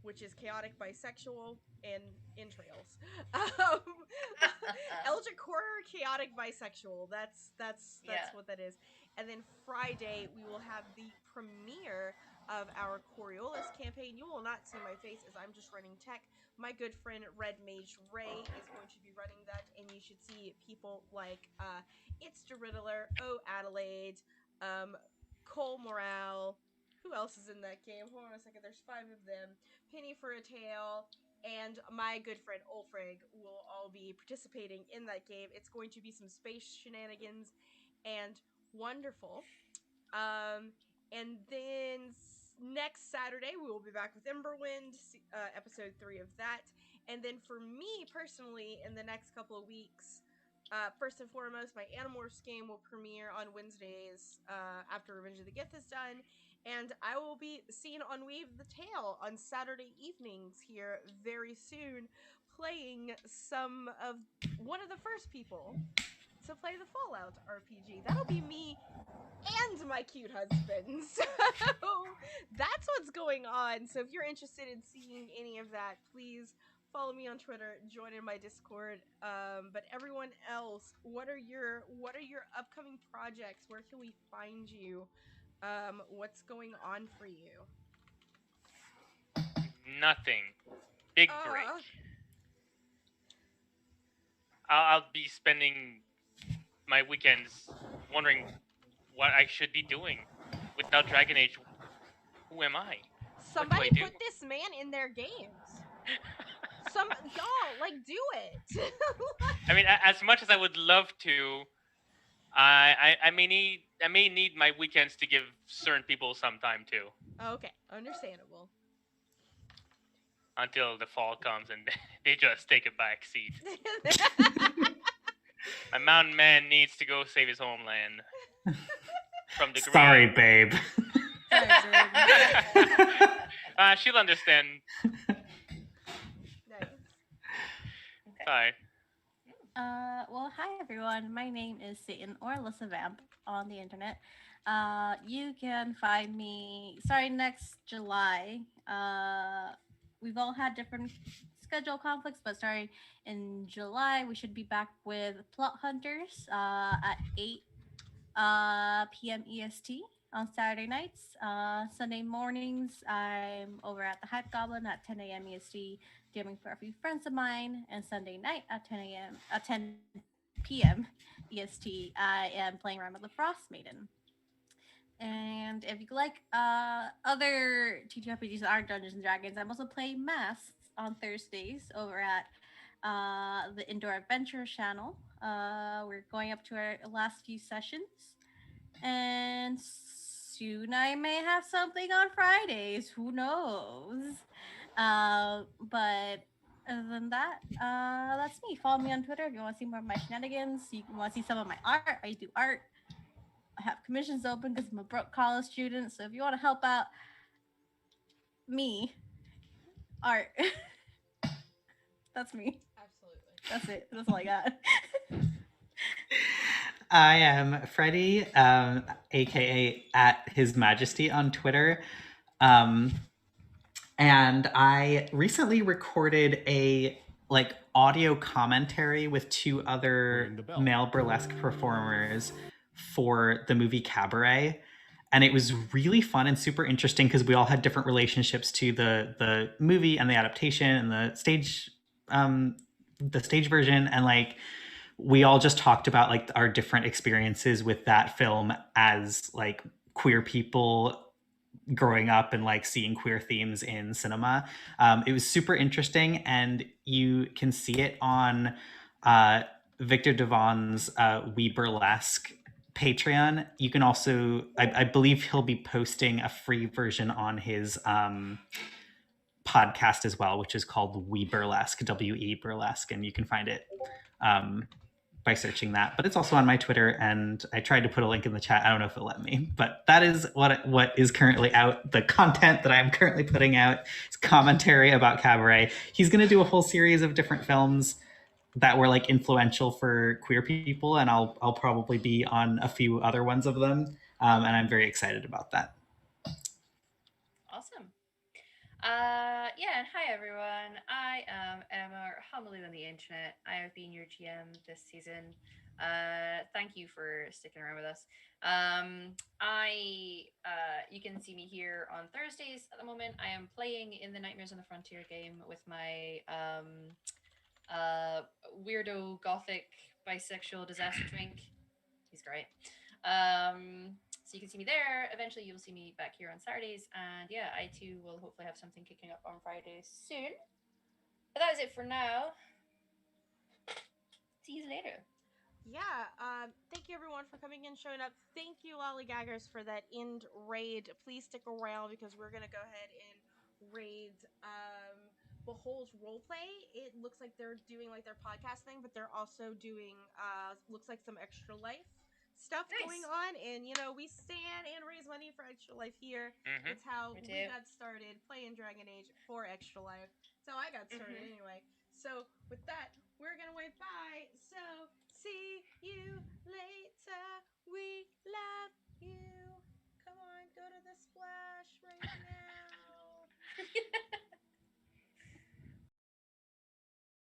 which is chaotic bisexual and entrails. Eldritch horror, chaotic bisexual. That's what that is. And then Friday, we will have the premiere of our Coriolis campaign. You will not see my face as I'm just running tech. My good friend Red Mage Ray is going to be running that, and you should see people like It's the Riddler, Oh Adelaide, Cole Morale. Who else is in that game? Hold on a second. There's 5 of them. Penny for a Tale and my good friend Ulfrig will all be participating in that game. It's going to be some space shenanigans and wonderful. And then next Saturday we will be back with Emberwind, episode 3 of that. And then for me personally, in the next couple of weeks, first and foremost, my Animorphs game will premiere on Wednesdays after Revenge of the Gith is done. And I will be seen on Weave the Tale on Saturday evenings here very soon, playing one of the first people to play the Fallout RPG. That'll be me and my cute husband. So that's what's going on. So if you're interested in seeing any of that, please follow me on Twitter, join in my Discord. But everyone else, what are your upcoming projects? Where can we find you? What's going on for you? Nothing. Big break. I'll be spending my weekends wondering what I should be doing. Without Dragon Age, who am I? Somebody put this man in their games. Y'all, like, do it. I mean, as much as I would love to, I may need my weekends to give certain people some time too. Okay, understandable. Until the fall comes and they just take a back seat. My mountain man needs to go save his homeland from the Sorry, babe. She'll understand. Nice. Sorry. Well, hi everyone. My name is Satan or Alyssa Vamp on the internet. You can find me starting next July. We've all had different schedule conflicts, but starting in July, we should be back with Plot Hunters at 8 p.m. EST on Saturday nights. Sunday mornings, I'm over at the Hype Goblin at 10 a.m. EST, gaming for a few friends of mine. And Sunday night at 10 p.m. EST, I am playing around with the Frost Maiden. And if you like other TTRPGs that aren't Dungeons and Dragons, I'm also playing Masks on Thursdays over at the Indoor Adventure channel. We're going up to our last few sessions. And soon I may have something on Fridays. Who knows? But other than that, that's me. Follow me on Twitter if you want to see more of my shenanigans. You want to see some of my art. I do art. I have commissions open because I'm a broke college student. So if you want to help out me, art. That's me. Absolutely. That's it. That's all I got. I am Freddie, aka at His Majesty on Twitter. And I recently recorded a audio commentary with 2 other male burlesque performers for the movie Cabaret. And it was really fun and super interesting because we all had different relationships to the movie and the adaptation and the stage version. And we all just talked about our different experiences with that film as queer people growing up and seeing queer themes in cinema. It was super interesting, and you can see it on Victor Devon's We Burlesque Patreon. You can also, I believe he'll be posting a free version on his podcast as well, which is called We Burlesque, WE Burlesque, and you can find it by searching that. But it's also on my Twitter, and I tried to put a link in the chat. I don't know if it'll let me, but that is what is currently out. The content that I'm currently putting out is commentary about Cabaret. He's going to do a whole series of different films that were influential for queer people, and I'll probably be on a few other ones of them, and I'm very excited about that. Awesome. Yeah, and hi everyone. I am Emma, humbly on the internet. I have been your GM this season. Thank you for sticking around with us. You can see me here on Thursdays at the moment. I am playing in the Nightmares on the Frontier game with my weirdo gothic bisexual disaster twink. He's great. So you can see me there. Eventually, you'll see me back here on Saturdays, and yeah, I too will hopefully have something kicking up on Fridays soon. But that is it for now. See you later. Yeah, thank you everyone for coming and showing up. Thank you, Lollygaggers, for that end raid. Please stick around because we're gonna go ahead and raid Behold's roleplay. It looks like they're doing like their podcast thing, but they're also doing looks like some extra life stuff going on. And you know, we stand and raise money for Extra Life here. Mm-hmm. It's how we got started playing Dragon Age for Extra Life. That's how I got started anyway. So with that, we're gonna wave bye. So see you later. We love you. Come on, go to the splash right now.